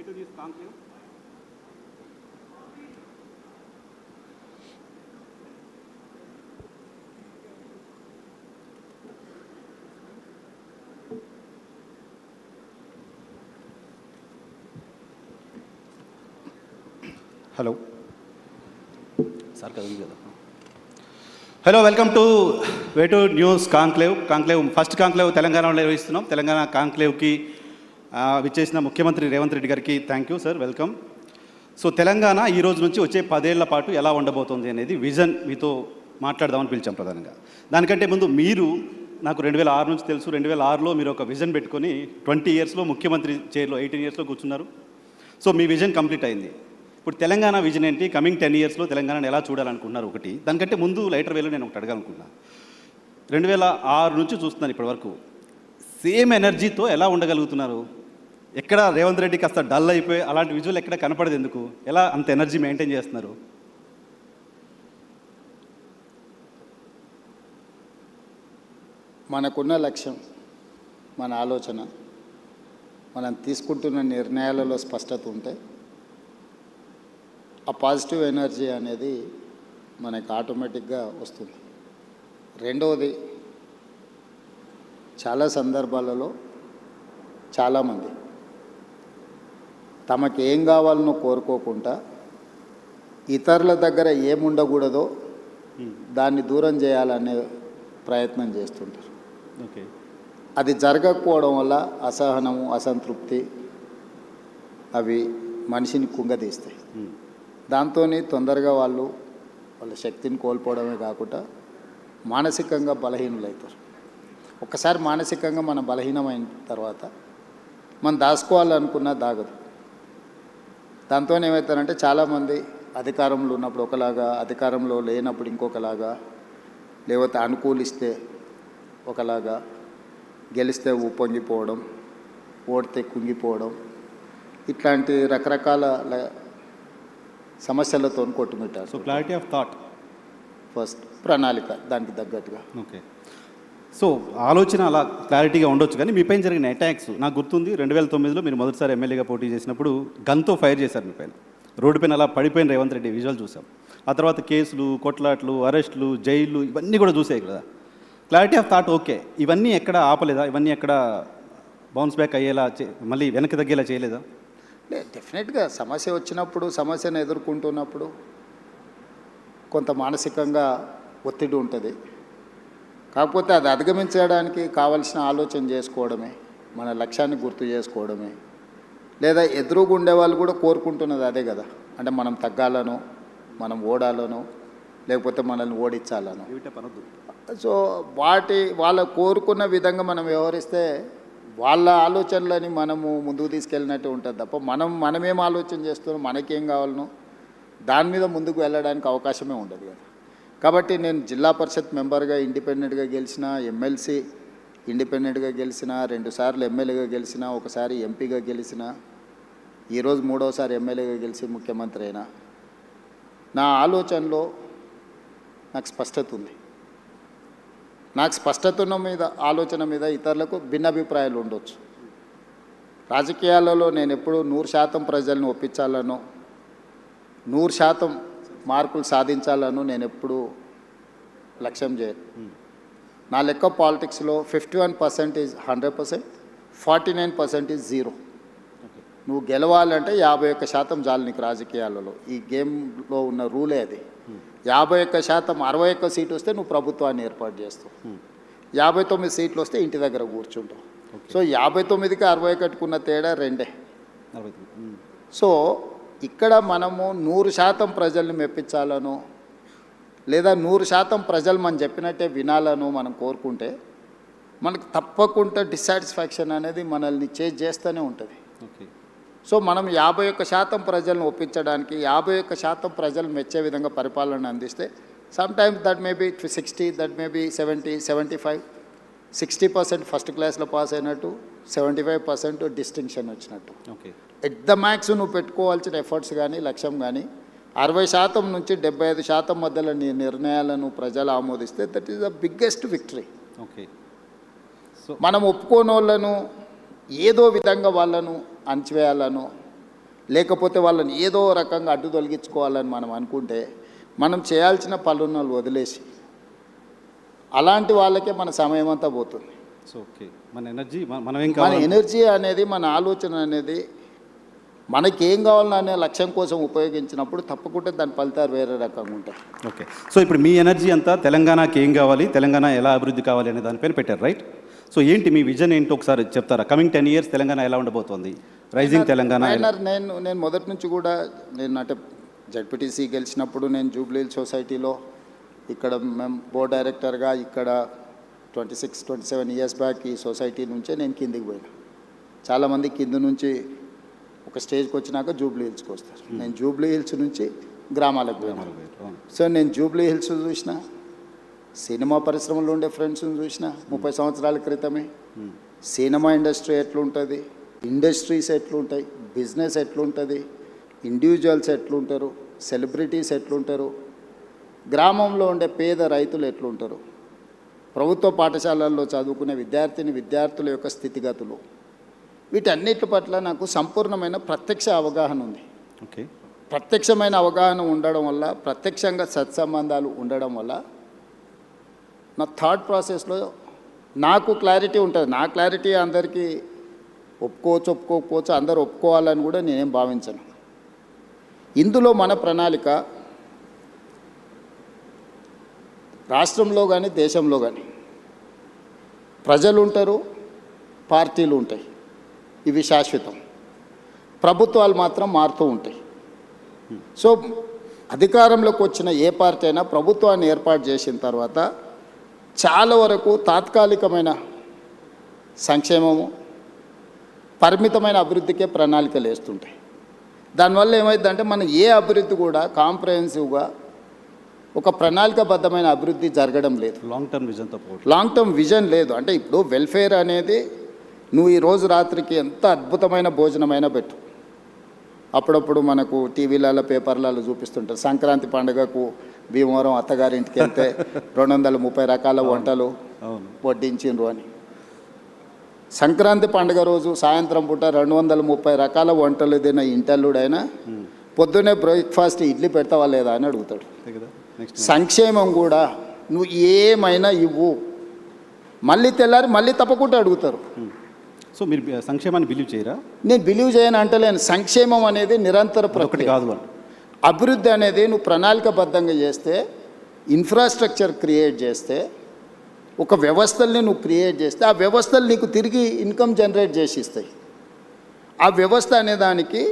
to this conclave. Hello sir కదండి కదా. Hello, welcome to వేటు న్యూస్ కాంక్లేవ్ ఫస్ట్ కాంక్లేవ్ తెలంగాణలో నిర్వహిస్తున్నాం. తెలంగాణ కాంక్లేవ్కి విచ్చేసిన ముఖ్యమంత్రి రేవంత్ రెడ్డి గారికి thank you sir, welcome. So Telangana ఈ రోజు నుంచి వచ్చే 10 ఏళ్ల పాటు ఎలా ఉండబోతుంది అనేది విజన్ మీతో మాట్లాడదామని పిలిచాం ప్రధానంగా. దానికంటే ముందు మీరు నాకు 2006 నుంచి తెలుసు. 2006లో మీరు ఒక విజన్ పెట్టుకొని 20 ఇయర్స్లో ముఖ్యమంత్రి చైర్లో 18 ఇయర్స్లో కూర్చున్నారు. సో మీ విజన్ కంప్లీట్ అయింది. ఇప్పుడు తెలంగాణ విజన్ ఏంటి? కమింగ్ 10 ఇయర్స్లో తెలంగాణను ఎలా చూడాలనుకుంటున్నారు? ఒకటి. దానికంటే ముందు లైటర్ వేలో నేను ఒకటి అడగాలనుకున్నా. 2006 నుంచి చూస్తున్నాను ఇప్పటి వరకు, సేమ్ ఎనర్జీతో ఎలా ఉండగలుగుతున్నారు? ఎక్కడ రేవంత్ రెడ్డి కాస్త డల్ అయిపోయి అలాంటి విజువల్ ఎక్కడ కనపడదు ఎందుకు? ఎలా అంత ఎనర్జీ మెయింటైన్ చేస్తున్నారు? మనకున్న లక్ష్యం, మన ఆలోచన, మనం తీసుకుంటున్న నిర్ణయాలలో స్పష్టత ఉంటే ఆ పాజిటివ్ ఎనర్జీ అనేది మనకు ఆటోమేటిక్గా వస్తుంది. రెండవది, చాలా సందర్భాలలో చాలామంది తమకు ఏం కావాలనో కోరుకోకుండా ఇతరుల దగ్గర ఏముండకూడదో దాన్ని దూరం చేయాలనే ప్రయత్నం చేస్తుంటారు. ఓకే. అది జరగకపోవడం వల్ల అసహనము, అసంతృప్తి అవి మనిషిని కుంగదీస్తాయి. దాంతో తొందరగా వాళ్ళ శక్తిని కోల్పోవడమే కాకుండా మానసికంగా బలహీనులవుతారు. ఒక్కసారి మానసికంగా మనం బలహీనమైన తర్వాత మనం దాచుకోవాలనుకున్నా దాగదు. దాంతో ఏమవుతారంటే చాలామంది అధికారంలో ఉన్నప్పుడు ఒకలాగా, అధికారంలో లేనప్పుడు ఇంకొకలాగా, లేకపోతే అనుకూలిస్తే ఒకలాగా, గెలిస్తే ఉప్పొంగిపోవడం, ఓడితే కుంగిపోవడం, ఇట్లాంటి రకరకాల సమస్యలతో కొట్టుమిట్టారు. So clarity of thought first, ప్రణాళిక దానికి తగ్గట్టుగా. ఓకే. సో ఆలోచన అలా క్లారిటీగా ఉండొచ్చు, కానీ మీ పైన జరిగిన అటాక్స్ నాకు గుర్తుంది. 2009లో మీరు మొదటిసారి ఎమ్మెల్యేగా పోటీ చేసినప్పుడు గన్తో ఫైర్ చేశారు మీ పైన. రోడ్డు పైన అలా పడిపోయిన రేవంత్ రెడ్డి విజువల్ చూసాం. ఆ తర్వాత కేసులు, కొట్లాట్లు, అరెస్టులు, జైళ్ళు ఇవన్నీ కూడా చూసాయి కదా. క్లారిటీ ఆఫ్ థాట్ ఓకే, ఇవన్నీ ఎక్కడ ఆపలేదా? ఇవన్నీ ఎక్కడ బౌన్స్ బ్యాక్ అయ్యేలా, మళ్ళీ వెనక్కి తగ్గేలా చేయలేదా? డెఫినెట్గా సమస్య వచ్చినప్పుడు, సమస్యను ఎదుర్కొంటున్నప్పుడు కొంత మానసికంగా ఒత్తిడి ఉంటుంది. కాకపోతే అది అధిగమించడానికి కావలసిన ఆలోచన చేసుకోవడమే, మన లక్ష్యాన్ని గుర్తు చేసుకోవడమే. లేదా ఎదురుగా ఉండే వాళ్ళు కూడా కోరుకుంటున్నది అదే కదా, అంటే మనం తగ్గాలనో, మనం ఓడాలనో, లేకపోతే మనల్ని ఓడించాలనో. సో వాళ్ళ కోరుకున్న విధంగా మనం వ్యవహరిస్తే వాళ్ళ ఆలోచనలని మనము ముందుకు తీసుకెళ్ళినట్టు ఉంటుంది తప్ప మనమేం ఆలోచన చేస్తున్నాం, మనకేం కావాలనో దాని మీద ముందుకు వెళ్ళడానికి అవకాశమే ఉండదు కదా. కాబట్టి నేను జిల్లా పరిషత్ మెంబర్గా ఇండిపెండెంట్గా గెలిచిన, ఎమ్మెల్సీ ఇండిపెండెంట్గా గెలిచిన, 2 సార్లు ఎమ్మెల్యేగా గెలిచిన, ఒకసారి ఎంపీగా గెలిచిన, ఈరోజు 3వసారి ఎమ్మెల్యేగా గెలిచి ముఖ్యమంత్రి అయినా. నా ఆలోచనలో నాకు స్పష్టత ఉంది. నాకు స్పష్టత ఉన్న మీద, ఆలోచన మీద ఇతరులకు భిన్నాభిప్రాయాలు ఉండొచ్చు. రాజకీయాలలో నేను ఎప్పుడు 100% ప్రజలను ఒప్పించాలనో, 100% మార్కులు సాధించాలనో నేను ఎప్పుడు లక్ష్యం చేయను. నా లెక్క పాలిటిక్స్లో 51% ఈజ్ 100%, 49% ఈజ్ 0. నువ్వు గెలవాలంటే 51% చాలు నీకు రాజకీయాలలో. ఈ గేమ్లో ఉన్న రూలే అది. 51%, 61 సీటు వస్తే నువ్వు ప్రభుత్వాన్ని ఏర్పాటు చేస్తావు. 59 సీట్లు వస్తే ఇంటి దగ్గర కూర్చుంటావు. సో 59కి 61కు తేడా 2. సో ఇక్కడ మనము 100% ప్రజల్ని మెప్పించాలనో, లేదా 100% ప్రజలు మనం చెప్పినట్టే వినాలనో మనం కోరుకుంటే మనకు తప్పకుండా డిస్సాటిస్ఫాక్షన్ అనేది మనల్ని చేస్తూనే ఉంటుంది. సో మనం 51% ప్రజలను ఒప్పించడానికి, 51% ప్రజలు మెచ్చే విధంగా పరిపాలన అందిస్తే sometimes that may be 60, that may be 70, 75, 60% first క్లాస్లో పాస్ అయినట్టు, 75% డిస్టింక్షన్ వచ్చినట్టు. ఓకే. ఎట్ ద మ్యాక్స్ నువ్వు పెట్టుకోవాల్సిన ఎఫర్ట్స్ కానీ, లక్ష్యం కానీ 60% నుంచి 75% మధ్యలో నీ నిర్ణయాలను ప్రజలు ఆమోదిస్తే that is the biggest victory. Okay. So మనం ఒప్పుకోని వాళ్ళను ఏదో విధంగా వాళ్ళను అణచివేయాలనో, లేకపోతే వాళ్ళని ఏదో రకంగా అడ్డు తొలగించుకోవాలని మనం అనుకుంటే మనం చేయాల్సిన పనులను వదిలేసి అలాంటి వాళ్ళకే మన సమయం అంతా పోతుంది. సో ఓకే, మన ఎనర్జీ మనం ఏం మన కావాలి, ఎనర్జీ అనేది, మన ఆలోచన అనేది మనకేం కావాలనే లక్ష్యం కోసం ఉపయోగించినప్పుడు తప్పకుండా దాని ఫలితాలు వేరే రకంగా ఉంటాయి. ఓకే. సో ఇప్పుడు మీ ఎనర్జీ అంతా తెలంగాణకి ఏం కావాలి, తెలంగాణ ఎలా అభివృద్ధి కావాలి అనే దానిపైన పెట్టారు, రైట్? సో ఏంటి మీ విజన్ ఏంటో ఒకసారి చెప్తారా? కమింగ్ 10 years తెలంగాణ ఎలా ఉండబోతోంది, రైజింగ్ తెలంగాణ? నేను మొదటి నుంచి కూడా నేను అంటే జడ్పీటీసీ గెలిచినప్పుడు నేను జూబ్లీ సొసైటీలో ఇక్కడ మేము బోర్డ్ డైరెక్టర్గా ఇక్కడ 26-27 years బ్యాక్ ఈ సొసైటీ నుంచే నేను కిందికి పోయినా. చాలామంది కింద నుంచి ఒక స్టేజ్కి వచ్చినాక జూబ్లీ హిల్స్కి వస్తారు. నేను జూబ్లీ హిల్స్ నుంచి గ్రామాలకు పోయినా. సో నేను జూబ్లీ హిల్స్ చూసిన, సినిమా పరిశ్రమలో ఉండే ఫ్రెండ్స్ని చూసిన 30 సంవత్సరాల క్రితమే. సినిమా ఇండస్ట్రీ ఎట్లుంటుంది, ఇండస్ట్రీస్ ఎట్లుంటాయి, బిజినెస్ ఎట్లుంటుంది, ఇండివిజువల్స్ ఎట్లుంటారు, సెలబ్రిటీస్ ఎట్లుంటారు, గ్రామంలో ఉండే పేద రైతులు ఎట్లుంటారు, ప్రభుత్వ పాఠశాలల్లో చదువుకునే విద్యార్థుల యొక్క స్థితిగతులు, వీటన్నిటి పట్ల నాకు సంపూర్ణమైన ప్రత్యక్ష అవగాహన ఉంది. ఓకే. ప్రత్యక్షమైన అవగాహన ఉండడం వల్ల, ప్రత్యక్షంగా సత్సంబంధాలు ఉండడం వల్ల నా థాట్ ప్రాసెస్లో నాకు క్లారిటీ ఉంటుంది. నా క్లారిటీ అందరికీ ఒప్పుకోకపోవచ్చు, అందరూ ఒప్పుకోవాలని కూడా నేనేం భావించను. ఇందులో మన ప్రణాళిక రాష్ట్రంలో కానీ దేశంలో కానీ ప్రజలు ఉంటారు, పార్టీలు ఉంటాయి, ఇవి శాశ్వతం. ప్రభుత్వాలు మాత్రం మారుతూ ఉంటాయి. సో అధికారంలోకి వచ్చిన ఏ పార్టీ అయినా ప్రభుత్వాన్ని ఏర్పాటు చేసిన తర్వాత చాలా వరకు తాత్కాలికమైన సంక్షేమము, పరిమితమైన అభివృద్ధికే ప్రణాళికలు వేస్తుంటాయి. దానివల్ల ఏమైందంటే మనం ఏ అభివృద్ధి కూడా కాంప్రహెన్సివ్గా ఒక ప్రణాళికాబద్ధమైన అభివృద్ధి జరగడం లేదు. లాంగ్ టర్మ్ విజన్ లేదు. అంటే ఇప్పుడు వెల్ఫేర్ అనేది నువ్వు ఈరోజు రాత్రికి ఎంత అద్భుతమైన భోజనమైనా పెట్టు, అప్పుడప్పుడు మనకు టీవీలలో పేపర్లలో చూపిస్తుంటారు సంక్రాంతి పండుగకు భీమవరం అత్తగారింటికి వెళ్తే 230 రకాల వంటలు వడ్డించిండ్రు అని. సంక్రాంతి పండుగ రోజు సాయంత్రం పూట 230 రకాల వంటలు తిన్న ఇంటల్లుడైనా పొద్దున్నే బ్రేక్ఫాస్ట్ ఇడ్లీ పెడతావా లేదా అని అడుగుతాడు. సంక్షేమం కూడా నువ్వు ఏమైనా ఇవ్వు, మళ్ళీ తెల్లారి మళ్ళీ తప్పకుండా అడుగుతారు. సో మీరు సంక్షేమాన్ని బిలీవ్ చేయరా? నేను బిలీవ్ చేయను అంటలేను. సంక్షేమం అనేది నిరంతర ప్రక్రియ కాదు. అభివృద్ధి అనేది నువ్వు ప్రణాళికాబద్ధంగా చేస్తే, ఇన్ఫ్రాస్ట్రక్చర్ క్రియేట్ చేస్తే, ఒక వ్యవస్థల్ని నువ్వు క్రియేట్ చేస్తే ఆ వ్యవస్థలు నీకు తిరిగి ఇన్కమ్ జనరేట్ చేసి ఇస్తాయి. ఆ వ్యవస్థ అనే దానికి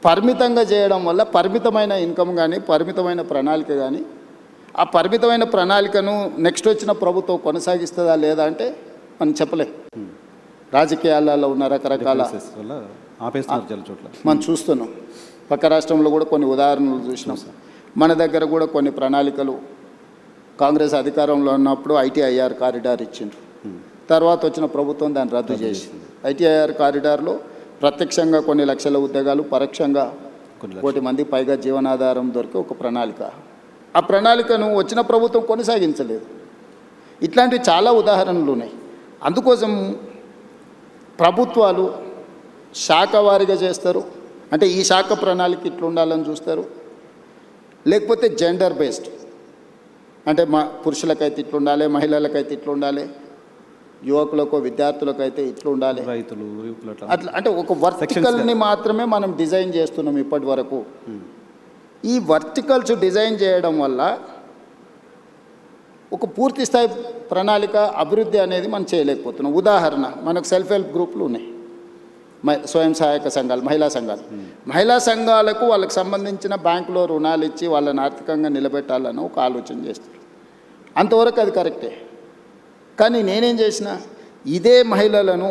పరిమితంగా చేయడం వల్ల పరిమితమైన ఇన్కమ్ కానీ, పరిమితమైన ప్రణాళిక కానీ, ఆ పరిమితమైన ప్రణాళికను నెక్స్ట్ వచ్చిన ప్రభుత్వం కొనసాగిస్తుందా లేదా అంటే మనం చెప్పలేం. రాజకీయాలలో ఉన్న రకరకాల మనం చూస్తున్నాం. పక్క రాష్ట్రంలో కూడా కొన్ని ఉదాహరణలు చూసినాం. మన దగ్గర కూడా కొన్ని ప్రణాళికలు కాంగ్రెస్ అధికారంలో ఉన్నప్పుడు ITIR కారిడార్ ఇచ్చిండ్రు. తర్వాత వచ్చిన ప్రభుత్వం దాన్ని రద్దు చేసింది. ITIR కారిడార్లో ప్రత్యక్షంగా కొన్ని లక్షల ఉద్యోగాలు, పరోక్షంగా 1 కోటి మంది పైగా జీవనాధారం దొరికే ఒక ప్రణాళిక. ఆ ప్రణాళికను వచ్చిన ప్రభుత్వం కొనసాగించలేదు. ఇట్లాంటివి చాలా ఉదాహరణలు ఉన్నాయి. అందుకోసం ప్రభుత్వాలు శాఖ వారీగా చేస్తారు. అంటే ఈ శాఖ ప్రణాళిక ఇట్లా ఉండాలని చూస్తారు. లేకపోతే జెండర్ బేస్డ్, అంటే పురుషులకైతే ఇట్లా ఉండాలి, మహిళలకైతే ఇట్లా ఉండాలి, యువకులకు విద్యార్థులకైతే ఇట్లా ఉండాలి, రైతులు అట్లా. అంటే ఒక వర్టికల్ని మాత్రమే మనం డిజైన్ చేస్తున్నాం ఇప్పటి వరకు. ఈ వర్టికల్స్ డిజైన్ చేయడం వల్ల ఒక పూర్తి స్థాయి ప్రణాళిక అభివృద్ధి అనేది మనం చేయలేకపోతున్నాం. ఉదాహరణ, మనకు సెల్ఫ్ హెల్ప్ గ్రూపులు ఉన్నాయి, స్వయం సహాయక సంఘాలు, మహిళా సంఘాలకు వాళ్ళకి సంబంధించిన బ్యాంకులో రుణాలు ఇచ్చి వాళ్ళని ఆర్థికంగా నిలబెట్టాలని ఒక ఆలోచన చేస్తారు. అంతవరకు అది కరెక్టే. కానీ నేనేం చేసిన, ఇదే మహిళలను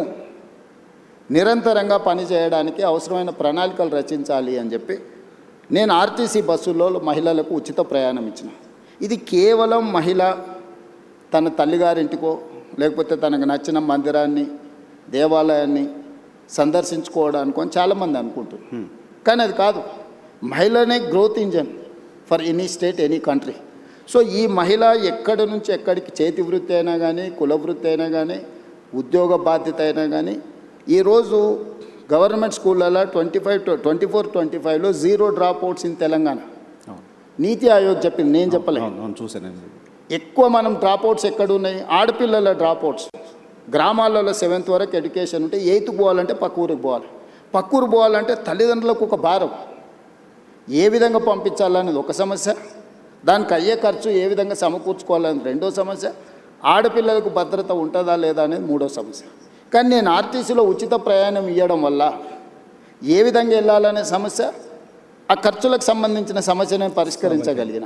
నిరంతరంగా పనిచేయడానికి అవసరమైన ప్రణాళికలు రచించాలి అని చెప్పి నేను RTC బస్సుల్లో మహిళలకు ఉచిత ప్రయాణం ఇచ్చిన. ఇది కేవలం మహిళ తన తల్లిగారింటికో లేకపోతే తనకు నచ్చిన మందిరాన్ని, దేవాలయాన్ని సందర్శించుకోవడానికో చాలామంది అనుకుంటున్నారు. కానీ అది కాదు. మహిళనే growth engine for any state, any country. So ఈ మహిళ ఎక్కడి నుంచి ఎక్కడికి, చేతి వృత్తి అయినా కానీ, కుల వృత్తి అయినా కానీ, ఉద్యోగ బాధ్యత అయినా కానీ, ఈరోజు గవర్నమెంట్ స్కూళ్ళలో 24-25లో 0 డ్రాప్ అవుట్స్ ఇన్ తెలంగాణ. అవును. నీతి ఆయోగ్ చెప్పింది, నేను చెప్పలేదు. అవును చూసాను. ఎక్కువ మనం డ్రాప్ అవుట్స్ ఎక్కడ ఉన్నాయి? ఆడపిల్లల డ్రాప్ అవుట్స్. గ్రామాలలో 7th వరకు ఎడ్యుకేషన్ ఉంటే 8th పోవాలంటే పక్క ఊరికి పోవాలి. పక్క ఊరు పోవాలంటే తల్లిదండ్రులకు ఒక భారం. ఏ విధంగా పంపించాలనేది ఒక సమస్య, దానికి అయ్యే ఖర్చు ఏ విధంగా సమకూర్చుకోవాలనేది రెండో సమస్య, ఆడపిల్లలకు భద్రత ఉంటుందా లేదా అనేది మూడో సమస్య. కానీ నేను ఆర్టీసీలో ఉచిత ప్రయాణం ఇవ్వడం వల్ల ఏ విధంగా వెళ్ళాలనే సమస్య, ఆ ఖర్చులకు సంబంధించిన సమస్య నేను పరిష్కరించగలిగిన,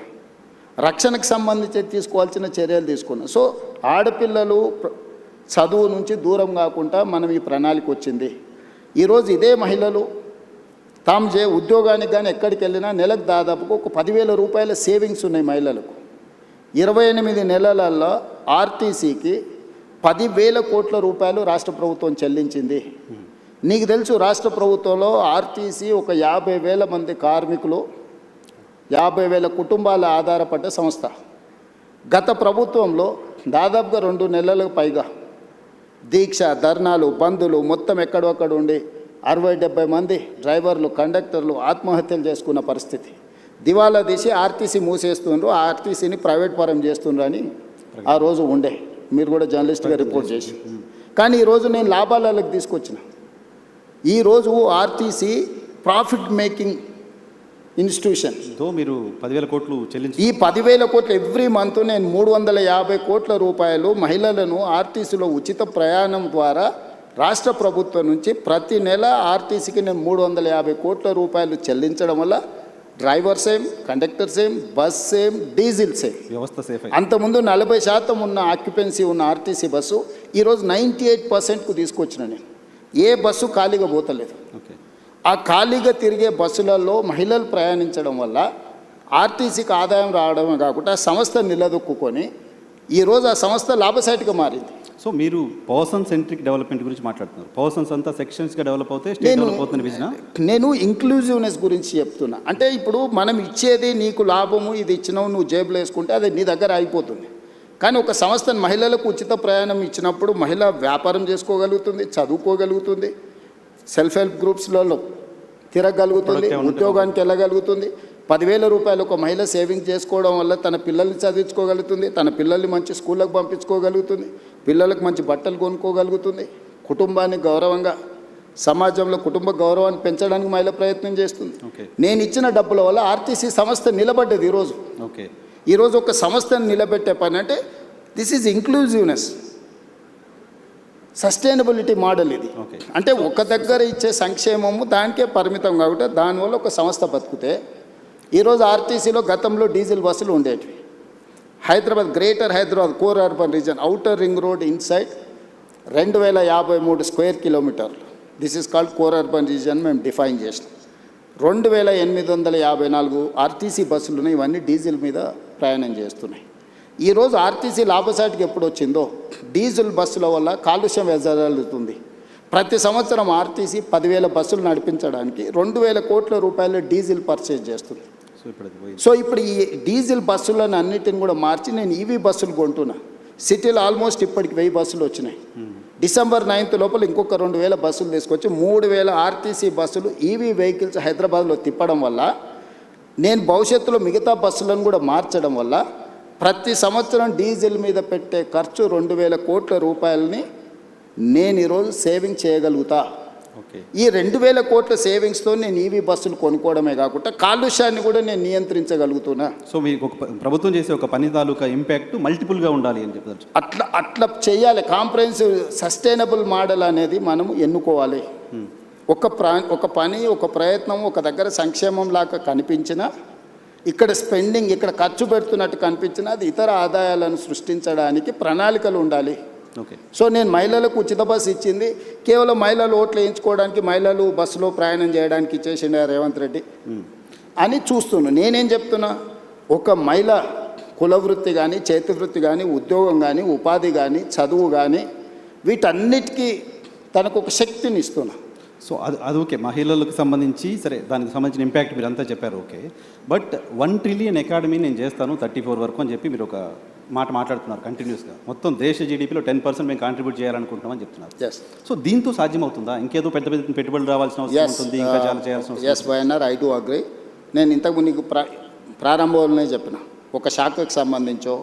రక్షణకు సంబంధించి తీసుకోవాల్సిన చర్యలు తీసుకున్నాను. సో ఆడపిల్లలు చదువు నుంచి దూరం కాకుండా మనం ఈ ప్రణాళిక వచ్చింది. ఈరోజు ఇదే మహిళలు తాము ఉద్యోగానికి కానీ ఎక్కడికి వెళ్ళినా నెలకు దాదాపుగా ఒక 10,000 రూపాయల సేవింగ్స్ ఉన్నాయి మహిళలకు. 28 నెలలలో ఆర్టీసీకి 10,000 కోట్ల రూపాయలు రాష్ట్ర ప్రభుత్వం చెల్లించింది. నీకు తెలుసు, రాష్ట్ర ప్రభుత్వంలో ఆర్టీసీ ఒక 50,000 మంది కార్మికులు, 50,000 కుటుంబాల ఆధారపడ్డ సంస్థ. గత ప్రభుత్వంలో దాదాపుగా 2 నెలలకు పైగా దీక్ష, ధర్నాలు, బంధులు మొత్తం ఎక్కడొక్కడ ఉండి 60-70 మంది డ్రైవర్లు, కండక్టర్లు ఆత్మహత్యలు చేసుకున్న పరిస్థితి. దివాలా తీసి ఆర్టీసీ మూసేస్తుండ్రు, ఆర్టీసీని ప్రైవేట్ పరం చేస్తుండ్రు అని ఆ రోజు ఉండే. మీరు కూడా జర్నలిస్ట్గా రిపోర్ట్ చేసి. కానీ ఈరోజు నేను లాభాలకు తీసుకొచ్చిన. ఈరోజు ఆర్టీసీ ప్రాఫిట్ మేకింగ్ ఇన్స్టిట్యూషన్. మీరు 10,000 కోట్లు చెల్లించి ఈ 10,000 కోట్లు ఎవ్రీ మంత్ నేను 350 కోట్ల రూపాయలు మహిళలను ఆర్టీసీలో ఉచిత ప్రయాణం ద్వారా రాష్ట్ర ప్రభుత్వం నుంచి ప్రతి నెల ఆర్టీసీకి నేను 350 కోట్ల రూపాయలు చెల్లించడం వల్ల driver same, conductor same, bus same, diesel same, వ్యవస్థ సేఫ్. అంతకుముందు 40% ఉన్న ఆక్యుపెన్సీ ఉన్న ఆర్టీసీ బస్సు ఈరోజు 98%కు తీసుకొచ్చిన నేను. ఏ బస్సు ఖాళీగా పోతలేదు. ఓకే. ఆ ఖాళీగా తిరిగే బస్సులలో మహిళలు ప్రయాణించడం వల్ల ఆర్టీసీకి ఆదాయం రావడమే కాకుండా సంస్థ నిలదొక్కుని ఈరోజు ఆ సంస్థ లాభసాటిగా మారింది. సో మీరు పర్సన్ సెంట్రిక్ డెవలప్మెంట్ గురించి మాట్లాడుతున్నారు. పర్సన్స్ అంతా సెక్షన్స్గా డెవలప్ అవుతే స్టేట్ డెవలప్ అవుతున్న విజన్. నేను ఇంక్లూజివ్నెస్ గురించి చెప్తున్నా. అంటే ఇప్పుడు మనం ఇచ్చేది నీకు లాభము, ఇది ఇచ్చినావు నువ్వు జేబులో వేసుకుంటే అది నీ దగ్గర అయిపోతుంది. కానీ ఒక సంస్థ మహిళలకు ఉచిత ప్రయాణం ఇచ్చినప్పుడు మహిళ వ్యాపారం చేసుకోగలుగుతుంది, చదువుకోగలుగుతుంది, సెల్ఫ్ హెల్ప్ గ్రూప్స్లలో తిరగలుగుతుంది, ఉద్యోగానికి వెళ్ళగలుగుతుంది. 10,000 రూపాయలు ఒక మహిళ సేవింగ్ చేసుకోవడం వల్ల తన పిల్లల్ని చదివించుకోగలుగుతుంది, తన పిల్లల్ని మంచి స్కూళ్ళకు పంపించుకోగలుగుతుంది, పిల్లలకు మంచి బట్టలు కొనుక్కోగలుగుతుంది, కుటుంబాన్ని గౌరవంగా సమాజంలో కుటుంబ గౌరవాన్ని పెంచడానికి మహిళ ప్రయత్నం చేస్తుంది. నేను ఇచ్చిన డబ్బుల వల్ల ఆర్టీసీ సంస్థ నిలబడ్డది. ఈరోజు ఈరోజు ఒక సంస్థను నిలబెట్టే పని అంటే this is inclusiveness, sustainability model ఇది. అంటే ఒక దగ్గర ఇచ్చే సంక్షేమము దానికే పరిమితం కాబట్టి దానివల్ల ఒక సంస్థ బతుకుతే. ఈరోజు ఆర్టీసీలో గతంలో డీజిల్ బస్సులు ఉండేటివి. Hyderabad, greater Hyderabad core urban region, outer ring road inside 2,053 square కిలోమీటర్లు. This is called core urban region మేము డిఫైన్ చేసినాం. 2,854 ఆర్టీసీ బస్సులు ఉన్నాయి. ఇవన్నీ డీజిల్ మీద ప్రయాణం చేస్తున్నాయి. ఈరోజు ఆర్టీసీ లాభసాటికి ఎప్పుడు వచ్చిందో డీజిల్ బస్సుల వల్ల కాలుష్యం వెదజల్లుతుంది. ప్రతి సంవత్సరం ఆర్టీసీ 10,000 బస్సులు నడిపించడానికి 2,000 కోట్ల రూపాయలు డీజిల్ పర్చేజ్ చేస్తుంది. సో ఇప్పుడు ఈ డీజిల్ బస్సులను అన్నిటిని కూడా మార్చి నేను ఈవీ బస్సులు కొంటున్నా. సిటీలో ఆల్మోస్ట్ ఇప్పటికి 1000 బస్సులు వచ్చినాయి. డిసెంబర్ 9th లోపల ఇంకొక 2,000 బస్సులు తీసుకొచ్చి 3,000 ఆర్టీసీ బస్సులు ఈవీ వెహికల్స్ హైదరాబాద్లో తిప్పడం వల్ల, నేను భవిష్యత్తులో మిగతా బస్సులను కూడా మార్చడం వల్ల ప్రతి సంవత్సరం డీజిల్ మీద పెట్టే ఖర్చు 2,000 కోట్ల రూపాయలని నేను ఈరోజు సేవింగ్ చేయగలుగుతా. ఈ 2,000 కోట్ల సేవింగ్స్తో నేను ఈవీ బస్సులు కొనుక్కోవడమే కాకుండా కాలుష్యాన్ని కూడా నేను నియంత్రించగలుగుతున్నా. సో మీకు ఒక ప్రభుత్వం చేసే ఒక పని తాలూకా ఇంపాక్ట్ మల్టిపుల్గా ఉండాలి అని చెప్తారు. అట్లా చేయాలి. కాంప్రహెన్సివ్ సస్టైనబుల్ మోడల్ అనేది మనం ఎన్నుకోవాలి. ఒక పని, ఒక ప్రయత్నం ఒక దగ్గర సంక్షేమం లాగా కనిపించినా, ఇక్కడ స్పెండింగ్, ఇక్కడ ఖర్చు పెడుతున్నట్టు కనిపించినా అది ఇతర ఆదాయాలను సృష్టించడానికి ప్రణాళికలు ఉండాలి. సో నేను మహిళలకు ఉచిత బస్సు ఇచ్చింది కేవలం మహిళలు ఓట్లు వేయించుకోవడానికి, మహిళలు బస్సులో ప్రయాణం చేయడానికి ఇచ్చేసిండే రేవంత్ రెడ్డి అని చూస్తున్నాను. నేనేం చెప్తున్నా, ఒక మహిళ కులవృత్తి కానీ, చేతి వృత్తి కానీ, ఉద్యోగం కానీ, ఉపాధి కానీ, చదువు కానీ వీటన్నిటికీ తనకు ఒక శక్తిని ఇస్తున్నా. సో అది ఓకే, మహిళలకు సంబంధించి సరే, దానికి సంబంధించిన ఇంపాక్ట్ మీరు అంతా చెప్పారు. ఓకే, బట్ 1 ట్రిలియన్ ఎకాడమీ నేను చేస్తాను 34 వరకు అని చెప్పి మీరు ఒక మాట్లాడుతున్నారు కంటిన్యూస్గా. మొత్తం దేశ జీడీపీలో 10% మేము కాంట్రిబ్యూట్ చేయాలనుకుంటున్నామని చెప్తున్నారు. ఎస్ సో దీంతో సాధ్యమవుతుందా? ఇంకేదో పెద్ద పెద్ద పెట్టుబడులు రావాల్సిన అవసరం ఉంటుంది, ఇంకా చాలా చేయాల్సిన అవసరం. ఎస్ వైఎన్ఆర్, ఐ డూ అగ్రీ. నేను ఇంతకు నీకు ప్రారంభంలోనే చెప్పిన, ఒక శాఖకు సంబంధించో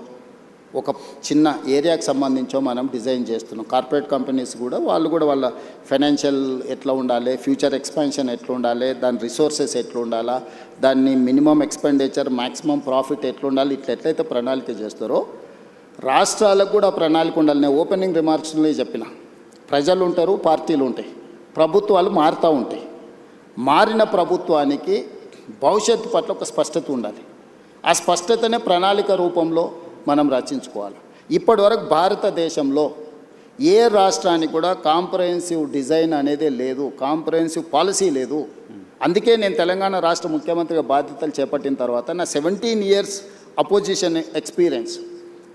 ఒక చిన్న ఏరియాకి సంబంధించో మనం డిజైన్ చేస్తున్నాం. కార్పొరేట్ కంపెనీస్ కూడా వాళ్ళ ఫైనాన్షియల్ ఎట్లా ఉండాలి, ఫ్యూచర్ ఎక్స్పాన్షన్ ఎట్లా ఉండాలి, దాని రిసోర్సెస్ ఎట్లా ఉండాలా, దాన్ని మినిమం ఎక్స్పెండిచర్ మ్యాక్సిమం ప్రాఫిట్ ఎట్లా ఉండాలి, ఎట్లయితే ప్రణాళిక చేస్తారో రాష్ట్రాలకు కూడా ప్రణాళిక ఉండాలి. నేను ఓపెనింగ్ రిమార్క్స్లో చెప్పిన, ప్రజలు ఉంటారు, పార్టీలు ఉంటాయి, ప్రభుత్వాలు మారుతూ ఉంటాయి. మారిన ప్రభుత్వానికి భవిష్యత్తు పట్ల ఒక స్పష్టత ఉండాలి. ఆ స్పష్టతనే ప్రణాళిక రూపంలో మనం రచించుకోవాలి. ఇప్పటివరకు భారతదేశంలో ఏ రాష్ట్రానికి కూడా కాంప్రహెన్సివ్ డిజైన్ అనేది లేదు, కాంప్రహెన్సివ్ పాలసీ లేదు. అందుకే నేను తెలంగాణ రాష్ట్ర ముఖ్యమంత్రిగా బాధ్యతలు చేపట్టిన తర్వాత నా 17 years అపోజిషన్ ఎక్స్పీరియన్స్,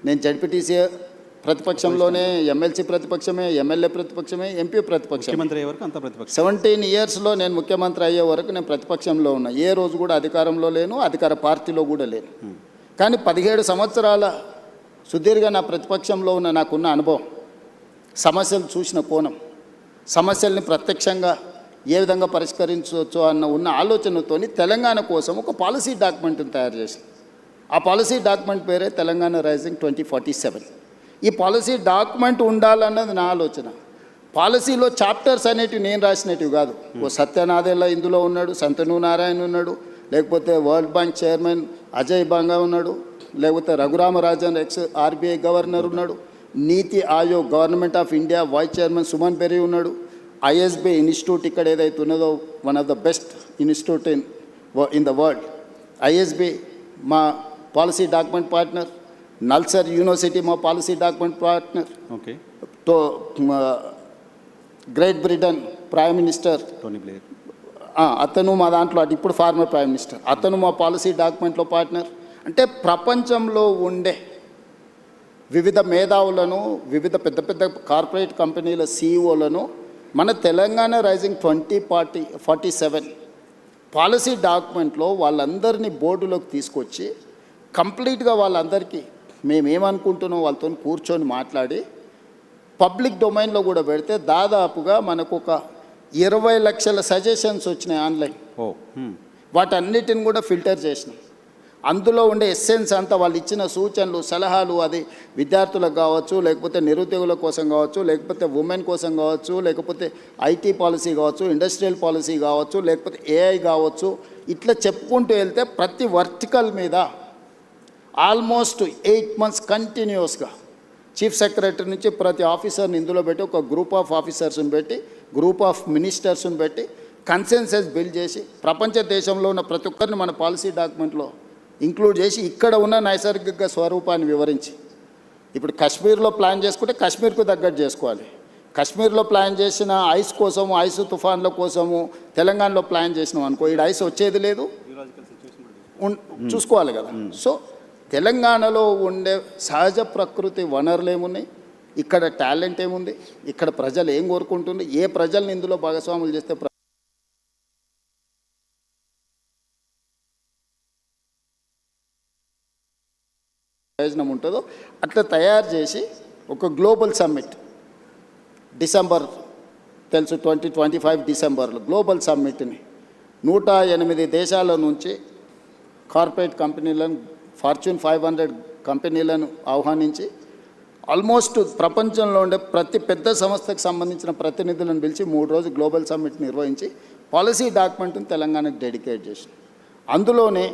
నేను జడ్పీటీసీ ప్రతిపక్షంలోనే, ఎమ్మెల్సీ ప్రతిపక్షమే, ఎమ్మెల్యే ప్రతిపక్షమే, ఎంపీ ప్రతిపక్షం. ముఖ్యమంత్రి అయ్యే వరకు అంత ప్రతిపక్షం. 17 yearsలో నేను ముఖ్యమంత్రి అయ్యే వరకు నేను ప్రతిపక్షంలో ఉన్నా. ఏ రోజు కూడా అధికారంలో లేను, అధికార పార్టీలో కూడా లేను. కానీ 17 సంవత్సరాల సుదీర్ఘ నా ప్రతిపక్షంలో ఉన్న నాకున్న అనుభవం, సమస్యలు చూసిన కోణం, సమస్యల్ని ప్రత్యక్షంగా ఏ విధంగా పరిష్కరించవచ్చు అన్న ఉన్న ఆలోచనతోని తెలంగాణ కోసం ఒక పాలసీ డాక్యుమెంట్ని తయారు చేసి, ఆ పాలసీ డాక్యుమెంట్ పేరే తెలంగాణ రైజింగ్ 2047. ఈ పాలసీ డాక్యుమెంట్ ఉండాలన్నది నా ఆలోచన. పాలసీలో చాప్టర్స్ అనేటివి నేను రాసినవి కాదు. ఓ సత్యనాథెల్ల ఇందులో ఉన్నాడు, సంతను నారాయణ ఉన్నాడు, లేకపోతే world bank chairman Ajay Banga ఉన్నాడు, లేకపోతే రఘురామరాజన్ ఎక్స్ ఆర్బీఐ గవర్నర్ ఉన్నాడు, NITI Aayog government of India vice chairman Suman Bery ఉన్నాడు, ఐఎస్బి ఇన్స్టిట్యూట్ ఇక్కడ ఏదైతే ఉన్నదో one of the best institute in the world, ISB మా policy document partner, NALSAR university మా పాలసీ డాక్యుమెంట్ పార్ట్నర్, ఓకే, తో Great Britain prime minister Tony Blair అతను మా దాంట్లో, ఇప్పుడు ఫార్మర్ ప్రైమ్ మినిస్టర్, అతను మా పాలసీ డాక్యుమెంట్లో పార్ట్నర్. అంటే ప్రపంచంలో ఉండే వివిధ మేధావులను, వివిధ పెద్ద పెద్ద కార్పొరేట్ కంపెనీల సీఈఓలను మన తెలంగాణ రైజింగ్ 2047 పాలసీ డాక్యుమెంట్లో వాళ్ళందరినీ బోర్డులోకి తీసుకొచ్చి కంప్లీట్గా వాళ్ళందరికీ మేమేమనుకుంటున్నాం వాళ్ళతో కూర్చొని మాట్లాడి పబ్లిక్ డొమైన్లో కూడా పెడితే దాదాపుగా మనకు ఒక 20 లక్షల సజెషన్స్ వచ్చినాయి ఆన్లైన్. వాటన్నిటిని కూడా ఫిల్టర్ చేసినాం. అందులో ఉండే ఎస్సెన్స్ అంతా వాళ్ళు ఇచ్చిన సూచనలు, సలహాలు, అది విద్యార్థులకు కావచ్చు, లేకపోతే నిరుద్యోగుల కోసం కావచ్చు, లేకపోతే ఉమెన్ కోసం కావచ్చు, లేకపోతే ఐటీ పాలసీ కావచ్చు, ఇండస్ట్రియల్ పాలసీ కావచ్చు, లేకపోతే ఏఐ కావచ్చు, ఇట్లా చెప్పుకుంటూ వెళ్తే ప్రతి వర్టికల్ మీద ఆల్మోస్ట్ 8 months కంటిన్యూస్గా చీఫ్ సెక్రటరీ నుంచి ప్రతి ఆఫీసర్ని ఇందులో పెట్టి, ఒక గ్రూప్ ఆఫ్ ఆఫీసర్స్ని పెట్టి, గ్రూప్ ఆఫ్ మినిస్టర్స్ని పెట్టి కన్సెన్సస్ బిల్డ్ చేసి ప్రపంచ దేశంలో ఉన్న ప్రతి ఒక్కరిని మన పాలసీ డాక్యుమెంట్లో ఇంక్లూడ్ చేసి ఇక్కడ ఉన్న నైసర్గిక స్వరూపాన్ని వివరించి, ఇప్పుడు కాశ్మీర్లో ప్లాన్ చేసుకుంటే కాశ్మీర్కు తగ్గట్టు చేసుకోవాలి. కాశ్మీర్లో ప్లాన్ చేసిన ఐస్ కోసము, ఐస్ తుఫాన్ల కోసము తెలంగాణలో ప్లాన్ చేసినాం అనుకో, ఇక్కడ ఐస్ వచ్చేది లేదు, చూసుకోవాలి కదా. సో తెలంగాణలో ఉండే సహజ ప్రకృతి వనరులు ఏమున్నాయి, ఇక్కడ టాలెంట్ ఏముంది, ఇక్కడ ప్రజలు ఏం కోరుకుంటుంది, ఏ ప్రజల్ని ఇందులో భాగస్వాములు చేస్తే ప్రయోజనం ఉంటుందో అట్లా తయారు చేసి ఒక గ్లోబల్ సమ్మిట్ డిసెంబర్, తెలుసు 2025 డిసెంబర్లో గ్లోబల్ సమ్మిట్ని 108 దేశాల నుంచి కార్పొరేట్ కంపెనీలను, ఫార్చ్యూన్ 500 కంపెనీలను ఆహ్వానించి ఆల్మోస్ట్ ప్రపంచంలో ఉండే ప్రతి పెద్ద సంస్థకు సంబంధించిన ప్రతినిధులను పిలిచి 3 రోజులు గ్లోబల్ సమ్మిట్ నిర్వహించి పాలసీ డాక్యుమెంట్ని తెలంగాణకు డెడికేట్ చేసి, అందులోనే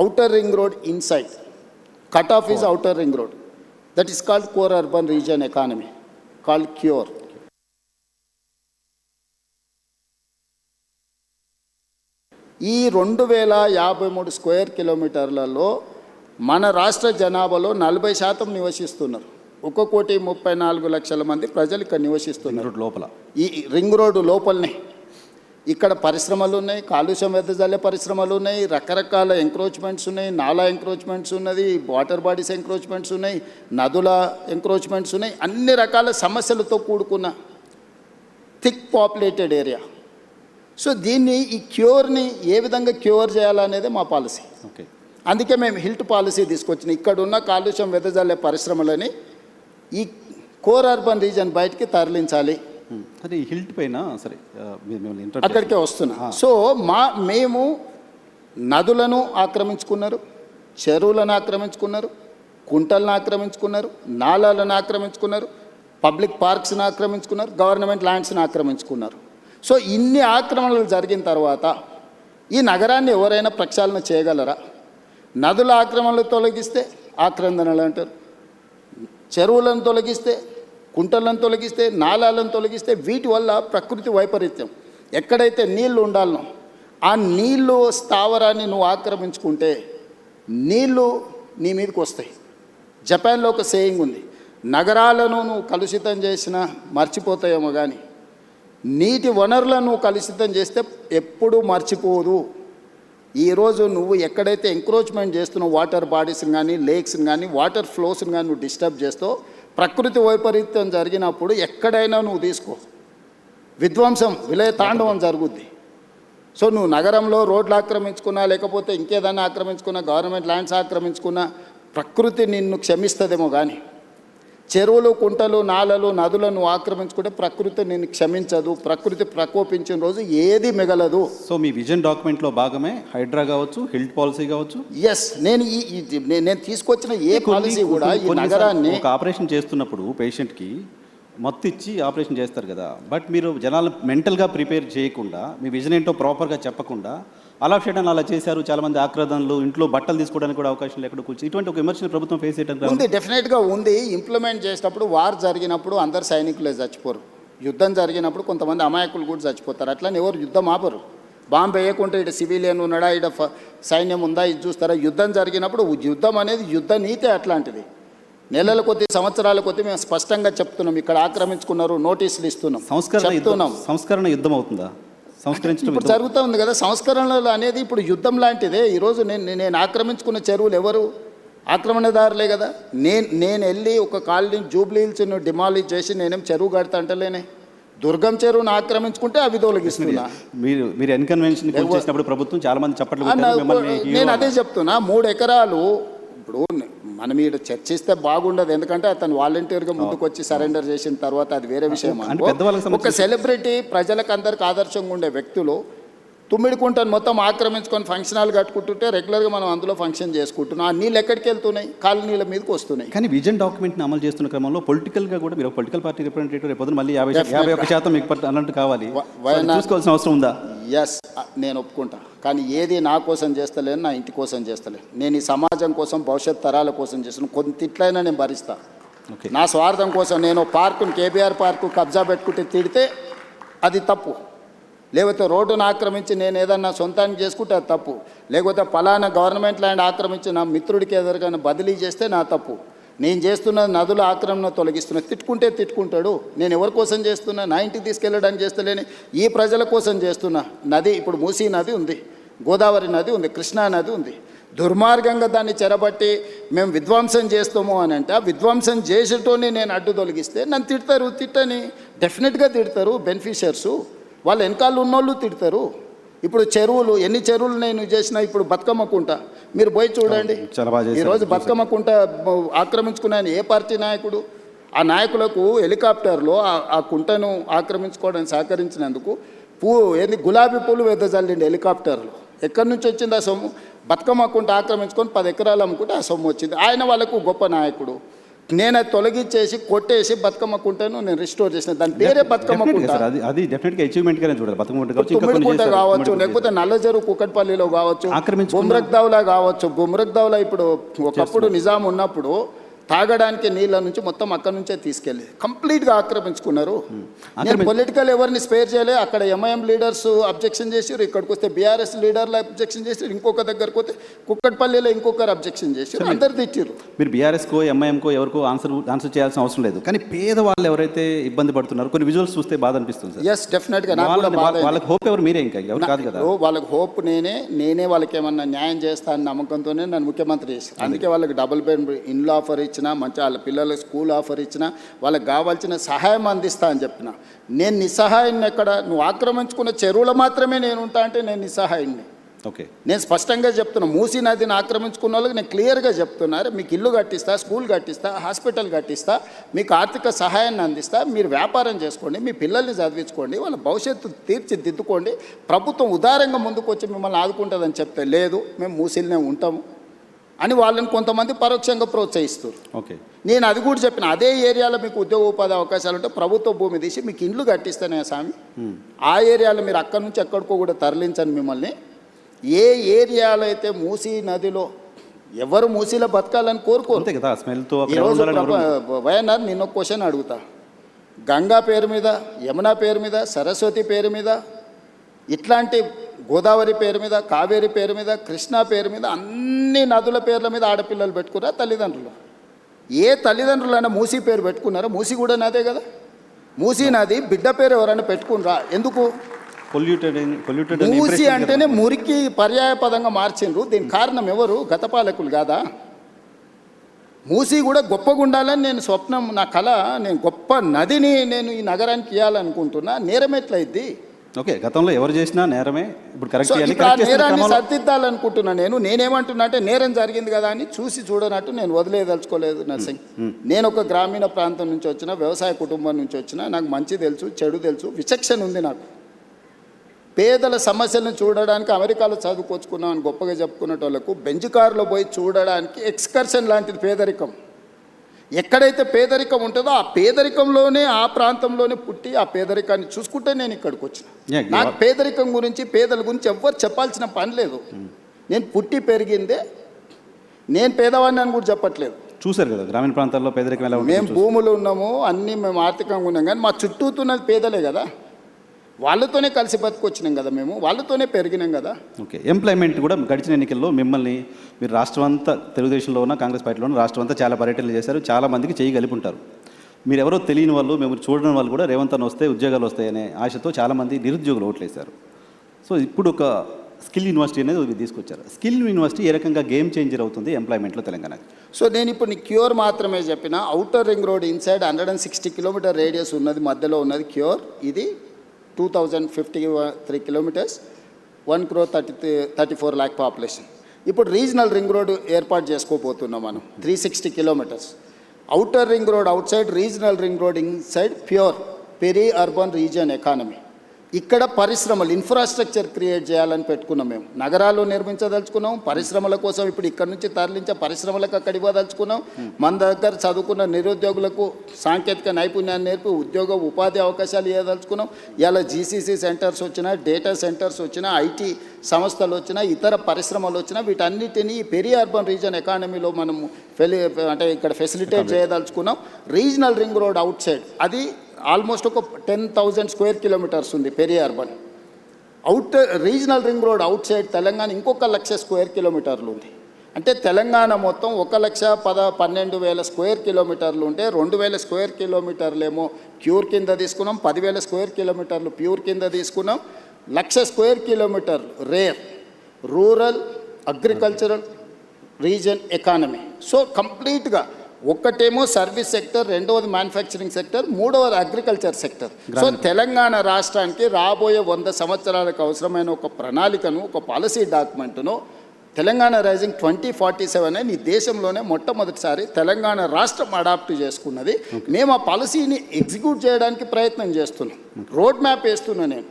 outer ring road inside, cut off is outer ring road, that is called core urban region economy, called cure. ఈ 2053 స్క్వేర్ కిలోమీటర్లలో మన రాష్ట్ర జనాభాలో 40% నివసిస్తున్నారు. 1,34,00,000 మంది ప్రజలు ఇక్కడ నివసిస్తున్నారు. లోపల ఈ రింగ్ రోడ్డు లోపలనే ఇక్కడ పరిశ్రమలు ఉన్నాయి, కాలుష్యం వెదజల్లే పరిశ్రమలు ఉన్నాయి, రకరకాల ఎంక్రోచ్మెంట్స్ ఉన్నాయి, నాలా ఎంక్రోచ్మెంట్స్ ఉన్నది, వాటర్ బాడీస్ ఎంక్రోచ్మెంట్స్ ఉన్నాయి, నదుల ఎంక్రోచ్మెంట్స్ ఉన్నాయి, అన్ని రకాల సమస్యలతో కూడుకున్న థిక్ పాపులేటెడ్ ఏరియా. సో దీన్ని, ఈ క్యూర్ని ఏ విధంగా క్యూర్ చేయాలనేదే మా పాలసీ. ఓకే. అందుకే మేము హిల్ట్ పాలసీ తీసుకొచ్చినాం. ఇక్కడున్న కాలుష్యం వెదజల్లే పరిశ్రమలని ఈ కోర్ అర్బన్ రీజన్ బయటికి తరలించాలి. అది హిల్ట్ పైన సరే అక్కడికే వస్తున్నా. సో మేము నదులను ఆక్రమించుకున్నారు, చెరువులను ఆక్రమించుకున్నారు, కుంటలను ఆక్రమించుకున్నారు, నాలాలను ఆక్రమించుకున్నారు, పబ్లిక్ పార్క్స్ని ఆక్రమించుకున్నారు, గవర్నమెంట్ ల్యాండ్స్ని ఆక్రమించుకున్నారు. సో ఇన్ని ఆక్రమణలు జరిగిన తర్వాత ఈ నగరాన్ని ఎవరైనా ప్రక్షాళన చేయగలరా? నదుల ఆక్రమణలు తొలగిస్తే ఆక్రందనలు అంటారు, చెరువులను తొలగిస్తే, కుంటలను తొలగిస్తే, నాలాలను తొలగిస్తే వీటి వల్ల ప్రకృతి వైపరీత్యం. ఎక్కడైతే నీళ్లు ఉండాలనో ఆ నీళ్ళు స్థావరాన్ని నువ్వు ఆక్రమించుకుంటే నీళ్ళు నీ మీదకి వస్తాయి. జపాన్లో ఒక సేయింగ్ ఉంది, నగరాలను నువ్వు కలుషితం చేసినా మర్చిపోతాయేమో కానీ నీటి వనరులను నువ్వు కలుషితం చేస్తే ఎప్పుడూ మర్చిపోదు. ఈరోజు నువ్వు ఎక్కడైతే ఎంక్రోచ్మెంట్ చేస్తున్నావు వాటర్ బాడీస్ని కానీ, లేక్స్ని కానీ, వాటర్ ఫ్లోస్ని కానీ నువ్వు డిస్టర్బ్ చేస్తావు, ప్రకృతి వైపరీత్యం జరిగినప్పుడు ఎక్కడైనా నువ్వు తీసుకో విధ్వంసం, విలయ తాండవం జరుగుద్ది. సో నువ్వు నగరంలో రోడ్లు ఆక్రమించుకున్నా, లేకపోతే ఇంకేదన్నా ఆక్రమించుకున్నా, గవర్నమెంట్ ల్యాండ్స్ ఆక్రమించుకున్నా ప్రకృతి నిన్ను క్షమిస్తుందేమో కానీ చెరువులు, కుంటలు, నాలలు, నదులను ఆక్రమించుకుంటే ప్రకృతి నిన్ను క్షమించదు. ప్రకృతి ప్రకోపించిన రోజు ఏది మిగలదు. సో మీ విజన్ డాక్యుమెంట్లో భాగమే హైడ్రా కావచ్చు, హిల్ట్ పాలసీ కావచ్చు. ఎస్, నేను నేను తీసుకొచ్చిన ఏ పాలసీ కూడా ఈ నగరాన్ని ఒక ఆపరేషన్ చేస్తున్నప్పుడు పేషెంట్కి మత్తు ఇచ్చి ఆపరేషన్ చేస్తారు కదా, బట్ మీరు జనాలు మెంటల్గా ప్రిపేర్ చేయకుండా, మీ విజన్ ఏంటో ప్రాపర్గా చెప్పకుండా అలా చేయడం అలా చేశారు. చాలామంది ఆక్రదనలు, ఇంట్లో బట్టలు తీసుకోవడానికి కూడా అవకాశం లేకుండా కూర్చొని ఇటువంటి ఒక విమర్శలు ప్రభుత్వం ఫేస్ చేయడం ఉంది. డెఫినెట్గా ఉంది. ఇంప్లిమెంట్ చేసేటప్పుడు వార్ జరిగినప్పుడు అందరు సైనికులే చచ్చిపోరు, యుద్ధం జరిగినప్పుడు కొంతమంది అమాయకులు కూడా చచ్చిపోతారు. అట్లని ఎవరు యుద్ధం ఆపరు. బాంబు వేయకుంటే ఇటు సివిలియన్ ఉన్నాడా, ఇటు సైన్యం ఉందా, ఇది చూస్తారా? యుద్ధం జరిగినప్పుడు యుద్ధం అనేది యుద్ధ నీతే అట్లాంటిది. నెలల కొద్ది, సంవత్సరాల కొద్ది మేము స్పష్టంగా చెప్తున్నాం, ఇక్కడ ఆక్రమించుకున్నారు, నోటీసులు ఇస్తున్నాం, సంస్కరణ యుద్ధం అవుతుందా? ఇప్పుడు జరుగుతూ ఉంది కదా సంస్కరణలు అనేది. ఇప్పుడు యుద్ధం లాంటిదే. ఈరోజు నేను ఆక్రమించుకున్న చెరువులు ఎవరు? ఆక్రమణదారులే కదా. నేను వెళ్ళి ఒక కాలనీ జూబ్లీ హిల్స్ను డిమాలిష్ చేసి నేనేం చెరువు కడతా అంటలేనే. దుర్గం చెరువును ఆక్రమించుకుంటే అవి తొలగిస్తున్నా. మీరు ఎన్కన్వెన్షన్ చేసినప్పుడు ప్రభుత్వం చాలా మంది చెప్పట్లు, నేను అదే చెప్తున్నా. 3 ఎకరాలు ఇప్పుడు మనం ఇక్కడ చర్చిస్తే బాగుండదు, ఎందుకంటే అతను వాలంటీర్గా ముందుకు వచ్చి సరెండర్ చేసిన తర్వాత అది వేరే విషయం. ఒక సెలబ్రిటీ ప్రజలకు అందరికి ఆదర్శంగా ఉండే వ్యక్తులు తుమ్మిడికుంటను మొత్తం ఆక్రమించుకొని ఫంక్షన్ హాల్ కట్టుకుంటుంటే రెగ్యులర్గా మనం అందులో ఫంక్షన్ చేసుకుంటున్నాం. ఆ నీళ్ళు ఎక్కడికి వెళ్తున్నాయి? కాలనీల మీదకి వస్తున్నాయి. కానీ విజన్ డాక్యుమెంట్ని అమలు చేస్తున్న క్రమంలో పొలిటికల్గా కూడా మీరు పొలిటికల్ పార్టీ రిప్రజెంటేటివ్ రేపు మళ్ళీ 51% మీకు అన్నట్టు కావాలి, చూసుకోవాల్సిన అవసరం ఉందా? ఎస్, నేను ఒప్పుకుంటా. కానీ ఏది నా కోసం చేస్తలేను, నా ఇంటి కోసం చేస్తలేను. నేను ఈ సమాజం కోసం, భవిష్యత్ తరాల కోసం చేస్తున్నాను. కొంత తిట్లైనా నేను భరిస్తా. నా స్వార్థం కోసం నేను పార్కుని, కేబీఆర్ పార్కు కబ్జా పెట్టుకుంటే తిడితే అది తప్పు. లేకపోతే రోడ్డును ఆక్రమించి నేను ఏదన్నా సొంతానికి చేసుకుంటే అది తప్పు. లేకపోతే పలానా గవర్నమెంట్ ల్యాండ్ ఆక్రమించి నా మిత్రుడికి ఎదురుగానే బదిలీ చేస్తే నా తప్పు. నేను చేస్తున్న నదుల ఆక్రమణ తొలగిస్తున్నా. తిట్టుకుంటే తిట్టుకుంటాడు. నేను ఎవరి కోసం చేస్తున్నా? నా ఇంటికి తీసుకెళ్ళడానికి చేస్తలేని, ఈ ప్రజల కోసం చేస్తున్నా. నది ఇప్పుడు మూసీ నది ఉంది, గోదావరి నది ఉంది, కృష్ణా నది ఉంది. దుర్మార్గంగా దాన్ని చెరబట్టి మేము విధ్వంసం చేస్తాము అని అంటే, ఆ విధ్వంసం చేసేటోని నేను అడ్డు తొలగిస్తే నన్ను తిడతారు. తిట్టని డెఫినెట్గా తిడతారు. బెనిఫిషియర్సు వాళ్ళ వెనకాల ఉన్నోళ్ళు తిడతారు. ఇప్పుడు చెరువులు, ఎన్ని చెరువులు నేను చేసినా, ఇప్పుడు బతుకమ్మ కుంట మీరు పోయి చూడండి. ఈరోజు బతుకమ్మ కుంట ఆక్రమించుకున్నాను ఏ పార్టీ నాయకుడు? ఆ నాయకులకు హెలికాప్టర్లో ఆ కుంటను ఆక్రమించుకోవడానికి సహకరించినందుకు గులాబీ పూలు వెదజల్లిండి హెలికాప్టర్లు. ఎక్కడి నుంచి వచ్చింది ఆ సొమ్ము? బతుకమ్మ కుంట ఆక్రమించుకొని 10 ఎకరాలు అమ్ముకుంటే ఆ సొమ్ము వచ్చింది. ఆయన వాళ్ళకు గొప్ప నాయకుడు. నేను అది తొలగించేసి కొట్టేసి బతుకమ్మ కుంటను నేను రిస్టోర్ చేసిన. దాని పేరే బతుకమ్మ కుంట. అది డెఫినెట్గా అచీవ్మెంట్గానే చూడాలి. కుంట కావచ్చు, లేకపోతే నల్లజరు కుక్కట్పల్లిలో కావచ్చు, బుమ్రక్దౌలా కావచ్చు. బుమ్రక్దౌలా ఇప్పుడు ఒకప్పుడు నిజాం ఉన్నప్పుడు తాగడానికి నీళ్ళ నుంచి మొత్తం అక్కడి నుంచే తీసుకెళ్ళి కంప్లీట్గా ఆక్రమించుకున్నారు. నేను పొలిటికల్ ఎవరిని స్పేర్ చేయలే. అక్కడ ఎంఐఎం లీడర్స్ అబ్జెక్షన్ చేసారు, ఇక్కడికి వస్తే బీఆర్ఎస్ లీడర్లు అబ్జెక్షన్ చేసారు, ఇంకొక దగ్గరకు పోతే కుక్కట్పల్లిలో ఇంకొకరు అబ్జెక్షన్ చేసారు, అందరు తిట్టారు. మీరు బీఆర్ఎస్కో ఎంఐఎంకో ఎవరికో ఆన్సర్ చేయాల్సిన అవసరం లేదు. కానీ పేదవాళ్ళు ఎవరైతే ఇబ్బంది పడుతున్నారు, కొన్ని విజువల్స్ చూస్తే బాధ అనిపిస్తుంది సార్. ఎస్, డెఫినెట్గా వాళ్ళకి హోప్ ఎవరు? మీరే, ఇంకా ఎవరు కాదు కదా. వాళ్ళకి హోప్ నేనే వాళ్ళకి ఏమన్నా న్యాయం చేస్తా అని నమ్మకంతోనే నన్ను ముఖ్యమంత్రి చేశాను. అందుకే వాళ్ళకి డబుల్ బెడ్ ఇండ్లు ఆఫర్ ఇచ్చిన, మంచి వాళ్ళ పిల్లలకు స్కూల్ ఆఫర్ ఇచ్చిన, వాళ్ళకి కావాల్సిన సహాయం అందిస్తా అని చెప్పిన. నేను నిస్సహాయాన్ని ఎక్కడ? నువ్వు ఆక్రమించుకున్న చెరువులు మాత్రమే నేను ఉంటా అంటే నేను నిస్సహాయాన్ని. ఓకే. నేను స్పష్టంగా చెప్తున్నా, మూసీ నదిని ఆక్రమించుకున్న వాళ్ళకి నేను క్లియర్గా చెప్తున్నారు, మీకు ఇల్లు కట్టిస్తా, స్కూల్ కట్టిస్తా, హాస్పిటల్ కట్టిస్తా, మీకు ఆర్థిక సహాయాన్ని అందిస్తా, మీరు వ్యాపారం చేసుకోండి, మీ పిల్లల్ని చదివించుకోండి, వాళ్ళ భవిష్యత్తు తీర్చిదిద్దుకోండి, ప్రభుత్వం ఉదారంగా ముందుకు వచ్చి మిమ్మల్ని ఆదుకుంటుందని చెప్తే లేదు మేము మూసీలనే ఉంటాము అని వాళ్ళని కొంతమంది పరోక్షంగా ప్రోత్సహిస్తారు. ఓకే. నేను అది కూడా చెప్పిన, అదే ఏరియాలో మీకు ఉద్యోగ ఉపాధి అవకాశాలు ఉంటే ప్రభుత్వ భూమి తీసి మీకు ఇండ్లు కట్టిస్తానే స్వామి, ఆ ఏరియాలో మీరు అక్కడి నుంచి ఎక్కడికో కూడా తరలించండి మిమ్మల్ని. ఏ ఏరియాలో అయితే మూసీ నదిలో ఎవరు మూసీలో బతకాలని కోరుకోరు కదా, స్మెల్తో. ఈరోజు వైఎన్ఆర్ నిన్న క్వశ్చన్ అడుగుతా, గంగా పేరు మీద, యమునా పేరు మీద, సరస్వతి పేరు మీద, ఇట్లాంటి గోదావరి పేరు మీద, కావేరి పేరు మీద, కృష్ణా పేరు మీద, అన్ని నదుల పేర్ల మీద ఆడపిల్లలు పెట్టుకున్నారా తల్లిదండ్రులు? ఏ తల్లిదండ్రులైనా మూసీ పేరు పెట్టుకున్నారా? మూసీ కూడా నదే కదా. మూసీ నది బిడ్డ పేరు ఎవరైనా పెట్టుకున్నారా? ఎందుకు? పొల్యూటెడ్ మూసీ అంటేనే మురికి పర్యాయ పదంగా మార్చిండ్రు. దీనికి కారణం ఎవరు? గత పాలకులు కాదా? మూసీ కూడా గొప్పగా ఉండాలని నేను స్వప్నం, నా కళ, నేను గొప్ప నదిని నేను ఈ నగరానికి ఇవ్వాలనుకుంటున్నా. నేరం ఎట్లయిద్ది? ఓకే, గతంలో ఎవరు చేసినా నేరమే. ఇప్పుడు నేరాన్ని సరిదిద్దాలనుకుంటున్నా. నేనేమంటున్నా అంటే, నేరం జరిగింది కదా అని చూసి చూడనట్టు నేను వదిలేదలుచుకోలేదు నర్సింగ్. నేను ఒక గ్రామీణ ప్రాంతం నుంచి వచ్చిన, వ్యవసాయ కుటుంబం నుంచి వచ్చిన, నాకు మంచి తెలుసు, చెడు తెలుసు, విచక్షణ ఉంది నాకు. పేదల సమస్యలను చూడడానికి అమెరికాలో చదువుకొచ్చుకున్నాం అని గొప్పగా చెప్పుకునేటోళ్లకు బెంచ్ కారులో పోయి చూడడానికి ఎక్స్కర్షన్ లాంటిది పేదరికం. ఎక్కడైతే పేదరికం ఉంటుందో ఆ పేదరికంలోనే, ఆ ప్రాంతంలోనే పుట్టి ఆ పేదరికాన్ని చూసుకుంటే నేను ఇక్కడికి వచ్చిన. నాకు పేదరికం గురించి, పేదల గురించి ఎవ్వరు చెప్పాల్సిన పని లేదు. నేను పుట్టి పెరిగిందే, నేను పేదవాడిని అని కూడా చెప్పట్లేదు. చూసారు కదా గ్రామీణ ప్రాంతాల్లో పేదరికం ఎలా. మేము భూములు ఉన్నాము, అన్నీ మేము ఆర్థికంగా ఉన్నాం, కానీ మా చుట్టూతున్నది పేదలే కదా. వాళ్ళతోనే కలిసి బతుకొచ్చినాం కదా, మేము వాళ్ళతోనే పెరిగినాం కదా. ఓకే. ఎంప్లాయ్మెంట్ కూడా గడిచిన ఎన్నికల్లో మిమ్మల్ని, మీరు రాష్ట్రం అంతా తెలుగుదేశంలో ఉన్న, కాంగ్రెస్ పార్టీలో ఉన్న రాష్ట్రం అంతా చాలా పర్యటనలు చేశారు, చాలా మందికి చేయగలిపి ఉంటారు. మీరు ఎవరో తెలియని వాళ్ళు, మేము చూడని వాళ్ళు కూడా రేవంత్ అన్న వస్తే ఉద్యోగాలు వస్తాయనే ఆశతో చాలామంది నిరుద్యోగులు ఓట్లేశారు. సో ఇప్పుడు ఒక స్కిల్ యూనివర్సిటీ అనేది తీసుకొచ్చారు. స్కిల్ యూనివర్సిటీ ఏ రకంగా గేమ్ చేంజర్ అవుతుంది ఎంప్లాయ్మెంట్లో తెలంగాణకి? సో నేను ఇప్పుడు నీ క్యూర్ మాత్రమే చెప్పిన. Outer ring road inside 160 kilometre radius ఉన్నది, మధ్యలో ఉన్నది క్యూర్. ఇది 2053 కిలోమీటర్స్, 1,34 lakh పాపులేషన్. ఇప్పుడు రీజనల్ రింగ్ రోడ్ ఏర్పాటు చేసుకోబోతున్నాం మనం, 360 kilometres. Outer ring road outside, regional ring road inside, PURE peri urban region economy. ఇక్కడ పరిశ్రమలు, ఇన్ఫ్రాస్ట్రక్చర్ క్రియేట్ చేయాలని పెట్టుకున్నాం. మేము నగరాల్లో నిర్మించదలుచుకున్నాం, పరిశ్రమల కోసం ఇప్పుడు ఇక్కడ నుంచి తరలించే పరిశ్రమలకు అక్కడ ఇవ్వదలుచుకున్నాం. మన దగ్గర చదువుకున్న నిరుద్యోగులకు సాంకేతిక నైపుణ్యాన్ని నేర్పి ఉద్యోగ ఉపాధి అవకాశాలు ఇవ్వదలుచుకున్నాం. ఇలా జీసీసీ సెంటర్స్ వచ్చినా, డేటా సెంటర్స్ వచ్చినా, ఐటీ సంస్థలు వచ్చినా, ఇతర పరిశ్రమలు వచ్చినా, వీటన్నిటినీ పెరీ అర్బన్ రీజియన్ ఎకానమీలో మనము అంటే ఇక్కడ ఫెసిలిటేట్ చేయదలుచుకున్నాం. Regional ring road outside అది ఆల్మోస్ట్ ఒక 10,000 స్క్వేర్ కిలోమీటర్స్ ఉంది peri urban. Regional ring road outside Telangana ఇంకొక 1,00,000 స్క్వేర్ కిలోమీటర్లు ఉంది. అంటే తెలంగాణ మొత్తం 1,12,000 స్క్వేర్ కిలోమీటర్లు ఉంటే 2,000 స్క్వేర్ కిలోమీటర్లు ఏమో క్యూర్ కింద తీసుకున్నాం, 10,000 స్క్వేర్ కిలోమీటర్లు ప్యూర్ కింద తీసుకున్నాం, 1,00,000 square kilometre RARE rural agricultural region economy. So కంప్లీట్గా ఒకటేమో సర్వీస్ సెక్టర్, రెండవది మ్యానుఫ్యాక్చరింగ్ సెక్టర్, మూడవది అగ్రికల్చర్ సెక్టర్. సో తెలంగాణ రాష్ట్రానికి రాబోయే 100 సంవత్సరాలకు అవసరమైన ఒక ప్రణాళికను, ఒక పాలసీ డాక్యుమెంట్ను తెలంగాణ రైజింగ్ 2047 అని ఈ దేశంలోనే మొట్టమొదటిసారి తెలంగాణ రాష్ట్రం అడాప్ట్ చేసుకున్నది. మేము ఆ పాలసీని ఎగ్జిక్యూట్ చేయడానికి ప్రయత్నం చేస్తున్నాం, రోడ్ మ్యాప్ వేస్తున్నా నేను.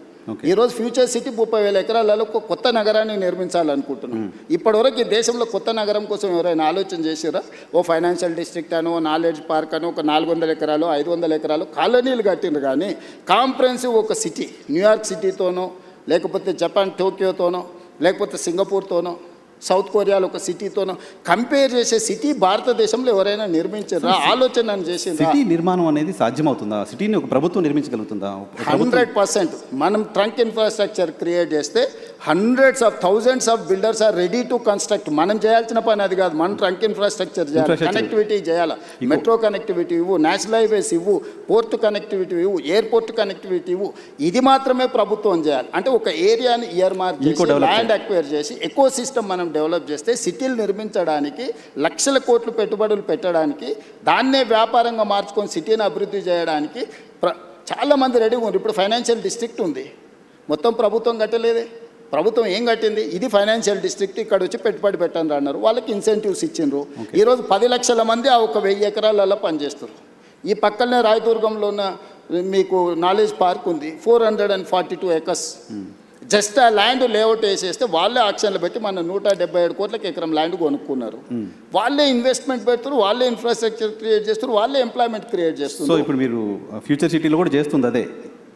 ఈరోజు ఫ్యూచర్ సిటీ 30,000 ఎకరాలలో ఒక కొత్త నగరాన్ని నిర్మించాలనుకుంటున్నాం. ఇప్పటివరకు ఈ దేశంలో కొత్త నగరం కోసం ఎవరైనా ఆలోచన చేసారా? ఓ ఫైనాన్షియల్ డిస్ట్రిక్ట్ అనో, నాలెడ్జ్ పార్క్ అనో, ఒక 400 ఎకరాలు 500 ఎకరాలు కాలనీలు కట్టిండ్రు. కానీ కాంప్రహెన్సివ్ ఒక సిటీ, న్యూయార్క్ సిటీతోనో, లేకపోతే జపాన్ టోక్యోతోనో, లేకపోతే సింగపూర్తోనో, సౌత్ కొరియాలో ఒక సిటీతోనో కంపేర్ చేసే సిటీ భారతదేశంలో ఎవరైనా నిర్మించారా? ఆలోచన చేసింది. సిటీ నిర్మాణం అనేది సాధ్యమవుతుందా? సిటీని ఒక ప్రభుత్వం నిర్మించగలుగుతుందా? 100%. మనం ట్రంక్ ఇన్ఫ్రాస్ట్రక్చర్ క్రియేట్ చేస్తే hundreds of thousands of builders are ready to construct. మనం చేయాల్సిన పని అది కాదు, మనం ట్రంక్ ఇన్ఫ్రాస్ట్రక్చర్ చేయాలి, కనెక్టివిటీ చేయాలి, మెట్రో కనెక్టివిటీ ఇవ్వు, నేషనల్ హైవేస్ ఇవ్వు, పోర్ట్ కనెక్టివిటీ ఇవ్వు, ఎయిర్పోర్ట్ కనెక్టివిటీ ఇవ్వు. ఇది మాత్రమే ప్రభుత్వం చేయాలి. అంటే ఒక ఏరియాని ఇయర్ మార్క్ చేసి, ల్యాండ్ అక్వైర్ చేసి, ఎకో సిస్టమ్ మనం డెవలప్ చేస్తే సిటీలు నిర్మించడానికి, లక్షల కోట్లు పెట్టుబడులు పెట్టడానికి, దాన్నే వ్యాపారంగా మార్చుకొని సిటీని అభివృద్ధి చేయడానికి చాలామంది రెడీగా ఉన్నారు. ఇప్పుడు ఫైనాన్షియల్ డిస్ట్రిక్ట్ ఉంది, మొత్తం ప్రభుత్వం కట్టలేదే. ప్రభుత్వం ఏం కట్టింది, ఇది ఫైనాన్షియల్ డిస్ట్రిక్ట్, ఇక్కడ వచ్చి పెట్టుబడి పెట్టండి అన్నారు. వాళ్ళకి ఇన్సెంటివ్స్ ఇచ్చిండ్రు. ఈరోజు 10 లక్షల మంది ఆ ఒక 1000 ఎకరాలలో పనిచేస్తారు. ఈ పక్కనే రాయదుర్గంలో ఉన్న మీకు నాలెడ్జ్ పార్క్ ఉంది, 442 ఎకర్స్. జస్ట్ ఆ ల్యాండ్ లేఅవుట్ వేసేస్తే వాళ్ళే ఆక్షన్లు పెట్టి మన 177 కోట్లకి ఎకరం ల్యాండ్ కొనుక్కున్నారు. వాళ్ళే ఇన్వెస్ట్మెంట్ పెడుతున్నారు, వాళ్ళే ఇన్ఫ్రాస్ట్రక్చర్ క్రియేట్ చేస్తారు, వాళ్ళే ఎంప్లాయ్మెంట్ క్రియేట్ సో చేస్తున్నారు. ఇప్పుడు మీరు ఫ్యూచర్ సిటీలో కూడా చేస్తుంది అదే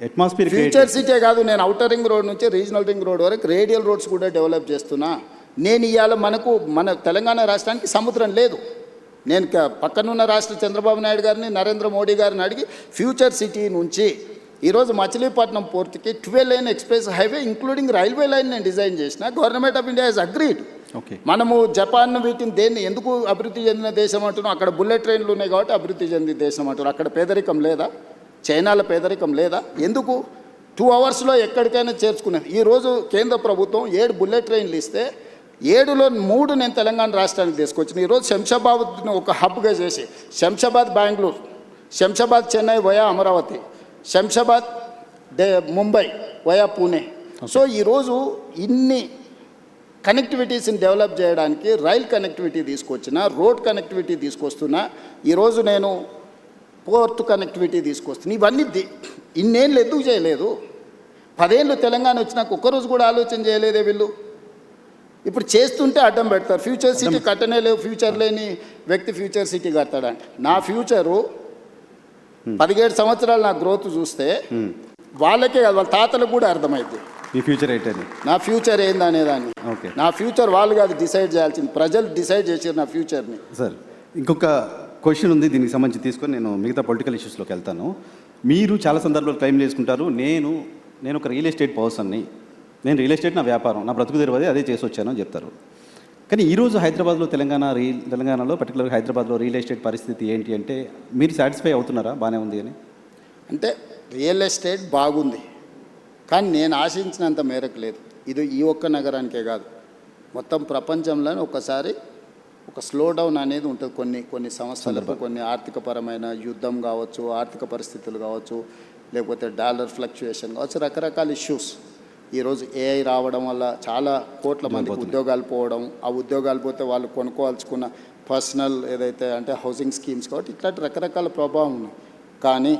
అట్మాస్ఫియర్. ఫ్యూచర్ సిటీ కాదు, నేను అవుటర్ రింగ్ రోడ్ నుంచి రీజనల్ రింగ్ రోడ్ వరకు రేడియల్ రోడ్స్ కూడా డెవలప్ చేస్తున్నా. నేను ఇవాళ మన తెలంగాణ రాష్ట్రానికి సముద్రం లేదు. నేను పక్కనున్న రాష్ట్ర చంద్రబాబు నాయుడు గారిని, నరేంద్ర మోడీ గారిని అడిగి ఫ్యూచర్ సిటీ నుంచి ఈరోజు మచిలీపట్నం పోర్టుకి 12 line express highway including railway line నేను డిజైన్ చేసిన. Government of India has agreed. మనము జపాన్ వీటిని దేన్ని ఎందుకు అభివృద్ధి చెందిన దేశం అంటున్నాం, అక్కడ బుల్లెట్ ట్రైన్లు ఉన్నాయి కాబట్టి అభివృద్ధి చెందిన దేశం అంటున్నారు. అక్కడ పేదరికం లేదా? చైనాలో పేదరికం లేదా? ఎందుకు 2 అవర్స్లో ఎక్కడికైనా చేర్చుకునేది. ఈరోజు కేంద్ర ప్రభుత్వం 7 బుల్లెట్ ట్రైన్లు ఇస్తే 7లో 3 నేను తెలంగాణ రాష్ట్రానికి తీసుకొచ్చిన. ఈరోజు శంషాబాద్ని ఒక హబ్గా చేసి Shamshabad Bengaluru, Shamshabad Chennai via Amaravati, Shamshabad Mumbai via Pune. So ఈరోజు ఇన్ని కనెక్టివిటీస్ని డెవలప్ చేయడానికి రైల్ కనెక్టివిటీ తీసుకొచ్చిన, రోడ్ కనెక్టివిటీ తీసుకొస్తున్నా. ఈరోజు నేను పోర్ట్ కనెక్టివిటీ తీసుకొస్తున్నా. ఇవన్నీ ఇన్నేళ్ళు ఎందుకు చేయలేదు? 10 ఏళ్ళు తెలంగాణ వచ్చినాక ఒక్కరోజు కూడా ఆలోచన చేయలేదే వీళ్ళు. ఇప్పుడు చేస్తుంటే అడ్డం పెడతారు. ఫ్యూచర్ సిటీ కట్టనే లేవు, ఫ్యూచర్ లేని వ్యక్తి ఫ్యూచర్ సిటీ కడతాడంట. నా ఫ్యూచరు 17 సంవత్సరాలు నా గ్రోత్ చూస్తే వాళ్ళకే కాదు, వాళ్ళ తాతలకు కూడా అర్థమైంది మీ ఫ్యూచర్ ఏంటని, నా ఫ్యూచర్ ఏందనేదాన్ని. నా ఫ్యూచర్ వాళ్ళు కాదు డిసైడ్ చేయాల్సింది, ప్రజలు డిసైడ్ చేసారు నా ఫ్యూచర్ని. సార్ ఇంకొక క్వశ్చన్ ఉంది, దీనికి సంబంధించి తీసుకొని నేను మిగతా పొలిటికల్ ఇష్యూస్లోకి వెళ్తాను. మీరు చాలా సందర్భాలు క్లెయిమ్ చేసుకుంటారు, నేను ఒక రియల్ ఎస్టేట్ పర్సన్ని, నేను రియల్ ఎస్టేట్ నా వ్యాపారం, నా బ్రతుకు తెరవది అదే చేసి వచ్చాను అని చెప్తారు. కానీ ఈరోజు హైదరాబాద్లో తెలంగాణలో పర్టికులర్గా హైదరాబాద్లో రియల్ ఎస్టేట్ పరిస్థితి ఏంటి అంటే మీరు సాటిస్ఫై అవుతున్నారా? బాగానే ఉంది అని అంటే రియల్ ఎస్టేట్ బాగుంది, కానీ నేను ఆశించినంత మేరకు లేదు. ఇది ఈ ఒక్క నగరానికే కాదు, మొత్తం ప్రపంచంలోనే ఒకసారి ఒక స్లో డౌన్ అనేది ఉంటుంది. కొన్ని సంవత్సరాలకు కొన్ని ఆర్థికపరమైన యుద్ధం కావచ్చు, ఆర్థిక పరిస్థితులు కావచ్చు, లేకపోతే డాలర్ ఫ్లక్చుయేషన్ కావచ్చు, రకరకాల ఇష్యూస్. ఈరోజు ఏఐ రావడం వల్ల చాలా కోట్ల మందికి ఉద్యోగాలు పోవడం, ఆ ఉద్యోగాలు పోతే వాళ్ళు కొనుక్కోవాల్సుకున్న పర్సనల్ ఏదైతే అంటే హౌసింగ్ స్కీమ్స్ కాబట్టి ఇట్లాంటి రకరకాల ప్రభావం ఉన్నాయి. కానీ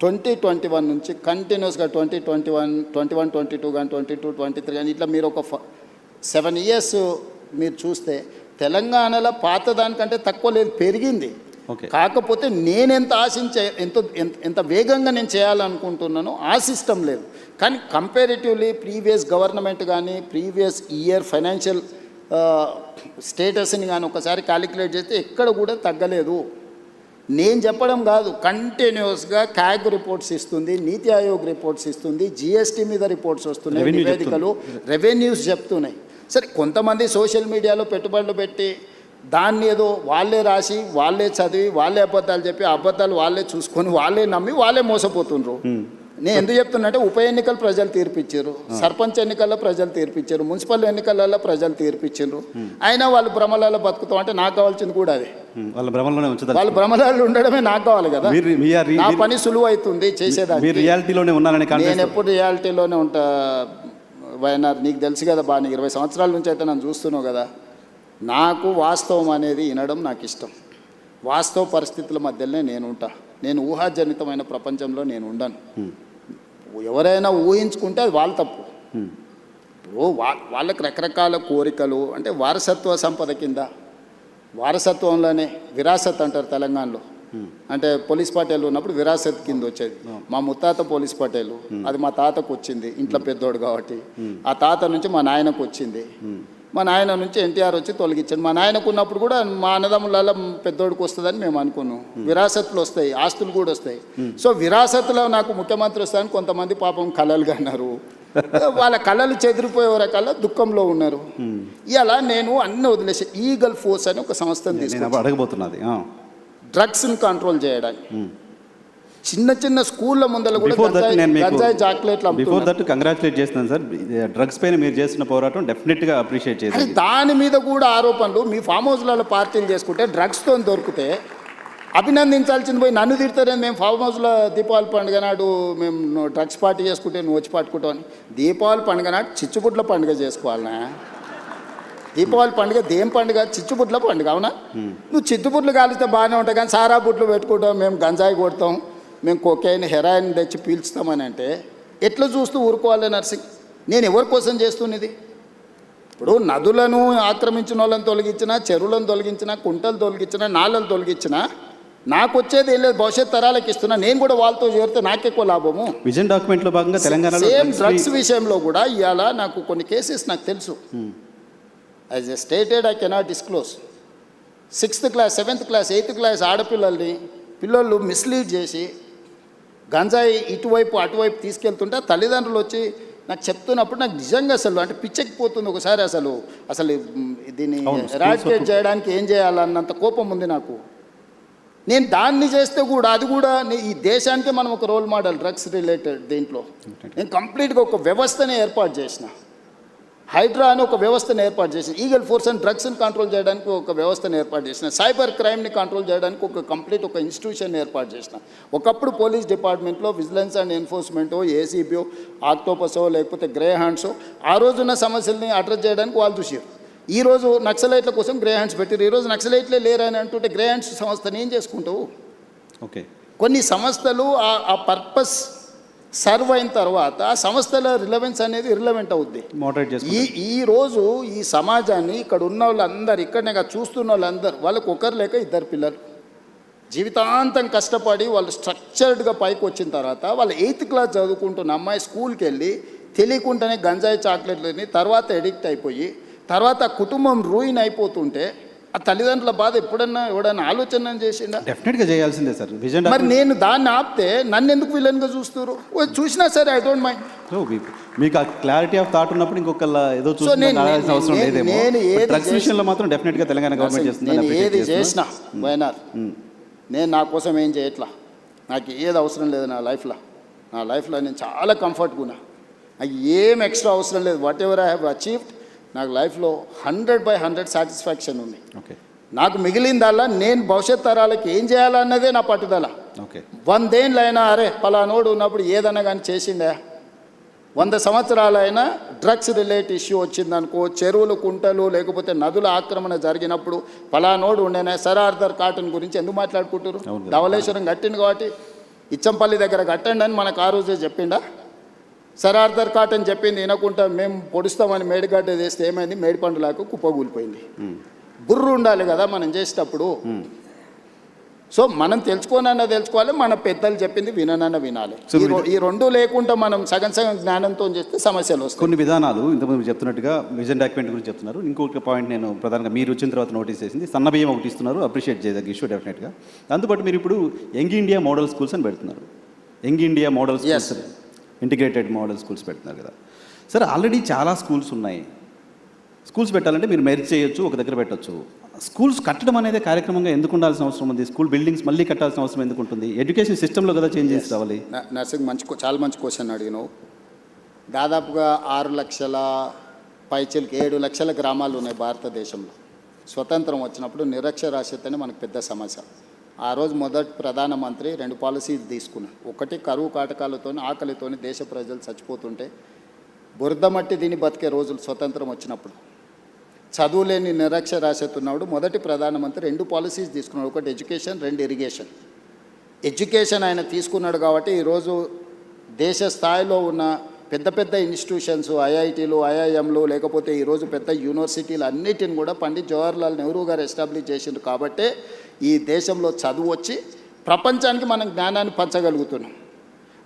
2021 నుంచి కంటిన్యూస్గా 2021, 22 కానీ 22, 23 కానీ ఇట్లా మీరు ఒక 7 ఇయర్స్ మీరు చూస్తే తెలంగాణలో పాత దానికంటే తక్కువ లేదు, పెరిగింది. కాకపోతే నేనెంత ఆశించే ఎంత వేగంగా నేను చేయాలనుకుంటున్నానో ఆ సిస్టమ్ లేదు. కానీ కంపారిటివ్లీ ప్రీవియస్ గవర్నమెంట్ కానీ ప్రీవియస్ ఇయర్ ఫైనాన్షియల్ స్టేటస్ని కానీ ఒకసారి క్యాలిక్యులేట్ చేస్తే ఎక్కడ కూడా తగ్గలేదు. నేను చెప్పడం కాదు, కంటిన్యూస్గా క్యాగ్ రిపోర్ట్స్ ఇస్తుంది, నీతి ఆయోగ్ రిపోర్ట్స్ ఇస్తుంది, జిఎస్టీ మీద రిపోర్ట్స్ వస్తున్నాయి, నివేదికలు రెవెన్యూస్ చెప్తున్నాయి. సరే కొంతమంది సోషల్ మీడియాలో పెట్టుబడులు పెట్టి దాన్ని ఏదో వాళ్ళే రాసి వాళ్ళే చదివి వాళ్ళే అబద్ధాలు చెప్పి అబద్ధాలు వాళ్ళే చూసుకొని వాళ్ళే నమ్మి వాళ్ళే మోసపోతుండ్రు. నేను ఎందుకు చెప్తున్నా అంటే ఉప ఎన్నికలు ప్రజలు తీర్పిచ్చారు, సర్పంచ్ ఎన్నికల్లో ప్రజలు తీర్పిచ్చారు, మున్సిపల్ ఎన్నికలలో ప్రజలు తీర్పిచ్చారు. అయినా వాళ్ళు భ్రమలలో బతుకుతాం అంటే నాకు కావాల్సింది కూడా అదే. వాళ్ళ భ్రమలలో ఉండడమే నాకు కావాలి కదా. నా పని సులువు అవుతుంది చేసేదాన్ని. నేను ఎప్పుడు రియాలిటీలోనే ఉంటా వైఎన్ఆర్, నీకు తెలుసు కదా బాగా, నీకు 20 సంవత్సరాల నుంచి అయితే నన్ను చూస్తున్నావు కదా. నాకు వాస్తవం అనేది వినడం నాకు ఇష్టం. వాస్తవ పరిస్థితుల మధ్యలోనే నేను ఉంటా. నేను ఊహాజనితమైన ప్రపంచంలో నేను ఉండను. ఎవరైనా ఊహించుకుంటే అది వాళ్ళ తప్పు. వాళ్ళకి రకరకాల కోరికలు అంటే వారసత్వ సంపద కింద, వారసత్వంలోనే విరాసత్ అంటారు తెలంగాణలో. అంటే పోలీస్ పటేల్ ఉన్నప్పుడు విరాసత్ కింద వచ్చేది. మా ముత్తాత పోలీస్ పటేలు, అది మా తాతకు వచ్చింది, ఇంట్లో పెద్దోడు కాబట్టి. ఆ తాత నుంచి మా నాయనకు వచ్చింది, మా నాయన నుంచి ఎన్టీఆర్ వచ్చి తొలగించాడు. మా నాయనకు ఉన్నప్పుడు కూడా మా అన్నదమ్ములలో పెద్దోడికి వస్తుందని మేము అనుకున్నాం. విరాసత్తులు వస్తాయి, ఆస్తులు కూడా వస్తాయి. సో విరాసత్తులో నాకు ముఖ్యమంత్రి వస్తాయని కొంతమంది పాపం కలలు కన్నారు. వాళ్ళ కళలు చెదిరిపోయే రకాల దుఃఖంలో ఉన్నారు. ఇలా నేను అన్ని వదిలేసి ఈగల్ ఫోర్స్ అని ఒక సంస్థను తీసుకున్నాను డ్రగ్స్ని కంట్రోల్ చేయడానికి. చిన్న స్కూళ్ళ ముందర కూడా గంజాయి చాక్లెట్లు. బిఫోర్ దట్ కంగ్రాచులేట్ చేస్తున్నాను సార్, డ్రగ్స్ పైన మీరు చేస్తున్న పోరాటం డెఫినెట్గా అప్రిషియేట్ చేయాలి. దాని మీద కూడా ఆరోపణలు. మీ ఫామ్ హౌస్లలో పార్టీలు చేసుకుంటే డ్రగ్స్తో దొరికితే అభినందించాల్సింది పోయి నన్ను తిడతారని మేము ఫామ్ హౌస్లో దీపావళి పండుగ నాడు మేము డ్రగ్స్ పార్టీ చేసుకుంటే నువ్వు వచ్చి పట్టుకుంటావు అని. దీపావళి పండుగ నాడు చిచ్చుబుడ్ల పండుగ చేసుకోవాలనా? దీపావళి పండుగ దేం పండుగ? చిచ్చుబుడ్ల పండుగ, అవునా? నువ్వు చిచ్చుబుడ్లు కాలిస్తే బాగానే ఉంటాయి, కానీ సారా బుడ్లు పెట్టుకుంటాం, మేము గంజాయి కొడతాం, మేము కొకైన్ హెరాయిన్ తెచ్చి పీల్చుతామని అంటే ఎట్లా చూస్తూ ఊరుకోవాలి నర్సింగ్? నేను ఎవరి కోసం చేస్తున్నది? ఇప్పుడు నదులను ఆక్రమించిన వాళ్ళని తొలగించినా, చెరువులను తొలగించినా, కుంటలు తొలగించినా, నాళ్ళను తొలగించినా నాకు వచ్చేది ఏం లేదు, భవిష్యత్ తరాలకు ఇస్తున్నా. నేను కూడా వాళ్ళతో చేరితే నాకెక్కువ లాభము. విజన్ డాక్యుమెంట్లో భాగంగా తెలంగాణలో సేమ్ డ్రగ్స్ విషయంలో కూడా ఇవాళ నాకు కొన్ని కేసెస్ నాకు తెలుసు. As a stated I cannot disclose. 6th class 7th class 8th class పిల్లలు మిస్లీడ్ చేసి గంజాయి ఇటువైపు అటువైపు తీసుకెళ్తుంటే తల్లిదండ్రులు వచ్చి నాకు చెప్తున్నప్పుడు నాకు నిజంగా అసలు అంటే పిచ్చెక్కిపోతుంది ఒకసారి. అసలు దీన్ని ఎరాడికేట్ చేయడానికి ఏం చేయాలన్నంత కోపం ఉంది నాకు. నేను దాన్ని చేస్తే కూడా అది కూడా ఈ దేశానికే మనం ఒక రోల్ మోడల్ డ్రగ్స్ రిలేటెడ్ దీంట్లో. నేను కంప్లీట్గా ఒక వ్యవస్థనే ఏర్పాటు చేసిన. హైడ్రా అని ఒక వ్యవస్థను ఏర్పాటు చేసిన, ఈగల్ ఫోర్స్ అండ్ డ్రగ్స్ని కంట్రోల్ చేయడానికి ఒక వ్యవస్థను ఏర్పాటు చేసిన, సైబర్ క్రైమ్ని కంట్రోల్ చేయడానికి ఒక ఇన్స్టిట్యూషన్ ఏర్పాటు చేసిన. ఒకప్పుడు పోలీస్ డిపార్ట్మెంట్లో విజిలెన్స్ అండ్ ఎన్ఫోర్స్మెంటో, ఏసీబీఓ, ఆక్టోపసో లేకపోతే గ్రే హ్యాండ్సో ఆ రోజున్న సమస్యల్ని అడ్రస్ చేయడానికి వాళ్ళు చూసారు. ఈరోజు నక్సలైట్ల కోసం గ్రే హ్యాండ్స్ పెట్టారు. ఈరోజు నక్సలైట్లే లేరని అంటుంటే గ్రే హ్యాండ్స్ సంస్థని ఏం చేసుకుంటావు? ఓకే, కొన్ని సంస్థలు ఆ పర్పస్ సర్వ్ అయిన తర్వాత ఆ సంస్థల రిలవెన్స్ అనేది ఇర్రిలవెంట్ అవుద్ది. ఈరోజు ఈ సమాజాన్ని ఇక్కడ ఉన్న వాళ్ళందరూ, ఇక్కడనే చూస్తున్న వాళ్ళందరూ, వాళ్ళకు ఒకరు లేక 2 పిల్లలు జీవితాంతం కష్టపడి వాళ్ళు స్ట్రక్చర్డ్గా పైకి వచ్చిన తర్వాత వాళ్ళ 8th క్లాస్ చదువుకుంటున్న అమ్మాయి స్కూల్కి వెళ్ళి తెలియకుండానే గంజాయి చాక్లెట్లని తర్వాత ఎడిక్ట్ అయిపోయి తర్వాత కుటుంబం రూయిన్ అయిపోతుంటే ఆ తల్లిదండ్రుల బాధ ఎవడన్నా ఆలోచన చేసిండా? డెఫినెట్గా చేయాల్సిందే సార్. విజన్ మరి నేను దాన్ని ఆపితే నన్ను ఎందుకు విలన్గా చూస్తారు? చూసినా సరే ఐ డోంట్ మైండ్. మీకు ఆ క్లారిటీ ఆఫ్ థాట్ ఉన్నప్పుడు ఇంకొకళ్ళ ఏదో అవసరం లేదేమో. డ్రగ్స్ విషయంలో మాత్రం డెఫినెట్గా తెలంగాణ గవర్నమెంట్ చేస్తుంది. నేను ఏది చేసినా వైనార్ నేను నా కోసం ఏం చేయట్లా. నాకు ఏది అవసరం లేదు నా లైఫ్లో నేను చాలా కంఫర్ట్గా ఉన్నా. నాకు ఏం ఎక్స్ట్రా అవసరం లేదు. What ever I have achieved నాకు లైఫ్లో 100/100 సాటిస్ఫాక్షన్ ఉంది. ఓకే, నాకు మిగిలిందల్లా నేను భవిష్యత్ తరాలకి ఏం చేయాలన్నదే నా పట్టుదల. ఓకే, 100 ఏళ్ళైనా అరే పలానోడు ఉన్నప్పుడు ఏదన్నా కానీ చేసిండే, 100 సంవత్సరాలైనా డ్రగ్స్ రిలేటెడ్ ఇష్యూ వచ్చిందనుకో, చెరువులు కుంటలు లేకపోతే నదుల ఆక్రమణ జరిగినప్పుడు పలానోడు ఉండేనే. సర్ ఆర్థర్ కాటన్ గురించి ఎందుకు మాట్లాడుకుంటారు? ధవళేశ్వరం కట్టింది కాబట్టి ఇచ్చంపల్లి దగ్గర కట్టండి అని మనకు ఆ రోజే చెప్పిండా? సర్ ఆర్థర్ కాటన్ చెప్పింది వినకుండా మేము పొడుస్తామని మేడిగడ్డ చేస్తే ఏమైంది? మేడిపండులాగా కుప్పగూలిపోయింది. బుర్రు ఉండాలి కదా మనం చేసేటప్పుడు. సో మనం తెలుసుకోవాలి, మన పెద్దలు చెప్పింది వినాలి. ఈ రెండు లేకుండా మనం సగం జ్ఞానంతో చేస్తే సమస్యలు వస్తాయి. కొన్ని విధానాలు ఇంతకుముందు చెప్తున్నట్టుగా విజన్ డాక్యుమెంట్ గురించి చెప్తున్నారు. ఇంకొక పాయింట్ నేను ప్రధానంగా మీరు వచ్చిన తర్వాత నోటీస్ చేసింది, సన్నబియ్యం ఒకటి ఇస్తున్నారు, అప్రిషియేట్ చేయదగ్గ ఇష్యూ డెఫినెట్గా. దాంతోపాటు మీరు ఇప్పుడు యంగ్ ఇండియా మోడల్ స్కూల్స్ అని పెడుతున్నారు. Young India model schools, integrated model schools పెడుతున్నారు కదా సార్. ఆల్రెడీ చాలా స్కూల్స్ ఉన్నాయి. స్కూల్స్ పెట్టాలంటే మీరు మెర్జ్ చేయొచ్చు, ఒక దగ్గర పెట్టచ్చు. స్కూల్స్ కట్టడం అనేది కార్యక్రమంగా ఎందుకు ఉండాల్సిన అవసరం ఉంది? స్కూల్ బిల్డింగ్స్ మళ్ళీ కట్టాల్సిన అవసరం ఎందుకు ఉంటుంది? ఎడ్యుకేషన్ సిస్టంలో కదా చేంజెస్ రావాలి. నర్సింగ్ చాలా మంచి క్వశ్చన్ అడిగినావు. దాదాపుగా 6 లక్షల పైచీలకి 7 లక్షల గ్రామాలు ఉన్నాయి భారతదేశంలో. స్వతంత్రం వచ్చినప్పుడు నిరక్షరాస్యత అని మనకు పెద్ద సమస్య. ఆ రోజు మొదటి ప్రధానమంత్రి 2 పాలసీలు తీసుకున్నాడు. ఒకటి, కరువు కాటకాలతో ఆకలితో దేశ ప్రజలు చచ్చిపోతుంటే బురద మట్టి దీన్ని బతికే రోజులు స్వతంత్రం వచ్చినప్పుడు. చదువు లేని నిరక్షరాస్యత ఉన్నప్పుడు మొదటి ప్రధానమంత్రి 2 పాలసీస్ తీసుకున్నాడు. ఒకటి ఎడ్యుకేషన్, 2 ఇరిగేషన్. ఎడ్యుకేషన్ ఆయన తీసుకున్నాడు కాబట్టి ఈరోజు దేశ స్థాయిలో ఉన్న పెద్ద ఇన్స్టిట్యూషన్స్, ఐఐటీలు, ఐఐఎంలు, లేకపోతే ఈరోజు పెద్ద యూనివర్సిటీలు అన్నిటిని కూడా పండిత్ జవహర్లాల్ నెహ్రూ గారు ఎస్టాబ్లిష్ చేసిండు. కాబట్టే ఈ దేశంలో చదువు వచ్చి ప్రపంచానికి మనం జ్ఞానాన్ని పంచగలుగుతున్నాం.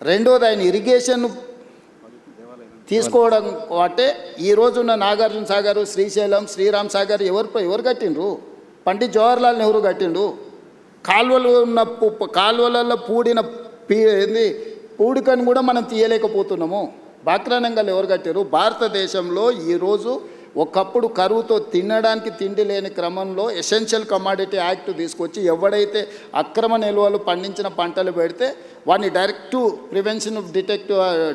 రెండోది ఆయన ఇరిగేషన్ తీసుకోవడం కాబట్టి ఈ రోజున్న నాగార్జున సాగర్, శ్రీశైలం, శ్రీరామ్ సాగర్ ఎవరు కట్టిండ్రు? పండిత్ జవహర్లాల్ నెహ్రూ కట్టిండు. కాలువలలో పూడికని కూడా మనం తీయలేకపోతున్నాము. బాక్రానంగాలు ఎవరు కట్టారు? భారతదేశంలో ఈరోజు ఒకప్పుడు కరువుతో తినడానికి తిండి లేని క్రమంలో ఎసెన్షియల్ కమాడిటీ యాక్ట్ తీసుకొచ్చి ఎవడైతే అక్రమ నిల్వలు పండించిన పంటలు పెడితే వాడిని direct prevention of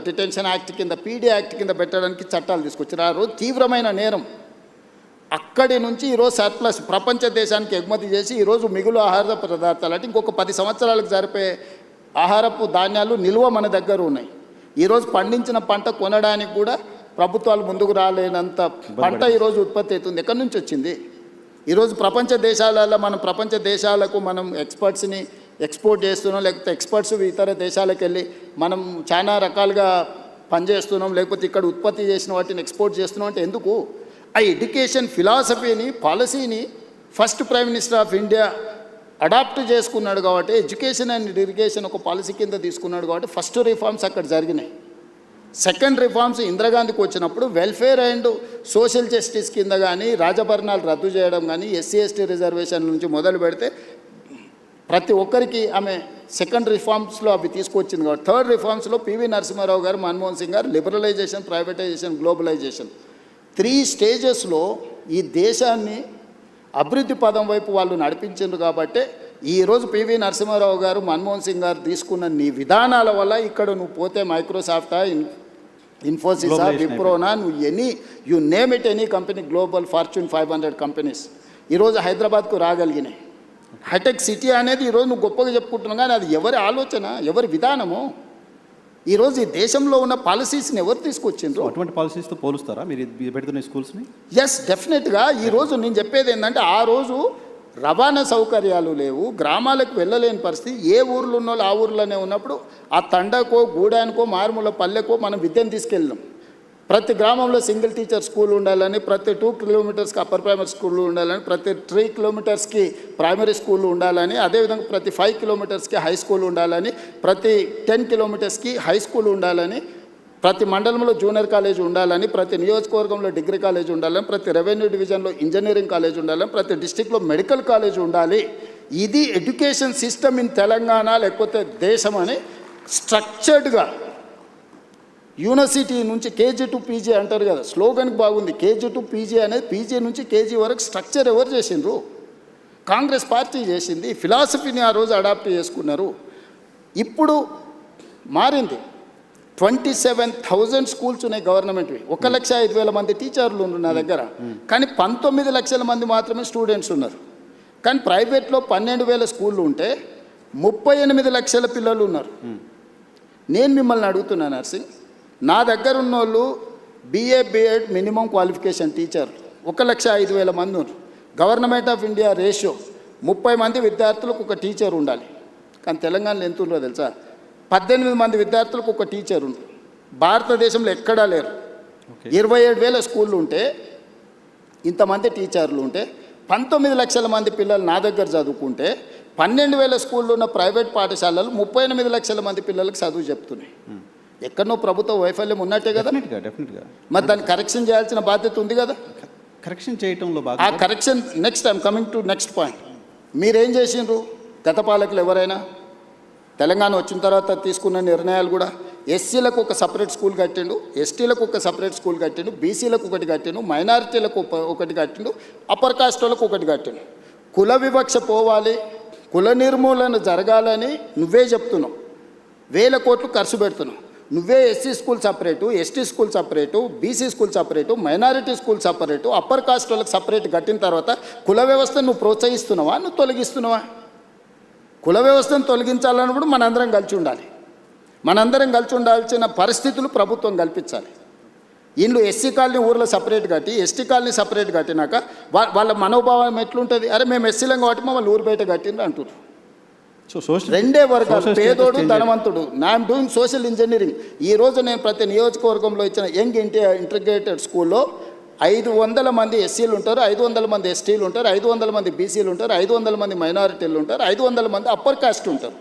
detention act కింద, పీడీ యాక్ట్ కింద పెట్టడానికి చట్టాలు తీసుకొచ్చారు. ఆ రోజు తీవ్రమైన నేరం. అక్కడి నుంచి ఈరోజు సర్ప్లస్ ప్రపంచ దేశానికి ఎగుమతి చేసి ఈరోజు మిగులు ఆహార పదార్థాలు అంటే ఇంకొక 10 సంవత్సరాలకు జరిపే ఆహారపు ధాన్యాలు నిల్వ మన దగ్గర ఉన్నాయి. ఈరోజు పండించిన పంట కొనడానికి కూడా ప్రభుత్వాలు ముందుకు రాలేనంత పంట ఈరోజు ఉత్పత్తి అవుతుంది. ఎక్కడి నుంచి వచ్చింది? ఈరోజు ప్రపంచ దేశాలలో ప్రపంచ దేశాలకు మనం ఎక్స్పర్ట్స్ని ఎక్స్పోర్ట్ చేస్తున్నాం, లేకపోతే ఎక్స్పర్ట్స్ ఇతర దేశాలకు వెళ్ళి మనం చాలా రకాలుగా పనిచేస్తున్నాం, లేకపోతే ఇక్కడ ఉత్పత్తి చేసిన వాటిని ఎక్స్పోర్ట్ చేస్తున్నాం అంటే ఎందుకు? ఆ ఎడ్యుకేషన్ ఫిలాసఫీని పాలసీని first prime minister of India adopt చేసుకున్నాడు కాబట్టి, ఎడ్యుకేషన్ అండ్ ఇరిగేషన్ ఒక పాలసీ కింద తీసుకున్నాడు కాబట్టి ఫస్ట్ రిఫార్మ్స్ అక్కడ జరిగినాయి. సెకండ్ రిఫార్మ్స్ ఇందిరాగాంధీకి వచ్చినప్పుడు వెల్ఫేర్ అండ్ సోషల్ జస్టిస్ కింద కానీ రాజభరణాలు రద్దు చేయడం కానీ SC/ST రిజర్వేషన్ నుంచి మొదలు పెడితే ప్రతి ఒక్కరికి ఆమె సెకండ్ రిఫార్మ్స్లో అవి తీసుకొచ్చింది కాబట్టి, థర్డ్ రిఫార్మ్స్లో PV నరసింహారావు గారు, మన్మోహన్ సింగ్ గారు లిబరలైజేషన్, ప్రైవేటైజేషన్, గ్లోబలైజేషన్ 3 స్టేజెస్లో ఈ దేశాన్ని అభివృద్ధి పదం వైపు వాళ్ళు నడిపించారు. కాబట్టి ఈరోజు PV నరసింహారావు గారు, మన్మోహన్ సింగ్ గారు తీసుకున్న నీ విధానాల వల్ల ఇక్కడ నువ్వు పోతే మైక్రోసాఫ్టా, ఇన్ఫోసిసా, విప్రోనా, నువ్వు you name it any company, global fortune 500 companies ఈరోజు హైదరాబాద్కు రాగలిగినాయి. హైటెక్ సిటీ అనేది ఈరోజు నువ్వు గొప్పగా చెప్పుకుంటున్నావు, కానీ అది ఎవరి ఆలోచన, ఎవరి విధానము? ఈరోజు ఈ దేశంలో ఉన్న పాలసీస్ని ఎవరు తీసుకొచ్చిండ్రు? అటువంటి పాలసీస్తో పోలుస్తారా మీరు పెడుతున్న స్కూల్స్ని? ఎస్, డెఫినెట్గా. ఈరోజు నేను చెప్పేది ఏంటంటే, ఆ రోజు రవాణా సౌకర్యాలు లేవు, గ్రామాలకు వెళ్ళలేని పరిస్థితి. ఏ ఊర్లో ఉన్న వాళ్ళు ఆ ఊర్లోనే ఉన్నప్పుడు ఆ తండకో, గూడానికో, మారుమూల పల్లెకో మనం విద్యను తీసుకెళ్ళాం. ప్రతి గ్రామంలో సింగిల్ టీచర్ స్కూల్ ఉండాలని, ప్రతి 2 కిలోమీటర్స్కి అప్పర్ ప్రైమరీ స్కూళ్ళు ఉండాలని, ప్రతి 3 కిలోమీటర్స్కి ప్రైమరీ స్కూళ్ళు ఉండాలని, అదేవిధంగా ప్రతి 5 కిలోమీటర్స్కి హై స్కూల్ ఉండాలని, ప్రతి 10 కిలోమీటర్స్కి హై స్కూల్ ఉండాలని, ప్రతి మండలంలో జూనియర్ కాలేజ్ ఉండాలని, ప్రతి నియోజకవర్గంలో డిగ్రీ కాలేజ్ ఉండాలని, ప్రతి రెవెన్యూ డివిజన్లో ఇంజనీరింగ్ కాలేజ్ ఉండాలని, ప్రతి డిస్టిక్లో మెడికల్ కాలేజ్ ఉండాలి. ఇది ఎడ్యుకేషన్ సిస్టమ్ ఇన్ తెలంగాణ లేకపోతే దేశం అని స్ట్రక్చర్డ్గా యూనివర్సిటీ నుంచి KG to PG అంటారు కదా, స్లోగన్కి బాగుంది. KG to PG అనేది PG నుంచి KG వరకు స్ట్రక్చర్ ఎవరు చేసిండ్రు? కాంగ్రెస్ పార్టీ చేసింది. ఫిలాసఫీని ఆ రోజు అడాప్ట్ చేసుకున్నారు. ఇప్పుడు మారింది. 27,000 స్కూల్స్ ఉన్నాయి గవర్నమెంట్వి. 1,05,000 మంది టీచర్లు ఉన్నారు నా దగ్గర, కానీ 19 లక్షల మంది మాత్రమే స్టూడెంట్స్ ఉన్నారు. కానీ ప్రైవేట్లో 12,000 స్కూళ్ళు ఉంటే 38 లక్షల పిల్లలు ఉన్నారు. నేను మిమ్మల్ని అడుగుతున్నాను నర్సింగ్, నా దగ్గర ఉన్న వాళ్ళు BA B.Ed minimum qualification teacher 1,05,000 మంది ఉన్నారు. గవర్నమెంట్ ఆఫ్ ఇండియా రేషియో 30 మంది విద్యార్థులకు ఒక టీచర్ ఉండాలి. కానీ తెలంగాణలో ఎంత ఉందో తెలుసా? 18 మంది విద్యార్థులకు ఒక టీచర్ ఉంది. భారతదేశంలో ఎక్కడా లేరు. 27,000 స్కూళ్ళు ఉంటే, ఇంతమంది టీచర్లు ఉంటే, 19 లక్షల మంది పిల్లలు నా దగ్గర చదువుకుంటే, 12,000 స్కూళ్ళు ఉన్న ప్రైవేట్ పాఠశాలలు 38 లక్షల మంది పిల్లలకు చదువు చెప్తున్నాయి. ఎక్కడనో ప్రభుత్వ వైఫల్యం ఉన్నట్టే కదా. డెఫినెట్గా. మరి దాన్ని కరెక్షన్ చేయాల్సిన బాధ్యత ఉంది కదా. కరెక్షన్ చేయటంలో ఆ correction next I'm coming to next point. మీరేం చేసిండ్రు? గత పాలకులు ఎవరైనా తెలంగాణ వచ్చిన తర్వాత తీసుకున్న నిర్ణయాలు కూడా, SCలకు ఒక సపరేట్ స్కూల్ కట్టిండు, STలకు ఒక సపరేట్ స్కూల్ కట్టిండు, BCలకు ఒకటి కట్టిండు, మైనారిటీలకు ఒకటి కట్టిండు, అప్పర్ కాస్ట్ వాళ్ళకు ఒకటి కట్టిండు. కుల వివక్ష పోవాలి, కుల నిర్మూలన జరగాలని నువ్వే చెప్తున్నావు. 1,000 కోట్లు ఖర్చు పెడుతున్నావు. నువ్వే SC school separate, ST school separate, BC school separate, minority school separate, upper caste వాళ్ళకి సపరేట్ కట్టిన తర్వాత కుల వ్యవస్థను నువ్వు ప్రోత్సహిస్తున్నావా, నువ్వు తొలగిస్తున్నావా? కుల వ్యవస్థను తొలగించాలన్నప్పుడు మనందరం కలిసి ఉండాలి. మనందరం కలిసి ఉండాల్సిన పరిస్థితులు ప్రభుత్వం కల్పించాలి. వీళ్ళు SC కాలనీ ఊర్లో సపరేట్ కట్టి, ST కాలనీ సపరేట్ కట్టినాక వాళ్ళ మనోభావం ఎట్లుంటుంది? అరే మేము SCలం కాబట్టి మమ్మల్ని ఊరు బయట కట్టిండ్రు అంటున్నారు. రెండే వర్గాలు, పేదోడు, ధనవంతుడు. I'm doing social engineering. ఈరోజు నేను ప్రతి నియోజకవర్గంలో ఇచ్చిన యంగ్ ఇండియా ఇంటిగ్రేటెడ్ స్కూల్లో 500 మంది SCలు ఉంటారు, 500 మంది STలు ఉంటారు, 500 మంది BCలు ఉంటారు, 500 మంది మైనారిటీలు ఉంటారు, 500 మంది అప్పర్ కాస్ట్ ఉంటారు.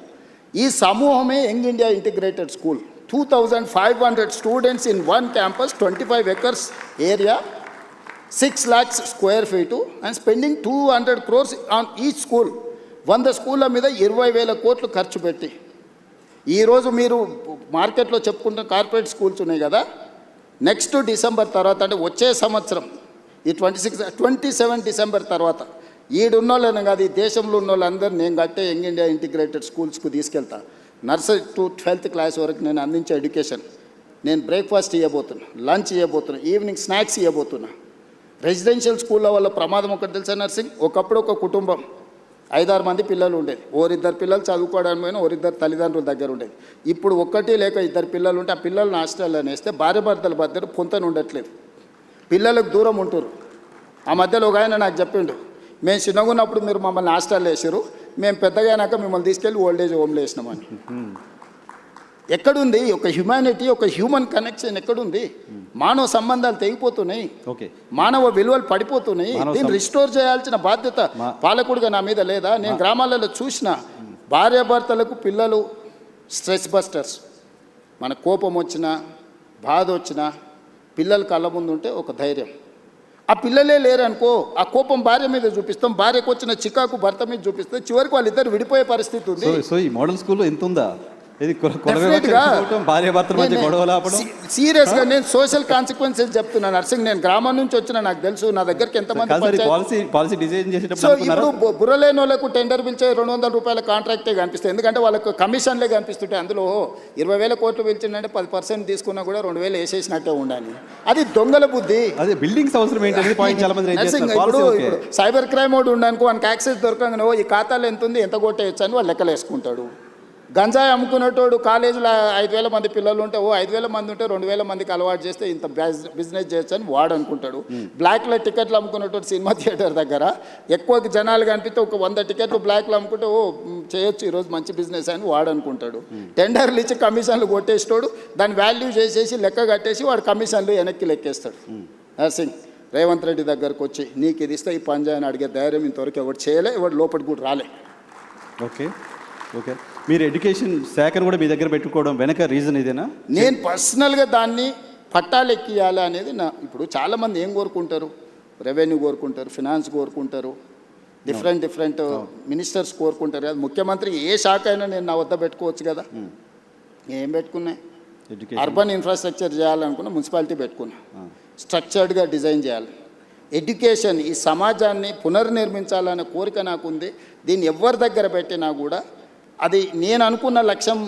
ఈ సమూహమే Young India Integrated School. 2,500 students in one campus, 25 acres area, 6 lakhs square feet and spending 200 crores on each school. 100 స్కూళ్ళ మీద 20,000 కోట్లు ఖర్చు పెట్టి, ఈరోజు మీరు మార్కెట్లో చెప్పుకుంటున్న కార్పొరేట్ స్కూల్స్ ఉన్నాయి కదా, నెక్స్ట్ డిసెంబర్ తర్వాత అంటే వచ్చే సంవత్సరం ఈ 27 డిసెంబర్ తర్వాత ఈడున్నోళ్ళని కాదు, ఈ దేశంలో ఉన్న వాళ్ళందరూ నేను కట్టే యంగ్ ఇండియా ఇంటిగ్రేటెడ్ స్కూల్స్కు తీసుకెళ్తా. నర్సరీ టు 12th క్లాస్ వరకు నేను అందించే ఎడ్యుకేషన్. నేను బ్రేక్ఫాస్ట్ ఇవ్వబోతున్నా, లంచ్ ఇవ్వబోతున్నా, ఈవినింగ్ స్నాక్స్ ఇవ్వబోతున్నా. రెసిడెన్షియల్ స్కూల్లో వల్ల ప్రమాదం ఒకటి తెలుసా నర్సింగ్? ఒకప్పుడు ఒక కుటుంబం 5-6 మంది పిల్లలు ఉండేది. ఓరిద్దరు పిల్లలు చదువుకోవడానికి పోయినా ఓరిద్దరు తల్లిదండ్రుల దగ్గర ఉండేది. ఇప్పుడు ఒక్కటి లేక 2 పిల్లలు ఉంటే ఆ పిల్లల్ని హాస్టల్లో వేస్తే భార్య భర్తల మధ్య పొంతన ఉండట్లేదు, పిల్లలకు దూరం ఉంటారు. ఆ మధ్యలో ఒక ఆయన నాకు చెప్పిండు, మేము చిన్నగా ఉన్నప్పుడు మీరు మమ్మల్ని హాస్టల్లో వేసారు, మేము పెద్దగా అయినాక మిమ్మల్ని తీసుకెళ్ళి ఓల్డేజ్ హోమ్లో వేసినామని. ఎక్కడుంది ఒక హ్యుమానిటీ, ఒక హ్యూమన్ కనెక్షన్ ఎక్కడుంది? మానవ సంబంధాలు తెగిపోతున్నాయి, ఓకే, మానవ విలువలు పడిపోతున్నాయి. దీన్ని రిస్టోర్ చేయాల్సిన బాధ్యత పాలకుడిగా నా మీద లేదా? నేను గ్రామాలలో చూసిన భార్యాభర్తలకు పిల్లలు స్ట్రెస్ బస్టర్స్. మన కోపం వచ్చినా బాధ వచ్చినా పిల్లలు కళ్ళ ముందు ఉంటే ఒక ధైర్యం. ఆ పిల్లలే లేరనుకో, ఆ కోపం భార్య మీద చూపిస్తాం, భార్యకు వచ్చిన చికాకు భర్త మీద చూపిస్తాం, చివరికి వాళ్ళిద్దరు విడిపోయే పరిస్థితి ఉంది. సో ఈ మోడల్ స్కూల్లో ఎంత ఉందా? ఇది భార్య భర్తల మధ్య గొడవలు ఆపడం. సీరియస్గా నేను సోషల్ కాన్సిక్వెన్సెస్ చెప్తున్నా నర్సింగ్. నేను గ్రామం నుంచి వచ్చిన, నాకు తెలుసు నా దగ్గరికి ఎంతమంది. పాలసీ డిజైన్ సో ఇప్పుడు బుర్రలేని వాళ్ళకు టెండర్ పిలిచే 200 రూపాయల కాంట్రాక్టే కనిపిస్తుంది, ఎందుకంటే వాళ్ళకు కమిషన్లే కనిపిస్తుంటాయి. అందులో 20,000 కోట్లు పిలిచిందంటే 10% తీసుకున్నా కూడా 2,000 వేసేసినట్టే ఉండాలి. అది దొంగల బుద్ధి. అదే బిల్డింగ్స్ అవసరం ఏంటంటే పాయింట్ చాలా మంది ఇప్పుడు సైబర్ క్రైమ్ ఒకటి ఉండనుకో, వానికి యాక్సెస్ దొరకగానే ఈ ఖాతాలో ఎంత ఉంది, ఎంత కొట్టేయచ్చు అని వాళ్ళు లెక్కలు వేసుకుంటాడు. గంజాయి అమ్ముకునేటోడు కాలేజీలో 5,000 మంది పిల్లలు ఉంటే 5,000 మంది ఉంటే 2,000 మందికి అలవాటు చేస్తే ఇంత బిజినెస్ చేయొచ్చు అని వాడు అనుకుంటాడు. బ్లాక్లో టికెట్లు అమ్ముకునేటోడు సినిమా థియేటర్ దగ్గర ఎక్కువ జనాలు కనిపిస్తే ఒక 100 టికెట్లు బ్లాక్లో అమ్ముకుంటే చేయొచ్చు ఈరోజు మంచి బిజినెస్ అని వాడు అనుకుంటాడు. టెండర్లు ఇచ్చి కమిషన్లు కొట్టేసేటోడు దాని వాల్యూ చేసేసి లెక్క కట్టేసి వాడు కమిషన్లు వెనక్కి లెక్కేస్తాడు. నర్సింగ్ రేవంత్ రెడ్డి దగ్గరకు వచ్చి నీకు ఇది ఇస్తే ఈ పని అని అడిగే ధైర్యం ఇంతవరకు ఎవరు చేయలే, ఎవరు లోపలికి కూడా రాలే. ఓకే ఓకే, మీరు ఎడ్యుకేషన్ శాఖను కూడా మీ దగ్గర పెట్టుకోవడం వెనక రీజన్ ఇదేనా? నేను పర్సనల్గా దాన్ని పట్టాలు ఎక్కియాలి అనేది నా. ఇప్పుడు చాలామంది ఏం కోరుకుంటారు? రెవెన్యూ కోరుకుంటారు, ఫినాన్స్ కోరుకుంటారు, డిఫరెంట్ మినిస్టర్స్ కోరుకుంటారు కదా. ముఖ్యమంత్రి ఏ శాఖ అయినా నేను నా వద్ద పెట్టుకోవచ్చు కదా. ఏం పెట్టుకున్నా? అర్బన్ ఇన్ఫ్రాస్ట్రక్చర్ చేయాలనుకున్నా, మున్సిపాలిటీ పెట్టుకున్నా. స్ట్రక్చర్డ్గా డిజైన్ చేయాలి. ఎడ్యుకేషన్, ఈ సమాజాన్ని పునర్నిర్మించాలనే కోరిక నాకుంది. దీన్ని ఎవరి దగ్గర పెట్టినా కూడా అది నేను అనుకున్న లక్ష్యం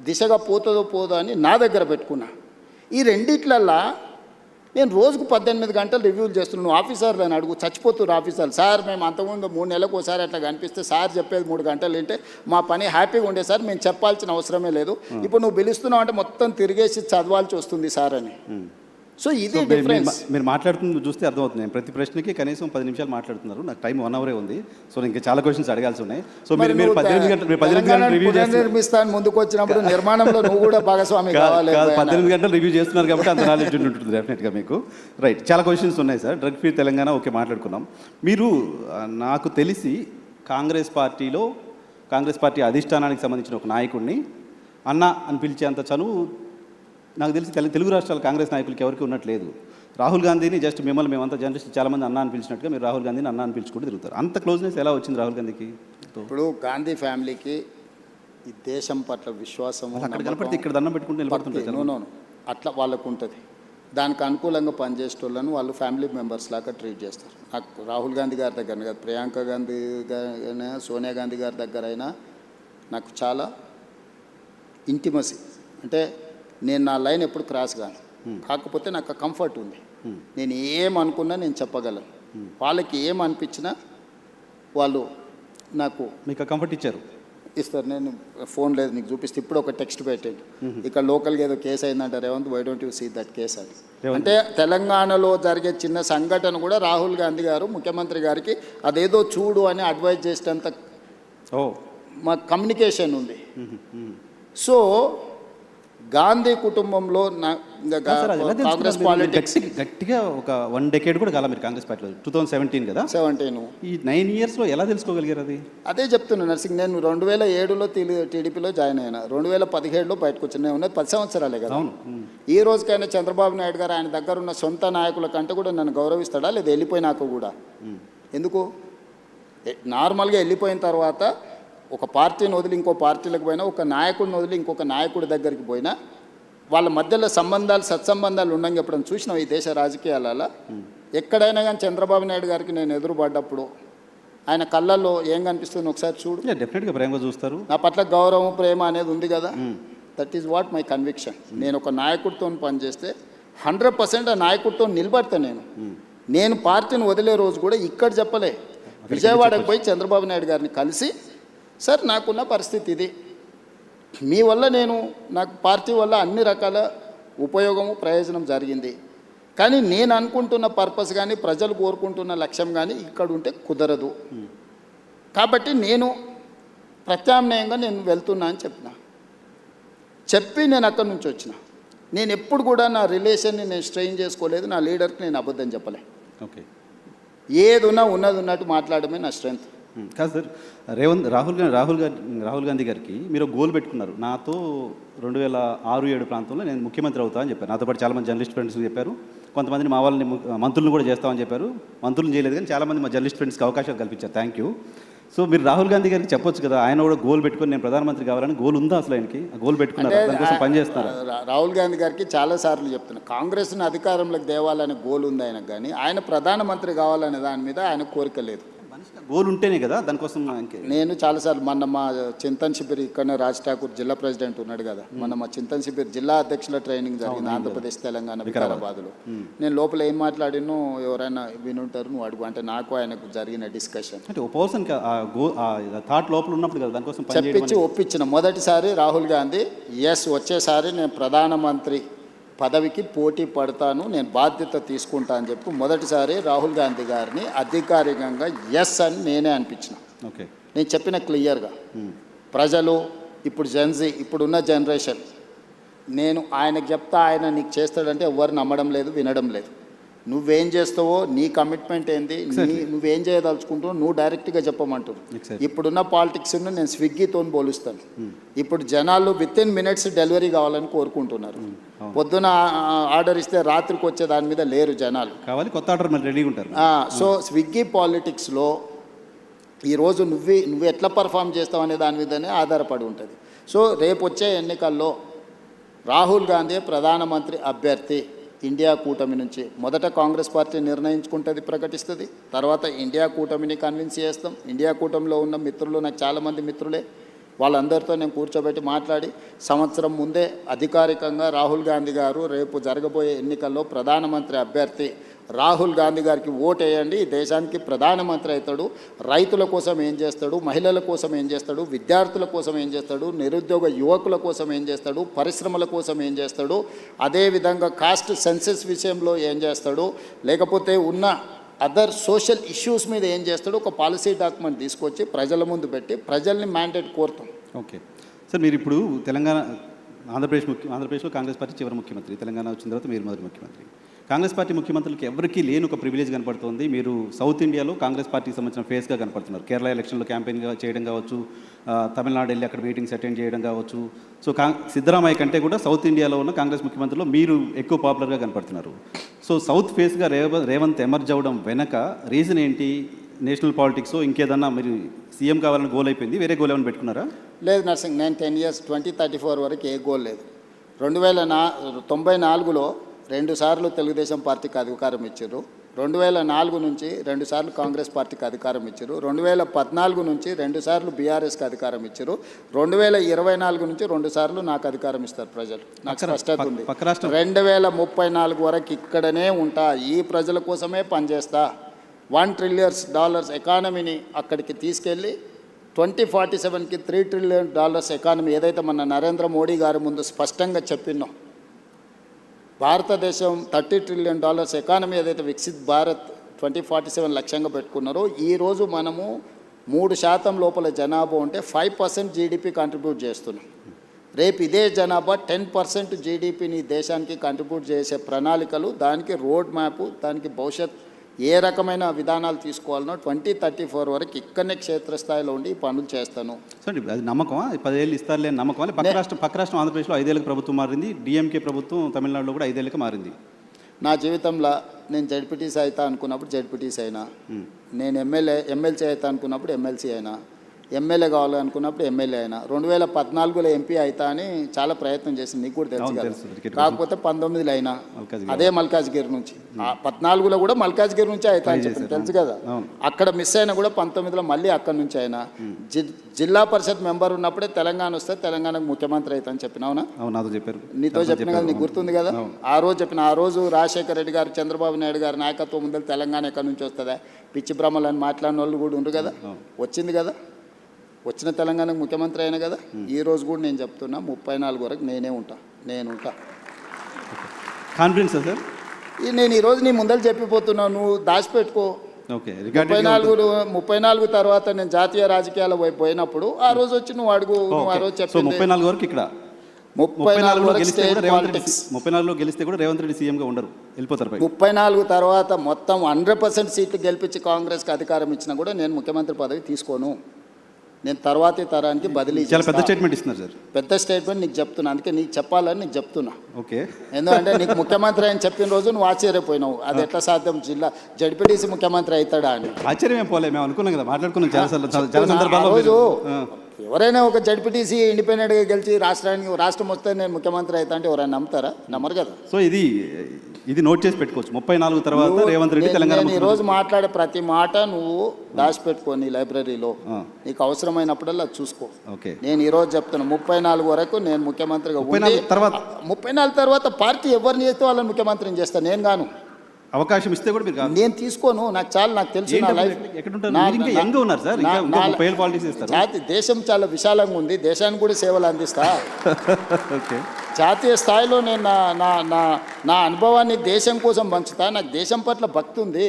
దిశగా పోతుందో పోదో అని నా దగ్గర పెట్టుకున్నా. ఈ రెండిట్లల్లా నేను రోజుకు 18 గంటలు రివ్యూలు చేస్తున్నాను. నువ్వు ఆఫీసర్లను అడుగు, చచ్చిపోతున్నారు ఆఫీసర్లు. సార్ మేము అంతకుముందు 3 నెలలకు ఒకసారి అట్లా కనిపిస్తే సార్ చెప్పేది 3 గంటలు వింటే మా పని హ్యాపీగా ఉండే సార్, మేము చెప్పాల్సిన అవసరమే లేదు. ఇప్పుడు నువ్వు పిలుస్తున్నావు అంటే మొత్తం తిరిగేసి చదవాల్సి వస్తుంది సార్ అని. సో ఇది డిఫరెన్స్. మీరు మాట్లాడుతుంది చూస్తే అర్థమవుతుంది. నేను ప్రతి ప్రశ్నకి కనీసం 10 నిమిషాలు మాట్లాడుతున్నారు. నాకు టైం 1 అవరే ఉంది. సో ఇంకా చాలా క్వశ్చన్స్ అడగాల్సి ఉన్నాయి. సో మీరు 18 గంటలు రివ్యూ నిర్మిస్తాను ముందుకు వచ్చినప్పుడు నిర్మాణంలో నువ్వు కూడా భాగస్వామి కావాలి. 18 గంటలు రివ్యూ చేస్తున్నారు కాబట్టి అంత నాలెడ్జ్ ఉంటుంది డెఫినెట్గా మీకు. రైట్, చాలా క్వశ్చన్స్ ఉన్నాయి sir. Drug free Telangana okay మాట్లాడుకున్నాం. మీరు నాకు తెలిసి కాంగ్రెస్ పార్టీ అధిష్టానానికి సంబంధించిన ఒక నాయకుడిని అన్న అని పిలిచేంత చనువు నాకు తెలిసి తెలుగు రాష్ట్రాల కాంగ్రెస్ నాయకులకి ఎవరికి ఉన్నట్లేదు. రాహుల్ గాంధీని జస్ట్ మిమ్మల్ని మేమంతా జర్నలిస్ట్ చాలామంది అన్న అని పిలిచినట్టుగా మీరు రాహుల్ గాంధీని అన్న అని పిలుచుకుంటూ తిరుగుతారు. అంత క్లోజ్నెస్ ఎలా వచ్చింది రాహుల్ గాంధీకి? ఇప్పుడు గాంధీ ఫ్యామిలీకి ఈ దేశం పట్ల విశ్వాసం అక్కడ కనపడితే ఇక్కడ దండం పెట్టుకుంటూ నిలబడుతుంటారు. అట్లా వాళ్ళకు ఉంటుంది. దానికి అనుకూలంగా పనిచేసేటోళ్ళను వాళ్ళు ఫ్యామిలీ మెంబర్స్ లాగా ట్రీట్ చేస్తారు. నాకు రాహుల్ గాంధీ గారి దగ్గర కాదు, ప్రియాంక గాంధీ గారైనా సోనియా గాంధీ గారి దగ్గర అయినా నాకు చాలా ఇంటిమసీ. అంటే నేను నా లైన్ ఎప్పుడు క్రాస్ కాను, కాకపోతే నాకు కంఫర్ట్ ఉంది. నేను ఏమనుకున్నా నేను చెప్పగలను. వాళ్ళకి ఏమనిపించినా వాళ్ళు నాకు మీకు కంఫర్ట్ ఇస్తారు. నేను ఫోన్ లేదు నీకు చూపిస్తే ఇప్పుడు ఒక టెక్స్ట్ పెట్టండి, ఇక్కడ లోకల్గా ఏదో కేసు అయిందంట Revanth, why don't you see that case అని. అంటే తెలంగాణలో జరిగే చిన్న సంఘటన కూడా రాహుల్ గాంధీ గారు ముఖ్యమంత్రి గారికి అదేదో చూడు అని అడ్వైజ్ చేసేంత మా కమ్యూనికేషన్ ఉంది. సో గాంధీ కుటుంబంలో కాంగ్రెస్ పాలిటిక్స్ గట్టిగా ఒక 1 decade కూడా కాలం మీరు కాంగ్రెస్ పార్టీలో 2017 కదా. 17 ఈ 9 yearsలో ఎలా తెలుసుకోగలిగారు? అది అదే చెప్తున్నాను నర్సింగ్. నేను 2007లో టీడీపీలో జాయిన్ అయినా, 2017లో బయటకు వచ్చాను. నేను ఉన్నది 10 సంవత్సరాలే కదా. ఈ రోజుకైనా చంద్రబాబు నాయుడు గారు ఆయన దగ్గర ఉన్న సొంత నాయకుల కంటే కూడా నన్ను గౌరవిస్తాడా లేదా? వెళ్ళిపోయినాక కూడా ఎందుకు? నార్మల్గా వెళ్ళిపోయిన తర్వాత ఒక పార్టీని వదిలి ఇంకో పార్టీలకు పోయినా, ఒక నాయకుడిని వదిలి ఇంకొక నాయకుడి దగ్గరికి పోయినా వాళ్ళ మధ్యలో సంబంధాలు సత్సంబంధాలు ఉండగా ఎప్పుడైనా చూసినాం ఈ దేశ రాజకీయాలలో? ఎక్కడైనా కానీ చంద్రబాబు నాయుడు గారికి నేను ఎదురుపడ్డప్పుడు ఆయన కళ్ళల్లో ఏం కనిపిస్తుంది ఒకసారి చూడు. డెఫినెట్గా ప్రేమగా చూస్తారు. నా పట్ల గౌరవం ప్రేమ అనేది ఉంది కదా. That is what my conviction. నేను ఒక నాయకుడితో పనిచేస్తే 100% ఆ నాయకుడితో నిలబడతా. నేను పార్టీని వదిలే రోజు కూడా ఇక్కడ చెప్పలే, విజయవాడకు పోయి చంద్రబాబు నాయుడు గారిని కలిసి సార్ నాకున్న పరిస్థితి ఇది, మీ వల్ల నాకు పార్టీ వల్ల అన్ని రకాల ఉపయోగము ప్రయోజనం జరిగింది, కానీ నేను అనుకుంటున్న పర్పస్ కానీ ప్రజలు కోరుకుంటున్న లక్ష్యం కానీ ఇక్కడ ఉంటే కుదరదు, కాబట్టి నేను ప్రత్యామ్నాయంగా నేను వెళ్తున్నా అని చెప్పి నేను అక్కడి నుంచి వచ్చిన. నేను ఎప్పుడు కూడా నా రిలేషన్ని నేను స్ట్రెయిన్ చేసుకోలేదు, నా లీడర్కి నేను అబద్ధం చెప్పలే. ఓకే, ఏది ఉన్నది ఉన్నట్టు మాట్లాడమే నా స్ట్రెంగ్త్. కాదు సార్, రాహుల్ గాంధీ గారికి మీరు గోల్ పెట్టుకున్నారు, నాతో 2006-7 ప్రాంతంలో నేను ముఖ్యమంత్రి అవుతా అని చెప్పారు. నాతో పాటు చాలామంది జర్నలిస్ట్ ఫ్రెండ్స్ చెప్పారు, కొంతమందిని మా వాళ్ళని మంత్రులను కూడా చేస్తామని చెప్పారు. మంత్రులను చేయలేదు కానీ చాలామంది మా జర్నలిస్ట్ ఫ్రెండ్స్కి అవకాశాలు కల్పించారు. Thank you. సో మీరు రాహుల్ గాంధీ గారికి చెప్పొచ్చు కదా, ఆయన కూడా గోల్ పెట్టుకొని నేను ప్రధానమంత్రి కావాలని గోల్ ఉందా అసలు ఆయనకి? ఆ గోల్ పెట్టుకున్నారు, దానికోసం పనిచేస్తున్నారు. రాహుల్ గాంధీ గారికి చాలాసార్లు చెప్తున్నా, కాంగ్రెస్ని అధికారంలోకి తేవాలనే గోల్ ఉంది ఆయనకు, కానీ ఆయన ప్రధానమంత్రి కావాలనే దాని మీద ఆయన కోరిక లేదు. గోల్ ఉంటేనే కదా దానికోసం. నేను చాలాసార్లు మొన్న మా చింతన్ శిబిర్ ఇక్కడనే రాజ్ ఠాకూర్ జిల్లా ప్రెసిడెంట్ ఉన్నాడు కదా, మొన్న మా చింతన్ శిబిర్ జిల్లా అధ్యక్షుల ట్రైనింగ్ జరిగింది ఆంధ్రప్రదేశ్ తెలంగాణ వికారాబాద్లో. నేను లోపల ఏం మాట్లాడినో ఎవరైనా వినుంటారు, నువ్వు అడుగు అంటే నాకు ఆయనకు జరిగిన డిస్కషన్ అంటే ఒక పర్సన్ థాట్ లోపల ఉన్నప్పుడు కదా దానికోసం చెప్పించి ఒప్పించిన. మొదటిసారి రాహుల్ గాంధీ వచ్చేసారి నేను ప్రధానమంత్రి పదవికి పోటీ పడతాను, నేను బాధ్యత తీసుకుంటా అని చెప్పి మొదటిసారి రాహుల్ గాంధీ గారిని అధికారికంగా ఎస్ అని నేనే అనిపించిన. ఓకే, నేను చెప్పిన క్లియర్గా ప్రజలు ఇప్పుడు ఇప్పుడున్న జనరేషన్, నేను ఆయనకు చెప్తా ఆయన నీకు చేస్తాడంటే ఎవరు నమ్మడం లేదు, వినడం లేదు. నువ్వేం చేస్తావో, నీ కమిట్మెంట్ ఏంది, నువ్వేం చేయదలుచుకుంటావో నువ్వు డైరెక్ట్గా చెప్పమంటున్నావు. ఇప్పుడున్న పాలిటిక్స్ను నేను స్విగ్గీతో పోలుస్తాను. ఇప్పుడు జనాలు విత్ ఇన్ మినిట్స్ డెలివరీ కావాలని కోరుకుంటున్నారు. పొద్దున ఆర్డర్ ఇస్తే రాత్రికి వచ్చే దాని మీద లేరు జనాలు, కావాలి కొత్త ఆర్డర్ రెడీగా ఉంటారు. సో స్విగ్గీ పాలిటిక్స్లో ఈరోజు నువ్వు ఎట్లా పర్ఫామ్ చేస్తావు అనే దాని మీదనే ఆధారపడి ఉంటుంది. సో రేపు వచ్చే ఎన్నికల్లో రాహుల్ గాంధీ ప్రధానమంత్రి అభ్యర్థి ఇండియా కూటమి నుంచి. మొదట కాంగ్రెస్ పార్టీ నిర్ణయించుకుంటుంది, ప్రకటిస్తుంది, తర్వాత ఇండియా కూటమిని కన్విన్స్ చేస్తాం. ఇండియా కూటమిలో ఉన్న మిత్రులు నాకు చాలామంది మిత్రులే, వాళ్ళందరితో నేను కూర్చోబెట్టి మాట్లాడి సంవత్సరం ముందే అధికారికంగా రాహుల్ గాంధీ గారు రేపు జరగబోయే ఎన్నికల్లో ప్రధానమంత్రి అభ్యర్థి రాహుల్ గాంధీ గారికి ఓటేయండి, ఈ దేశానికి ప్రధానమంత్రి అవుతాడు, రైతుల కోసం ఏం చేస్తాడు, మహిళల కోసం ఏం చేస్తాడు, విద్యార్థుల కోసం ఏం చేస్తాడు, నిరుద్యోగ యువకుల కోసం ఏం చేస్తాడు, పరిశ్రమల కోసం ఏం చేస్తాడు, అదేవిధంగా కాస్ట్ సెన్సెస్ విషయంలో ఏం చేస్తాడు, లేకపోతే ఉన్న అదర్ సోషల్ ఇష్యూస్ మీద ఏం చేస్తాడు, ఒక పాలసీ డాక్యుమెంట్ తీసుకొచ్చి ప్రజల ముందు పెట్టి ప్రజల్ని మ్యాండేట్ కోరుతాం. ఓకే సార్, మీరు ఇప్పుడు ఆంధ్రప్రదేశ్లో కాంగ్రెస్ పార్టీ చివరి ముఖ్యమంత్రి, తెలంగాణ వచ్చిన తర్వాత మీరు మొదటి ముఖ్యమంత్రి. కాంగ్రెస్ పార్టీ ముఖ్యమంత్రులకి ఎవరికీ లేని ఒక ప్రివిలేజ్ కనపడుతుంది, మీరు సౌత్ ఇండియాలో కాంగ్రెస్ పార్టీకి సంబంధించిన ఫేస్గా కనపడుతున్నారు. కేరళ ఎలక్షన్లో క్యాంపెయిన్గా చేయడం కావచ్చు, తమిళనాడు వెళ్ళి అక్కడ మీటింగ్స్ అటెండ్ చేయడం కావచ్చు. సో సిద్ధరామయ్య కంటే కూడా సౌత్ ఇండియాలో ఉన్న కాంగ్రెస్ ముఖ్యమంత్రులు మీరు ఎక్కువ పాపులర్గా కనపడుతున్నారు. సో సౌత్ ఫేస్గా రేవంత్ ఎమర్జ్ అవ్వడం వెనక రీజన్ ఏంటి? నేషనల్ పాలిటిక్స్ ఇంకేదన్నా మీరు సీఎం కావాలని గోల్ అయిపోయింది, వేరే గోల్ ఏమైనా పెట్టుకున్నారా? లేదు నర్సింగ్, నేను 10 years 2034 వరకు ఏ గోల్ లేదు. 1994లో 2 సార్లు తెలుగుదేశం పార్టీకి అధికారం ఇచ్చారు, 2004 నుంచి 2 సార్లు కాంగ్రెస్ పార్టీకి అధికారం ఇచ్చారు, 2014 నుంచి 2 సార్లు బీఆర్ఎస్కి అధికారం ఇచ్చారు, 2024 నుంచి 2 సార్లు నాకు అధికారం ఇస్తారు ప్రజలు. నాకు స్పష్టత ఉంది. 2034 వరకు ఇక్కడనే ఉంటా, ఈ ప్రజల కోసమే పనిచేస్తా. $1 trillion ఎకానమీని అక్కడికి తీసుకెళ్ళి 2047కి $3 trillion ఎకానమీ ఏదైతే మన నరేంద్ర మోడీ గారి ముందు స్పష్టంగా చెప్పినాం, భారతదేశం $30 trillion ఎకానమీ ఏదైతే వికసిత్ భారత్ 2047 లక్ష్యంగా పెట్టుకున్నారో, ఈరోజు మనము 3% లోపల జనాభా ఉంటే 5% జీడిపి కంట్రిబ్యూట్ చేస్తున్నాం. రేపు ఇదే జనాభా 10% జీడిపిని దేశానికి కంట్రిబ్యూట్ చేసే ప్రణాళికలు, దానికి రోడ్ మ్యాప్, దానికి భవిష్యత్ ఏ రకమైన విధానాలు తీసుకోవాలనో 2034 వరకు ఇక్కడనే క్షేత్రస్థాయిలో ఉండి పనులు చేస్తాను. సార్ అది నమ్మకమా? 10 ఏళ్ళు ఇస్తారులే నమ్మకమా? పక్క రాష్ట్రం ఆంధ్రప్రదేశ్లో 5 ఏళ్ళకి ప్రభుత్వం మారింది, డిఎంకే ప్రభుత్వం తమిళనాడులో కూడా 5 ఏళ్ళకి మారింది. నా జీవితంలో నేను జడ్పీటీసీ అవుతా అనుకున్నప్పుడు జడ్పీటీసీ అయినా, నేను ఎమ్మెల్సీ అవుతా అనుకున్నప్పుడు ఎమ్మెల్సీ అయినా, ఎమ్మెల్యే కావాలనుకున్నప్పుడు ఎమ్మెల్యే అయినా 2014లో ఎంపీ అవుతా అని చాలా ప్రయత్నం చేసింది, నీకు కూడా తెలుసు అవును, కదా. తెలుసు. క్రికెట్ కాకపోతే 19లో అయినా మల్కాజ్గిరి. అదే మల్కాజ్గిరి నుంచి, 14లో కూడా మల్కాజ్గిరి నుంచి అవుతా అని చెప్పింది, తెలుసు కదా. అవును. అక్కడ మిస్ అయినా కూడా 19లో మళ్ళీ అక్కడ నుంచి అయినా జిల్లా పరిషత్ మెంబర్ ఉన్నప్పుడే తెలంగాణ వస్తే తెలంగాణకు ముఖ్యమంత్రి అవుతా అని చెప్పిన, అవునా? అవును, నాతో చెప్పారు. నీతో చెప్పిన కదా, నీకు గుర్తుంది కదా. ఆ రోజు రాజశేఖర రెడ్డి గారు, చంద్రబాబు నాయుడు గారు నాయకత్వం ముందు తెలంగాణ ఎక్కడి నుంచి వస్తుందా, పిచ్చి భ్రమలని మాట్లాడిన వాళ్ళు కూడా ఉండరు కదా. వచ్చింది కదా, వచ్చిన తెలంగాణకు ముఖ్యమంత్రి అయినా కదా. ఈ రోజు కూడా నేను చెప్తున్నా 34 వరకు నేను ఉంటా. Confidence sir? నేను ఈరోజు నీ ముందర చెప్పిపోతున్నావు, నువ్వు దాచిపెట్టుకో. ఓకే. 34 తర్వాత నేను జాతీయ రాజకీయాల వైపు పోయినప్పుడు ఆ రోజు వచ్చి నువ్వు అడుగు. నువ్వు ఆ రోజు సో చెప్పింది 34 వరకు ఇక్కడ 34 వరకు స్టేట్ పాలిటిక్స్. 34లో గెలిస్తే కూడా రేవంత్ రెడ్డి సీఎంగా ఉండరు, వెళ్ళిపోతారు పైకి. 34 తర్వాత మొత్తం 100% సీట్లు గెలిపించి కాంగ్రెస్కి అధికారం ఇచ్చినా కూడా నేను ముఖ్యమంత్రి పదవి తీసుకోను. నేను తర్వాతి తరానికి బదిలీ చాలా పెద్ద స్టేట్మెంట్ ఇస్తున్నారు సార్. పెద్ద స్టేట్మెంట్ నీకు చెప్తున్నా, అందుకే నీకు చెప్పాలని నీకు చెప్తున్నా. ఓకే. ఎందుకంటే నీకు ముఖ్యమంత్రి అని చెప్పిన రోజు నువ్వు ఆశ్చర్యపోయినావు, అది ఎట్లా సాధ్యం, జిల్లా జడ్పీటీసీ ముఖ్యమంత్రి అవుతాడా అని. ఆశ్చర్యం ఏం పోలే, మేము అనుకున్నాం కదా, మాట్లాడుకున్నాం చాలా సందర్భాల్లో. రోజు ఎవరైనా ఒక జడ్పీటీసీ ఇండిపెండెంట్గా గెలిచి రాష్ట్రం వస్తే నేను ముఖ్యమంత్రి అవుతా అంటే ఎవరైనా నమ్ముతారా? నమ్మరు కదా. సో ఇది నోట్ చేసి పెట్టుకోవచ్చు. 34 తర్వాత రేవంత్ రెడ్డి తెలంగాణ. నేను ఈరోజు మాట్లాడే ప్రతి మాట నువ్వు దాచిపెట్టుకో నీ లైబ్రరీలో, నీకు అవసరమైనప్పుడల్లా చూసుకో. ఓకే. నేను ఈరోజు చెప్తున్నా 34 వరకు నేను ముఖ్యమంత్రిగా 34 తర్వాత పార్టీ ఎవరిని చేస్తే వాళ్ళని ముఖ్యమంత్రిని చేస్తాను, నేను గాను. అవకాశం ఇస్తే కూడా మీరు కాదు. నేను తీసుకోను, నాకు చాలా, నాకు తెలుసు నా లైఫ్. దేశం చాలా విశాలంగా ఉంది, దేశానికి కూడా సేవలు అందిస్తా. జాతీయ స్థాయిలో నేను నా అనుభవాన్ని దేశం కోసం పంచుతా. నాకు దేశం పట్ల భక్తి ఉంది.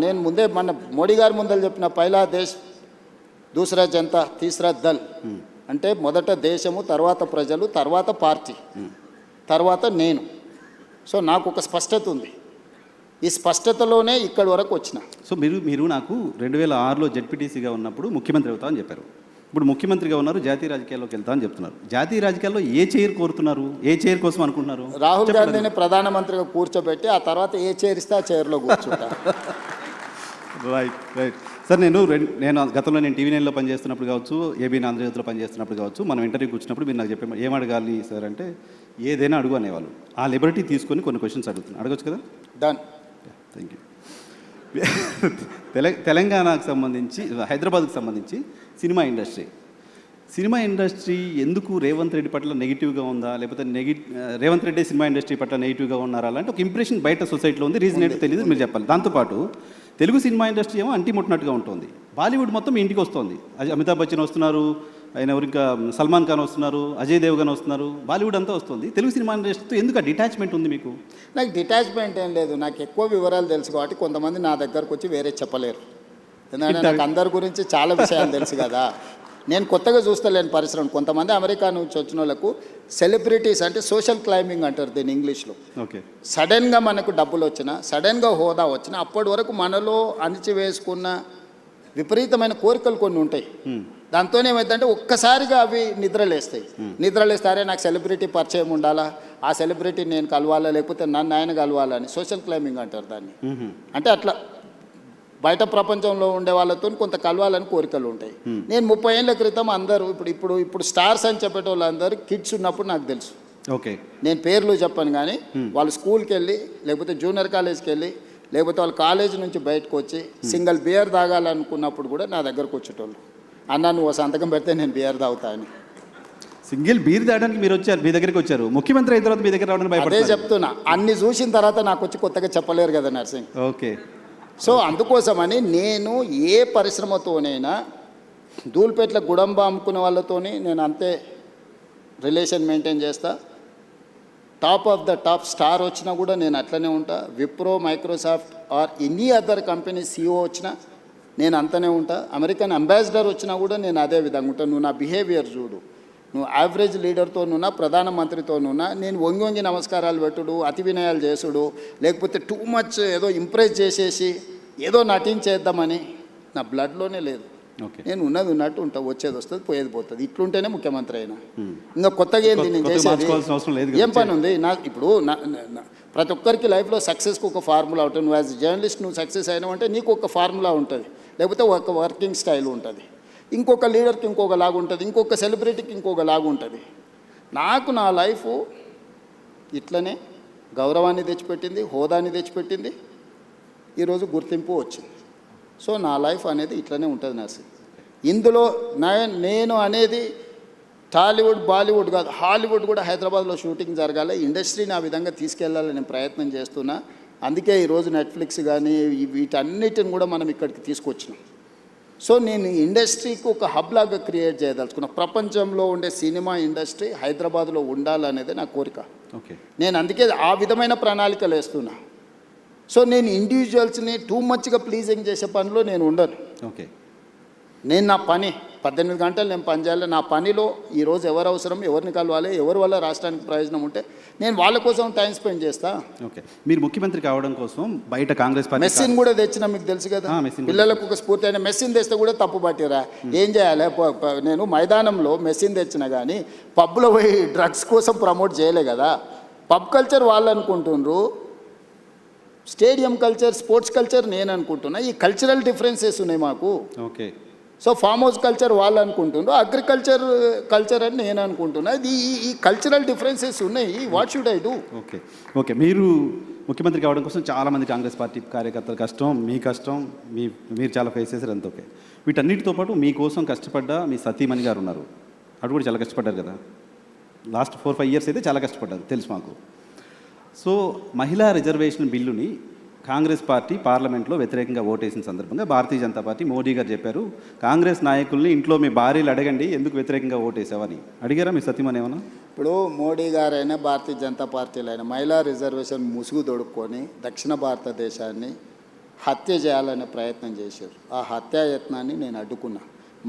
నేను ముందే మన మోడీ గారి ముందర చెప్పిన పైలా దేశ్ దూసరా జనతా తీసరా దల్ అంటే మొదట దేశము, తర్వాత ప్రజలు, తర్వాత పార్టీ, తర్వాత నేను. సో నాకు ఒక స్పష్టత ఉంది, ఈ స్పష్టతలోనే ఇక్కడి వరకు వచ్చిన. సో మీరు నాకు 2006లో జడ్పీటీసీగా ఉన్నప్పుడు ముఖ్యమంత్రి అవుతా అని చెప్పారు. ఇప్పుడు ముఖ్యమంత్రిగా ఉన్నారు, జాతీయ రాజకీయాల్లోకి వెళ్తా అని చెప్తున్నారు. జాతీయ రాజకీయాల్లో ఏ చైర్ కోరుతున్నారు, ఏ చైర్ కోసం అనుకుంటున్నారు? రాహుల్ గాంధీని ప్రధానమంత్రిగా కూర్చోబెట్టి ఆ తర్వాత ఏ చైర్ ఇస్తే ఆ చైర్లో కూర్చుంటా. Right sir. నేను గతంలో టీవీ 9లో పనిచేస్తున్నప్పుడు కావచ్చు, ఏబీ ఆంధ్రజ్యోతిలో పనిచేస్తున్నప్పుడు కావచ్చు, మనం ఇంటర్వ్యూకి వచ్చినప్పుడు మీరు నాకు చెప్పే ఏం అడగాలి సార్ అంటే ఏదైనా అడుగు అనేవాళ్ళు. ఆ లిబర్టీ తీసుకొని కొన్ని క్వశ్చన్స్ అడుగుతున్నాను, అడగచ్చు కదా? డన్. Thank you. తెలంగాణకు సంబంధించి, హైదరాబాద్కి సంబంధించి సినిమా ఇండస్ట్రీ ఎందుకు రేవంత్ రెడ్డి పట్ల నెగిటివ్గా ఉందా, లేకపోతే రేవంత్ రెడ్డి సినిమా ఇండస్ట్రీ పట్ల నెగిటివ్గా ఉన్నారా అలాంటి ఒక ఇంప్రెషన్ బయట సొసైటీలో ఉంది. రీజన్ ఏంటో తెలియదు, మీరు చెప్పాలి. దాంతోపాటు తెలుగు సినిమా ఇండస్ట్రీ ఏమో అంటిముట్టినట్టుగా ఉంటుంది. బాలీవుడ్ మొత్తం ఇంటికి వస్తుంది. అమితాబ్ బచ్చన్ వస్తున్నారు, ఆయన ఎవరు ఇంకా సల్మాన్ ఖాన్ వస్తున్నారు, అజయ్ దేవ్గన్ వస్తున్నారు, బాలీవుడ్ అంతా వస్తుంది. తెలుగు సినిమా ఇండస్ట్రీతో ఎందుకు డిటాచ్మెంట్ ఉంది మీకు? నాకు డిటాచ్మెంట్ ఏం లేదు, నాకు ఎక్కువ వివరాలు తెలుసు కాబట్టి కొంతమంది నా దగ్గరకు వచ్చి వేరే చెప్పలేరు. ఎందుకంటే నాకు అందరి గురించి చాలా విషయాలు తెలుసు కదా. నేను కొత్తగా చూస్తలేను పరిశ్రమ. కొంతమంది అమెరికా నుంచి వచ్చిన వాళ్ళకు సెలబ్రిటీస్ అంటే సోషల్ క్లైంబింగ్ అంటారు దీన్ని ఇంగ్లీష్లో. ఓకే. సడన్గా మనకు డబ్బులు వచ్చినా, సడన్గా హోదా వచ్చినా, అప్పటి వరకు మనలో అణిచివేసుకున్న విపరీతమైన కోరికలు కొన్ని ఉంటాయి. దాంతో ఏమైందంటే ఒక్కసారిగా అవి నిద్రలేస్తారే నాకు సెలబ్రిటీ పరిచయం ఉండాలా, ఆ సెలబ్రిటీ నేను కలవాలా, లేకపోతే నన్ను ఆయన కలవాలా అని సోషల్ క్లైంబింగ్ అంటారు దాన్ని. అంటే అట్లా బయట ప్రపంచంలో ఉండే వాళ్ళతో కొంత కలవాలని కోరికలు ఉంటాయి. నేను 30 ఏళ్ళ క్రితం అందరూ ఇప్పుడు స్టార్స్ అని చెప్పేట వాళ్ళందరూ కిడ్స్ ఉన్నప్పుడు నాకు తెలుసు. ఓకే. నేను పేర్లు చెప్పాను కానీ వాళ్ళు స్కూల్కి వెళ్ళి, లేకపోతే జూనియర్ కాలేజ్కి వెళ్ళి, లేకపోతే వాళ్ళ కాలేజ్ నుంచి బయటకు వచ్చి సింగిల్ బియర్ తాగాలనుకున్నప్పుడు కూడా నా దగ్గరకు వచ్చేటోళ్ళు. అన్న నువ్వు సంతకం పెడితే నేను బియర్ తాగుతా అని. సింగిల్ బీర్ తాగడానికి మీరు వచ్చారు, మీ దగ్గరికి వచ్చారు. ముఖ్యమంత్రి అయిన తర్వాత మీ దగ్గర రావడానికి భయపడతారు. అదే చెప్తున్నా, అన్ని చూసిన తర్వాత నాకు వచ్చి కొత్తగా చెప్పలేరు కదా నర్సింగ్. ఓకే. సో అందుకోసమని నేను ఏ పరిశ్రమతోనైనా, ధూల్పేట్ల గుడంబ అమ్ముకునే వాళ్ళతోని నేను అంతే రిలేషన్ మెయింటైన్ చేస్తా. Top of the top star వచ్చినా కూడా నేను అట్లనే ఉంటా. Wipro, Microsoft or any other company CEO వచ్చినా నేను అంతనే ఉంటా. అమెరికన్ అంబాసిడర్ వచ్చినా కూడా నేను అదే విధంగా ఉంటాను. నువ్వు నా బిహేవియర్ చూడు, నువ్వు యావరేజ్ లీడర్తోనున్నా, ప్రధానమంత్రితోనున్నా నేను వంగి నమస్కారాలు పెట్టుడు, అతి వినయాలు చేసుడు, లేకపోతే టూ మచ్ ఏదో ఇంప్రెస్ చేసేసి ఏదో నటించేద్దామని నా బ్లడ్లోనే లేదు. నేను ఉన్నది ఉన్నట్టు ఉంటా, వచ్చేది వస్తుంది, పోయేది పోతుంది. ఇట్లుంటేనే ముఖ్యమంత్రి అయినా. ఇంకా కొత్తగా ఏంది నేను చేసేది? ఏం పని ఉంది? ఇప్పుడు ప్రతి ఒక్కరికి లైఫ్లో సక్సెస్కి ఒక ఫార్ములా ఉంటుంది. నువ్వు యాజ్ జర్నలిస్ట్ నువ్వు సక్సెస్ అయినావు అంటే నీకు ఒక ఫార్ములా ఉంటుంది, లేకపోతే ఒక వర్కింగ్ స్టైల్ ఉంటుంది. ఇంకొక లీడర్కి ఇంకొక లాగా ఉంటుంది, ఇంకొక సెలబ్రిటీకి ఇంకొక లాగా ఉంటుంది. నాకు నా లైఫ్ ఇట్లనే గౌరవాన్ని తెచ్చిపెట్టింది, హోదాని తెచ్చిపెట్టింది, ఈరోజు గుర్తింపు వచ్చింది. సో నా లైఫ్ అనేది ఇట్లనే ఉంటుంది నర్సింగ్. ఇందులో నేను అనేది టాలీవుడ్ బాలీవుడ్ కాదు, హాలీవుడ్ కూడా హైదరాబాద్లో షూటింగ్ జరగాలి, ఇండస్ట్రీని ఆ విధంగా తీసుకెళ్లాలని ప్రయత్నం చేస్తున్నా. అందుకే ఈరోజు నెట్ఫ్లిక్స్ కానీ వీటన్నిటిని కూడా మనం ఇక్కడికి తీసుకొచ్చినాం. సో నేను ఇండస్ట్రీకి ఒక హబ్ లాగా క్రియేట్ చేయదలుచుకున్నా. ప్రపంచంలో ఉండే సినిమా ఇండస్ట్రీ హైదరాబాద్లో ఉండాలనేది నా కోరిక. ఓకే, నేను అందుకే ఆ విధమైన ప్రణాళికలు వేస్తున్నా. సో నేను ఇండివిజువల్స్ని టూ మచ్గా ప్లీజింగ్ చేసే పనిలో నేను ఉండను. ఓకే, నేను నా పని 18 గంటలు నేను పని చేయాలి. నా పనిలో ఈరోజు ఎవరు అవసరం, ఎవరిని కలవాలి, ఎవరి వల్ల రాష్ట్రానికి ప్రయోజనం ఉంటే నేను వాళ్ళ కోసం టైం స్పెండ్ చేస్తా. ఓకే. మీరు ముఖ్యమంత్రి కావడం కోసం బయట కాంగ్రెస్ పార్టీ మెస్సిన్ కూడా తెచ్చిన మీకు తెలుసు కదా, మెస్సిన్ పిల్లలకు ఒక స్ఫూర్తి అయిన మెస్సిన్ తెస్తే కూడా తప్పు పట్టిరా. ఏం చేయాలి, నేను మైదానంలో మెస్సిన్ తెచ్చిన కానీ పబ్లో పోయి డ్రగ్స్ కోసం ప్రమోట్ చేయలే కదా. పబ్ కల్చర్ వాళ్ళు అనుకుంటుండ్రు, స్టేడియం కల్చర్, స్పోర్ట్స్ కల్చర్ నేను అనుకుంటున్నా. ఈ కల్చరల్ డిఫరెన్సెస్ ఉన్నాయి మాకు. Okay. So farm house culture వాళ్ళు అనుకుంటుండ్రు, అగ్రికల్చర్ కల్చర్ అని నేను అనుకుంటున్నా. ఇది ఈ కల్చరల్ డిఫరెన్సెస్ ఉన్నాయి. What should I do? Okay, okay. మీరు ముఖ్యమంత్రి కావడం కోసం చాలామంది కాంగ్రెస్ పార్టీ కార్యకర్తల కష్టం, మీ కష్టం, మీరు చాలా ఫేస్ చేశారు, అంత ఓకే. వీటన్నిటితో పాటు మీకోసం కష్టపడ్డ మీ సతీమణి గారు ఉన్నారు, అటు కూడా చాలా కష్టపడ్డారు కదా. లాస్ట్ 4-5 ఇయర్స్ అయితే చాలా కష్టపడ్డారు, తెలుసు మాకు. సో మహిళా రిజర్వేషన్ బిల్లుని కాంగ్రెస్ పార్టీ పార్లమెంట్లో వ్యతిరేకంగా ఓటేసిన సందర్భంగా భారతీయ జనతా పార్టీ మోడీ గారు చెప్పారు, కాంగ్రెస్ నాయకుల్ని ఇంట్లో మీ భార్యలు అడగండి ఎందుకు వ్యతిరేకంగా ఓటేసావని. అడిగారా మీ సతీమణి ఏమన్నా? ఇప్పుడు మోడీ గారైనా భారతీయ జనతా పార్టీలో అయినా మహిళా రిజర్వేషన్ ముసుగు దొడుక్కొని దక్షిణ భారతదేశాన్ని హత్య చేయాలనే ప్రయత్నం చేశారు. ఆ హత్యాయత్నాన్ని నేను అడ్డుకున్నా.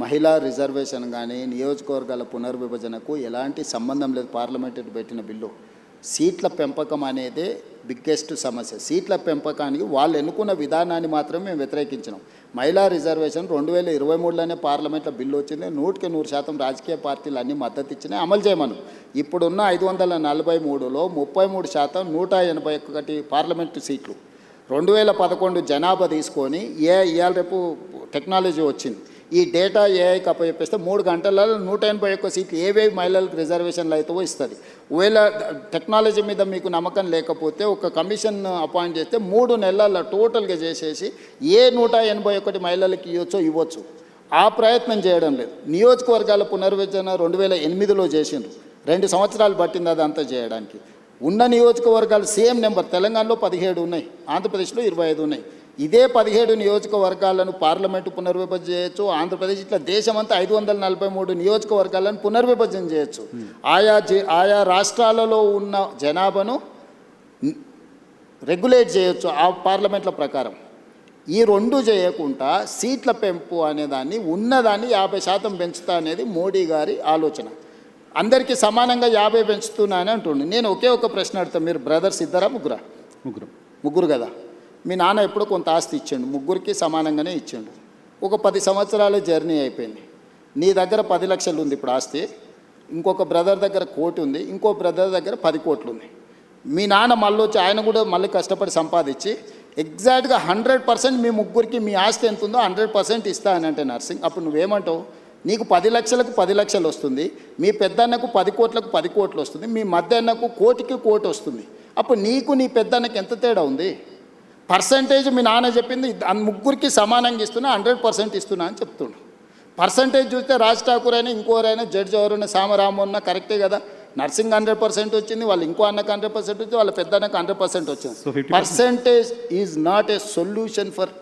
మహిళా రిజర్వేషన్ కానీ నియోజకవర్గాల పునర్విభజనకు ఎలాంటి సంబంధం లేదు. పార్లమెంట్ పెట్టిన బిల్లు సీట్ల పెంపకం అనేదే బిగ్గెస్ట్ సమస్య. సీట్ల పెంపకానికి వాళ్ళు ఎన్నుకున్న విధానాన్ని మాత్రమే మేము వ్యతిరేకించినాం. మహిళా రిజర్వేషన్ 2023లోనే పార్లమెంట్లో బిల్లు వచ్చింది. 100% రాజకీయ పార్టీలు అన్నీ మద్దతు ఇచ్చినాయి, అమలు చేయమను. ఇప్పుడున్న 543లో 33%, 181 పార్లమెంటు సీట్లు, 2011 జనాభా తీసుకొని ఇవాళ రేపు టెక్నాలజీ వచ్చింది, ఈ డేటా ఏఐకి అప్పచెప్పేస్తే 3 గంటలలో 181 సీట్లు ఏవేవి మహిళలకు రిజర్వేషన్లు అవుతావో ఇస్తుంది. ఒకవేళ టెక్నాలజీ మీద మీకు నమ్మకం లేకపోతే ఒక కమిషన్ అపాయింట్ చేస్తే 3 నెలల్లో టోటల్గా చేసేసి ఏ 181 మహిళలకు ఇవ్వచ్చు. ఆ ప్రయత్నం చేయడం లేదు. నియోజకవర్గాల పునర్విభజన 2008లో చేసిండ్రు, 2 సంవత్సరాలు పట్టింది అదంతా చేయడానికి. ఉన్న నియోజకవర్గాలు సేమ్ నెంబర్, తెలంగాణలో 17 ఉన్నాయి, ఆంధ్రప్రదేశ్లో 25 ఉన్నాయి. ఇదే 17 నియోజకవర్గాలను పార్లమెంటు పునర్విభజన చేయొచ్చు. ఆంధ్రప్రదేశ్ ఇట్లా దేశమంతా 543 నియోజకవర్గాలను పునర్విభజన చేయొచ్చు. ఆయా రాష్ట్రాలలో ఉన్న జనాభాను రెగ్యులేట్ చేయొచ్చు ఆ పార్లమెంట్ల ప్రకారం. ఈ 2 చేయకుండా సీట్ల పెంపు అనేదాన్ని ఉన్నదాన్ని 50% పెంచుతా అనేది మోడీ గారి ఆలోచన. అందరికీ సమానంగా 50 పెంచుతున్నా అని అంటుండే. నేను ఒకే ఒక ప్రశ్న అడుగుతాను, మీరు బ్రదర్స్ ఇద్దరా ముగ్గురా? ముగ్గురు కదా. మీ నాన్న ఎప్పుడో కొంత ఆస్తి ఇచ్చిండు, ముగ్గురికి సమానంగానే ఇచ్చిండు. ఒక 10 సంవత్సరాల జర్నీ అయిపోయింది. నీ దగ్గర 10 లక్షలు ఉంది ఇప్పుడు ఆస్తి, ఇంకొక బ్రదర్ దగ్గర 1 కోటి ఉంది, ఇంకో బ్రదర్ దగ్గర 10 కోట్లు ఉంది. మీ నాన్న మళ్ళీ వచ్చి ఆయన కూడా మళ్ళీ కష్టపడి సంపాదించి ఎగ్జాక్ట్గా 100% మీ ముగ్గురికి మీ ఆస్తి ఎంత ఉందో 100% ఇస్తా అని అంటే నర్సింగ్, అప్పుడు నువ్వేమంటావు? నీకు 10 లక్షలకు 10 లక్షలు వస్తుంది, మీ పెద్దన్నకు 10 కోట్లకు 10 కోట్లు వస్తుంది, మీ మధ్యన్నకు 1 కోటికి 1 కోటి వస్తుంది. అప్పుడు నీకు నీ పెద్దన్నకి ఎంత తేడా ఉంది? పర్సంటేజ్ మీ నాన్న చెప్పింది ముగ్గురికి సమానంగా ఇస్తున్నా, 100% ఇస్తున్నా అని చెప్తుండు. పర్సంటేజ్ చూస్తే రాజ్ ఠాకూర్ అయినా ఇంకోరైనా జడ్జి ఎవరైనా సామరామన్న కరెక్టే కదా. నర్సింగ్ 100% వచ్చింది, వాళ్ళు ఇంకో అన్నకు 100% వచ్చింది, వాళ్ళ పెద్ద అన్నకు 100% వచ్చింది. Percentage is not a solution for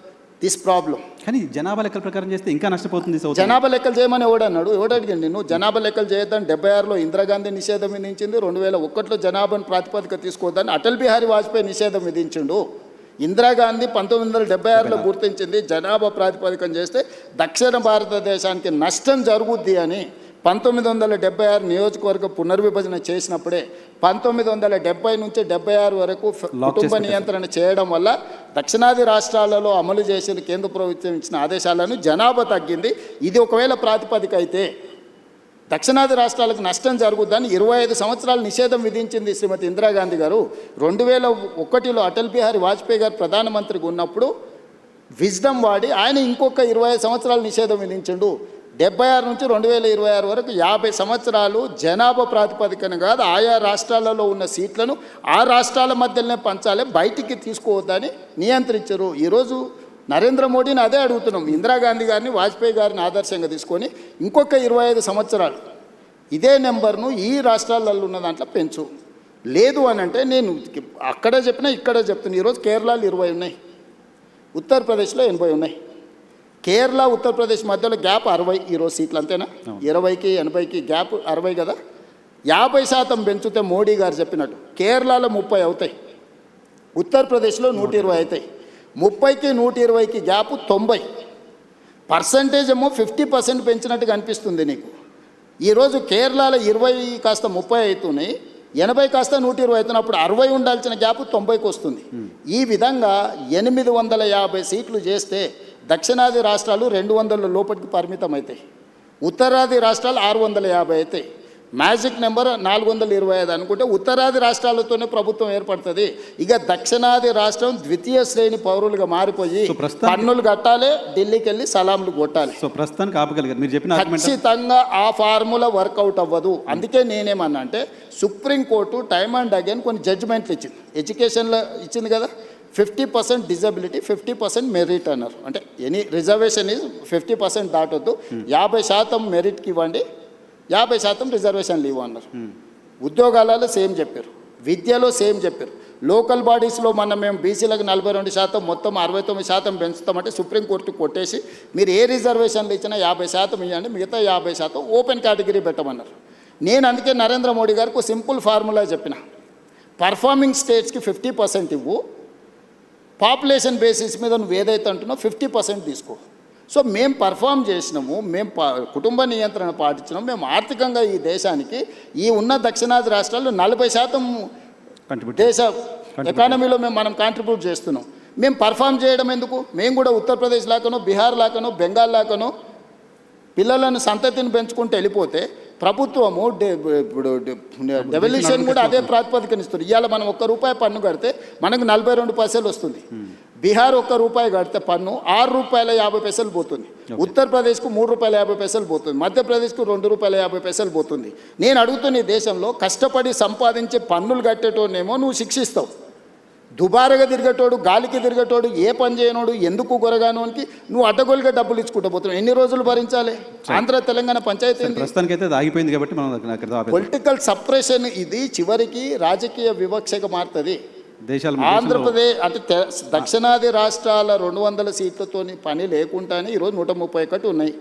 this problem. కానీ జనాభా లెక్కల ప్రకారం చేస్తే ఇంకా నష్టపోతుంది. జనాభా లెక్కలు చేయమని ఎవడన్నాడు? ఎవడడిగండి? నువ్వు జనాభా లెక్కలు చేయొద్దని 76లో ఇందిరాగాంధీ నిషేధం విధించింది, 2001లో జనాభాను ప్రాతిపదిక తీసుకోవద్దని అటల్ బిహారీ వాజ్పేయి నిషేధం విధించిండు. ఇందిరాగాంధీ 1976లో గుర్తించింది జనాభా ప్రాతిపదికం చేస్తే దక్షిణ భారతదేశానికి నష్టం జరుగుద్ది అని. 1976 నియోజకవర్గ పునర్విభజన చేసినప్పుడే 1970 నుంచి 76 వరకు కుటుంబ నియంత్రణ చేయడం వల్ల దక్షిణాది రాష్ట్రాలలో అమలు చేసిన కేంద్ర ప్రభుత్వం ఇచ్చిన ఆదేశాలను జనాభా తగ్గింది. ఇది ఒకవేళ ప్రాతిపదిక అయితే దక్షిణాది రాష్ట్రాలకు నష్టం జరుగుద్దని 25 సంవత్సరాలు నిషేధం విధించింది శ్రీమతి ఇందిరాగాంధీ గారు. 2001లో అటల్ బిహారీ వాజ్పేయి గారు ప్రధానమంత్రిగా ఉన్నప్పుడు విజ్డమ్ వాడి ఆయన ఇంకొక 25 సంవత్సరాలు నిషేధం విధించిండు. 76 నుంచి 2026 వరకు 50 సంవత్సరాలు జనాభా ప్రాతిపదికన కాదు, ఆయా రాష్ట్రాలలో ఉన్న సీట్లను ఆ రాష్ట్రాల మధ్యలోనే పంచాలి, బయటికి తీసుకోవద్దని నియంత్రించరు. ఈరోజు నరేంద్ర మోడీని అదే అడుగుతున్నాం. ఇందిరాగాంధీ గారిని, వాజ్పేయి గారిని ఆదర్శంగా తీసుకొని ఇంకొక 25 సంవత్సరాలు ఇదే నెంబర్ను ఈ రాష్ట్రాలలో ఉన్న దాంట్లో పెంచు. లేదు అని అంటే నేను అక్కడే చెప్పినా ఇక్కడే చెప్తున్నా. ఈరోజు కేరళలో 20 ఉన్నాయి, ఉత్తరప్రదేశ్లో 80 ఉన్నాయి. కేరళ ఉత్తరప్రదేశ్ మధ్యలో గ్యాప్ 60 ఈరోజు సీట్లు, అంతేనా? 20కి 80కి గ్యాప్ 60 కదా. 50% పెంచితే మోడీ గారు చెప్పినట్టు కేరళలో 30 అవుతాయి, ఉత్తరప్రదేశ్లో 120 అవుతాయి. 30కి 120కి గ్యాప్ 90%. ఏమో 50% పెంచినట్టుగా అనిపిస్తుంది నీకు. ఈరోజు కేరళలో 20 కాస్త 30 అవుతున్నాయి, 80 కాస్త 120 అవుతున్నప్పుడు 60 ఉండాల్సిన గ్యాప్ 90కి వస్తుంది. ఈ విధంగా 850 సీట్లు చేస్తే దక్షిణాది రాష్ట్రాలు 200 లోపలికి పరిమితం అవుతాయి, ఉత్తరాది రాష్ట్రాలు 650 అవుతాయి. మ్యాజిక్ నెంబర్ 425 అనుకుంటే ఉత్తరాది రాష్ట్రాలతోనే ప్రభుత్వం ఏర్పడుతుంది. ఇక దక్షిణాది రాష్ట్రం ద్వితీయ శ్రేణి పౌరులుగా మారిపోయి పన్నులు కట్టాలి, ఢిల్లీకి వెళ్ళి సలాంలు కొట్టాలి. సో ప్రస్తుతానికి ఆపగలిగారు మీరు చెప్పిన ఖచ్చితంగా ఆ ఫార్ములా వర్కౌట్ అవ్వదు. అందుకే నేనేమన్నా అంటే సుప్రీంకోర్టు టైమ్ అండ్ అగైన్ కొన్ని జడ్జిమెంట్లు ఇచ్చింది, ఎడ్యుకేషన్లో ఇచ్చింది కదా. 50% డిజబిలిటీ, 50% మెరిట్ అన్నారు. అంటే ఎనీ రిజర్వేషన్ ఈజ్ 50% దాటొద్దు, 50% మెరిట్కి ఇవ్వండి, 50% రిజర్వేషన్లు ఇవ్వన్నారు. ఉద్యోగాలలో సేమ్ చెప్పారు, విద్యలో సేమ్ చెప్పారు. లోకల్ బాడీస్లో మేము బీసీలకు 42%, మొత్తం 69% పెంచుతామంటే సుప్రీంకోర్టు కొట్టేసి మీరు ఏ రిజర్వేషన్లు ఇచ్చినా 50% ఇవ్వండి, మిగతా 50% ఓపెన్ కేటగిరీ పెట్టమన్నారు. నేను అందుకే నరేంద్ర మోడీ గారికి సింపుల్ ఫార్ములా చెప్పిన, పర్ఫార్మింగ్ స్టేట్స్కి 50% ఇవ్వు, పాపులేషన్ బేసిస్ మీద నువ్వు ఏదైతే అంటున్నావు 50% తీసుకో. సో మేము పర్ఫామ్ చేసినాము, మేము కుటుంబ నియంత్రణ పాటించినాము, మేము ఆర్థికంగా ఈ దేశానికి ఈ ఉన్న దక్షిణాది రాష్ట్రాల్లో 40% దేశ ఎకానమీలో మనం కాంట్రిబ్యూట్ చేస్తున్నాం. మేము పర్ఫామ్ చేయడం ఎందుకు? మేము కూడా ఉత్తరప్రదేశ్ లాకనో, బీహార్ లాకనో, బెంగాల్ లాకనో పిల్లలను సంతతిని పెంచుకుంటూ వెళ్ళిపోతే ప్రభుత్వము ఇప్పుడు డెవల్యూషన్ కూడా అదే ప్రాతిపదికనిస్తుంది. ఇవాళ మనం ₹1 పన్ను కడితే మనకు 42 పైసలు వస్తుంది. బీహార్ ₹1 కడితే పన్ను ₹6.50 పోతుంది, ఉత్తరప్రదేశ్కు ₹3.50 పోతుంది, మధ్యప్రదేశ్కు ₹2.50 పోతుంది. నేను అడుగుతున్న ఈ దేశంలో కష్టపడి సంపాదించి పన్నులు కట్టేటోనేమో నువ్వు శిక్షిస్తావు, దుబారగా తిరిగేటోడు, గాలికి తిరిగేటోడు, ఏ పని చేయనోడు, ఎందుకు కొరగానోనికి నువ్వు అడ్డగోలుగా డబ్బులు ఇచ్చుకుంటూ పోతున్నావు. ఎన్ని రోజులు భరించాలి? ఆంధ్ర తెలంగాణ పంచాయతీ ఆగిపోయింది కాబట్టి పొలిటికల్ సప్రెషన్ ఇది చివరికి రాజకీయ వివక్షగా మారుతుంది. ఆంధ్రప్రదేశ్ అంటే దక్షిణాది రాష్ట్రాల 200 సీట్లతో పని లేకుండానే ఈరోజు 131 ఉన్నాయి,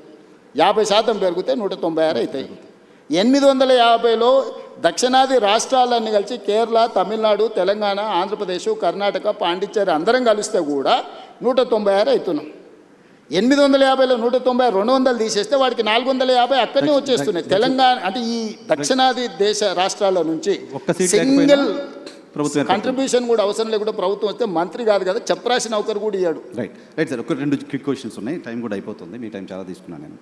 50% పెరిగితే 196 అవుతాయి. 850లో దక్షిణాది రాష్ట్రాలన్నీ కలిసి కేరళ, తమిళనాడు, తెలంగాణ, ఆంధ్రప్రదేశ్, కర్ణాటక, పాండిచ్చేరి అందరం కలిస్తే కూడా 196 అవుతున్నాం. 850లో 190, 200 తీసేస్తే వాడికి 450 అక్కడనే వచ్చేస్తున్నాయి. తెలంగాణ అంటే ఈ దక్షిణాది దేశ రాష్ట్రాల నుంచి సింగిల్ కంట్రిబ్యూషన్ కూడా అవసరం లేకుండా ప్రభుత్వం వస్తే మంత్రి కాదు కదా, చెప్పరాసిన నౌకరు కూడా ఇయ్యాడు. రైట్ సార్, ఒక 2 క్విక్ క్వశ్చన్స్ ఉన్నాయి, టైం కూడా అయిపోతుంది, మీ టైం చాలా తీసుకున్నాను నేను.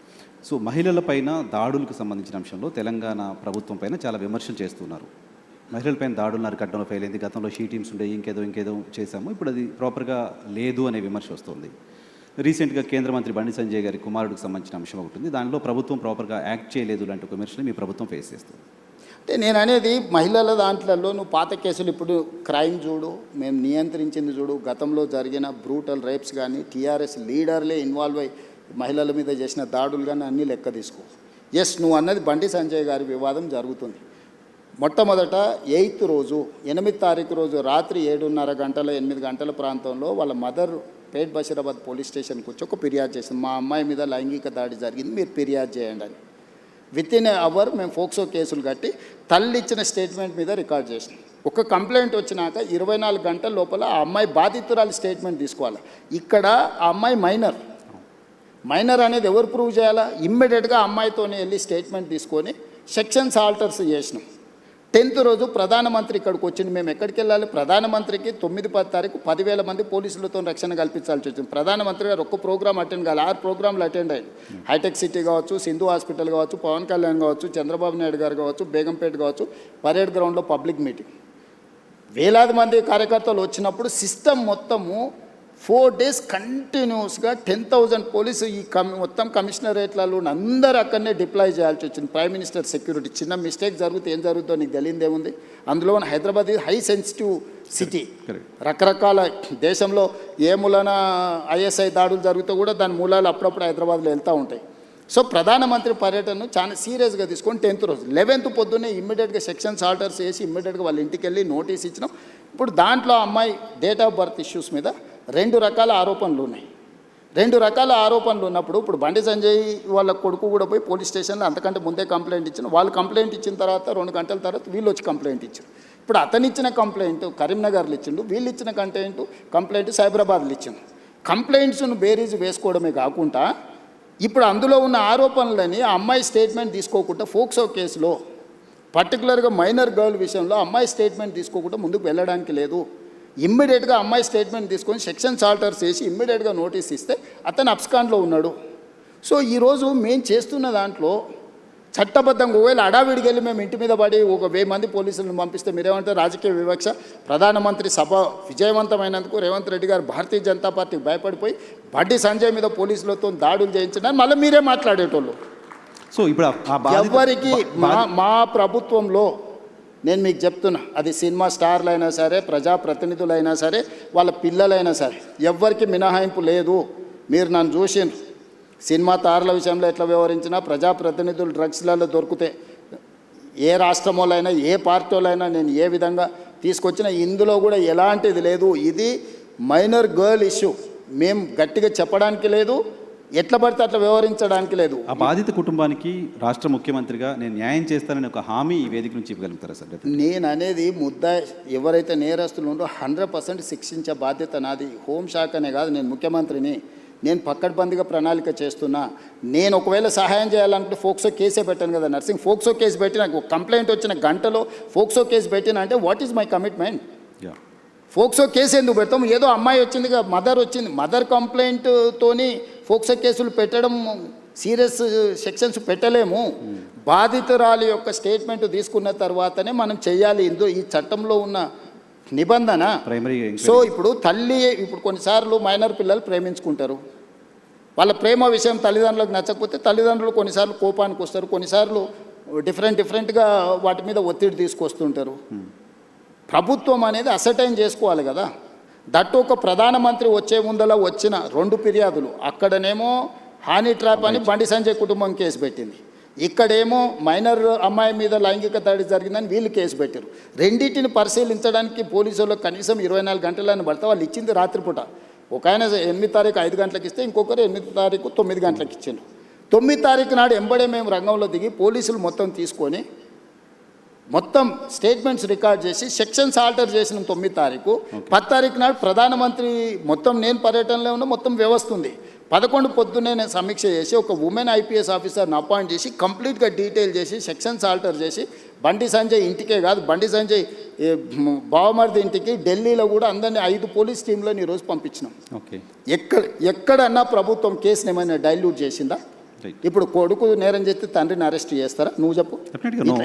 సో మహిళలపైన దాడులకు సంబంధించిన అంశంలో తెలంగాణ ప్రభుత్వం పైన చాలా విమర్శలు చేస్తున్నారు. మహిళలపైన దాడులు అరికట్టడంలో ఫెయిల్ అయింది, గతంలో షీ టీమ్స్ ఉండే ఇంకేదో చేశాము, ఇప్పుడు అది ప్రాపర్గా లేదు అనే విమర్శ వస్తుంది. రీసెంట్గా కేంద్ర మంత్రి బండి సంజయ్ గారి కుమారుడికి సంబంధించిన అంశం ఒకటి ఉంది, దానిలో ప్రభుత్వం ప్రాపర్గా యాక్ట్ చేయలేదు లాంటి ఒక విమర్శలు మీ ప్రభుత్వం ఫేస్ చేస్తుంది. అంటే నేను అనేది మహిళల దాంట్లలో నువ్వు పాత కేసులు ఇప్పుడు క్రైమ్ చూడు, మేము నియంత్రించింది చూడు, గతంలో జరిగిన బ్రూటల్ రేప్స్ కానీ, టీఆర్ఎస్ లీడర్లే ఇన్వాల్వ్ అయ్యి మహిళల మీద చేసిన దాడులు కానీ అన్నీ లెక్క తీసుకో. ఎస్, నువ్వు అన్నది బండి సంజయ్ గారి వివాదం జరుగుతుంది. మొట్టమొదట 8th రోజు 8వ తారీఖు రోజు రాత్రి 7:30 గంటల 8 గంటల ప్రాంతంలో వాళ్ళ మదర్ పేట్ బషీరాబాద్ పోలీస్ స్టేషన్కి వచ్చి ఒక ఫిర్యాదు చేసింది, మా అమ్మాయి మీద లైంగిక దాడి జరిగింది, మీరు ఫిర్యాదు చేయండి అని. వితిన్ ఏ అవర్ మేము ఫోక్సో కేసులు కట్టి తల్లి ఇచ్చిన స్టేట్మెంట్ మీద రికార్డ్ చేసినాం. ఒక కంప్లైంట్ వచ్చినాక 24 గంటల లోపల ఆ అమ్మాయి బాధితురాలి స్టేట్మెంట్ తీసుకోవాలి. ఇక్కడ ఆ అమ్మాయి మైనర్ అనేది ఎవరు ప్రూవ్ చేయాలా? ఇమ్మీడియట్గా అమ్మాయితోనే వెళ్ళి స్టేట్మెంట్ తీసుకొని సెక్షన్స్ ఆల్టర్స్ చేసినాం. 10th రోజు ప్రధానమంత్రి ఇక్కడికి వచ్చింది. మేము ఎక్కడికి వెళ్ళాలి? ప్రధానమంత్రికి 9-10 తారీఖు 10,000 మంది పోలీసులతో రక్షణ కల్పించాల్సి వచ్చింది. ప్రధానమంత్రి గారు ఒక్క ప్రోగ్రామ్ అటెండ్ కావాలి, 6 ప్రోగ్రాంలు అటెండ్ అయ్యారు. హైటెక్ సిటీ కావచ్చు, సింధు హాస్పిటల్ కావచ్చు, పవన్ కళ్యాణ్ కావచ్చు, చంద్రబాబు నాయుడు గారు కావచ్చు, బేగంపేట కావచ్చు, పరేడ్ గ్రౌండ్లో పబ్లిక్ మీటింగ్. వేలాది మంది కార్యకర్తలు వచ్చినప్పుడు సిస్టమ్ మొత్తము 4 days కంటిన్యూస్గా 10,000 పోలీసు ఈ మొత్తం కమిషనరేట్లలో అందరూ అక్కడనే డిప్లాయ్ చేయాల్సి వచ్చింది. Prime minister security. చిన్న మిస్టేక్ జరిగితే ఏం జరుగుతుందో నీకు తెలియదు ఏముంది. అందులో హైదరాబాద్ హై సెన్సిటివ్ సిటీ. రకరకాల దేశంలో ఏ మూలన ఐఎస్ఐ దాడులు జరుగుతూ కూడా దాని మూలాలు అప్పుడప్పుడు హైదరాబాద్లో వెళ్తూ ఉంటాయి. సో ప్రధానమంత్రి పర్యటనను చాలా సీరియస్గా తీసుకొని 10th రోజు 11th పొద్దున్నే ఇమ్మీడియట్గా సెక్షన్స్ ఆర్డర్స్ వేసి ఇమ్మీడియట్గా వాళ్ళ ఇంటికి వెళ్ళి నోటీస్ ఇచ్చినాం. ఇప్పుడు దాంట్లో అమ్మాయి డేట్ ఆఫ్ బర్త్ ఇష్యూస్ మీద 2 రకాల ఆరోపణలు ఉన్నాయి. 2 రకాల ఆరోపణలు ఉన్నప్పుడు ఇప్పుడు బండి సంజయ్ వాళ్ళ కొడుకు కూడా పోయి పోలీస్ స్టేషన్లో అంతకంటే ముందే కంప్లైంట్ ఇచ్చిన. వాళ్ళు కంప్లైంట్ ఇచ్చిన తర్వాత 2 గంటల తర్వాత వీళ్ళు వచ్చి కంప్లైంట్ ఇచ్చారు. ఇప్పుడు అతను ఇచ్చిన కంప్లైంట్ కరీంనగర్లో ఇచ్చిండు, వీళ్ళు ఇచ్చిన కంప్లైంట్ సైబరాబాద్లో ఇచ్చిండు. కంప్లైంట్స్ను బేరీజు వేసుకోవడమే కాకుండా ఇప్పుడు అందులో ఉన్న ఆరోపణలని ఆ అమ్మాయి స్టేట్మెంట్ తీసుకోకుండా ఫోక్సో కేసులో పర్టికులర్గా మైనర్ గర్ల్ విషయంలో అమ్మాయి స్టేట్మెంట్ తీసుకోకుండా ముందుకు వెళ్ళడానికి లేదు. ఇమ్మీడియట్గా అమ్మాయి స్టేట్మెంట్ తీసుకొని సెక్షన్స్ ఆర్డర్స్ వేసి ఇమ్మీడియట్గా నోటీస్ ఇస్తే అతను అబ్స్కాండ్లో ఉన్నాడు. సో ఈరోజు మేము చేస్తున్న దాంట్లో చట్టబద్ధంగా ఒకవేళ అడావిడికి వెళ్ళి మేము ఇంటి మీద పడి 1,000 మంది పోలీసులను పంపిస్తే మీరేమంటారు? రాజకీయ వివక్ష. ప్రధానమంత్రి సభ విజయవంతమైనందుకు రేవంత్ రెడ్డి గారు భారతీయ జనతా పార్టీకి భయపడిపోయి బండి సంజయ్ మీద పోలీసులతో దాడులు చేయించడానికి మళ్ళీ మీరే మాట్లాడేటోళ్ళు. సో ఇప్పుడు ఎవరికి మా ప్రభుత్వంలో నేను మీకు చెప్తున్నా, అది సినిమా స్టార్లు అయినా సరే, ప్రజాప్రతినిధులైనా సరే, వాళ్ళ పిల్లలైనా సరే, ఎవ్వరికి మినహాయింపు లేదు. మీరు నన్ను చూసిండ్రు. సినిమా తారల విషయంలో ఎట్లా వ్యవహరించినా, ప్రజాప్రతినిధులు డ్రగ్స్లలో దొరికితే ఏ రాష్ట్రంలోనైనా ఏ పార్టీలైనా నేను ఏ విధంగా తీసుకొచ్చినా ఇందులో కూడా ఎలాంటిది లేదు. ఇది మైనర్ గర్ల్ ఇష్యూ. మేము గట్టిగా చెప్పడానికి లేదు, ఎట్లా పడితే అట్లా వ్యవహరించడానికి లేదు. ఆ బాధిత కుటుంబానికి రాష్ట్ర ముఖ్యమంత్రిగా నేను న్యాయం చేస్తానని ఒక హామీ ఈ వేదిక నుంచి ఇవ్వగలుగుతారా సార్? నేను అనేది ఎవరైతే నేరస్తులు ఉందో 100% శిక్షించే బాధ్యత నాది. హోంశాఖనే కాదు, నేను ముఖ్యమంత్రిని. నేను పక్కడ్బందీగా ప్రణాళిక చేస్తున్నా. నేను ఒకవేళ సహాయం చేయాలనుకుంటే ఫోక్సో కేసే పెట్టాను కదా నర్సింగ్. ఫోక్సో కేసు పెట్టిన కంప్లైంట్ వచ్చిన గంటలో ఫోక్సో కేసు పెట్టిన అంటే what is my commitment? POCSO case ఎందుకు పెడతాం? ఏదో అమ్మాయి వచ్చిందిగా, మదర్ వచ్చింది, మదర్ కంప్లైంట్తోని ఫోక్సో కేసులు పెట్టడం సీరియస్ సెక్షన్స్ పెట్టలేము. బాధితురాలి యొక్క స్టేట్మెంట్ తీసుకున్న తర్వాతనే మనం చేయాలి. ఈ చట్టంలో ఉన్న నిబంధన. సో ఇప్పుడు కొన్నిసార్లు మైనర్ పిల్లలు ప్రేమించుకుంటారు. వాళ్ళ ప్రేమ విషయం తల్లిదండ్రులకు నచ్చకపోతే తల్లిదండ్రులు కొన్నిసార్లు కోపానికి వస్తారు, కొన్నిసార్లు డిఫరెంట్గా వాటి మీద ఒత్తిడి తీసుకొస్తుంటారు. ప్రభుత్వం అనేది అసర్టైన్ చేసుకోవాలి కదా. దట్టు ఒక ప్రధానమంత్రి వచ్చే ముందల వచ్చిన 2 ఫిర్యాదులు, అక్కడనేమో హానీ ట్రాప్ అని బండి సంజయ్ కుటుంబం కేసు పెట్టింది, ఇక్కడేమో మైనర్ అమ్మాయి మీద లైంగిక దాడి జరిగిందని వీళ్ళు కేసు పెట్టారు. రెండింటిని పరిశీలించడానికి పోలీసులకు కనీసం 24 గంటలని పడితే వాళ్ళు ఇచ్చింది రాత్రిపూట. ఒక ఆయన 8వ తారీఖు 5 గంటలకు ఇస్తే ఇంకొకరు 8వ తారీఖు 9 గంటలకు ఇచ్చారు. 9వ తారీఖు నాడు ఎంబడే మేము రంగంలో దిగి పోలీసులు మొత్తం తీసుకొని మొత్తం స్టేట్మెంట్స్ రికార్డ్ చేసి సెక్షన్స్ ఆల్టర్ చేసిన 9వ తారీఖు. 10వ తారీఖు నాడు ప్రధానమంత్రి మొత్తం నేను పర్యటనలో ఉన్న మొత్తం వ్యవస్థ ఉంది. 11 పొద్దున్నే నేను సమీక్ష చేసి ఒక ఉమెన్ ఐపీఎస్ ఆఫీసర్ని అపాయింట్ చేసి కంప్లీట్గా డీటెయిల్ చేసి సెక్షన్స్ ఆల్టర్ చేసి బండి సంజయ్ ఇంటికే కాదు, బండి సంజయ్ బావమరిది ఇంటికి ఢిల్లీలో కూడా అందరినీ 5 పోలీస్ టీంలను ఈరోజు పంపించినాం. ఎక్కడన్నా ప్రభుత్వం కేసుని ఏమైనా డైల్యూట్ చేసిందా? ఇప్పుడు కొడుకు నేరం చేస్తే తండ్రిని అరెస్ట్ చేస్తారా? నువ్వు చెప్పు.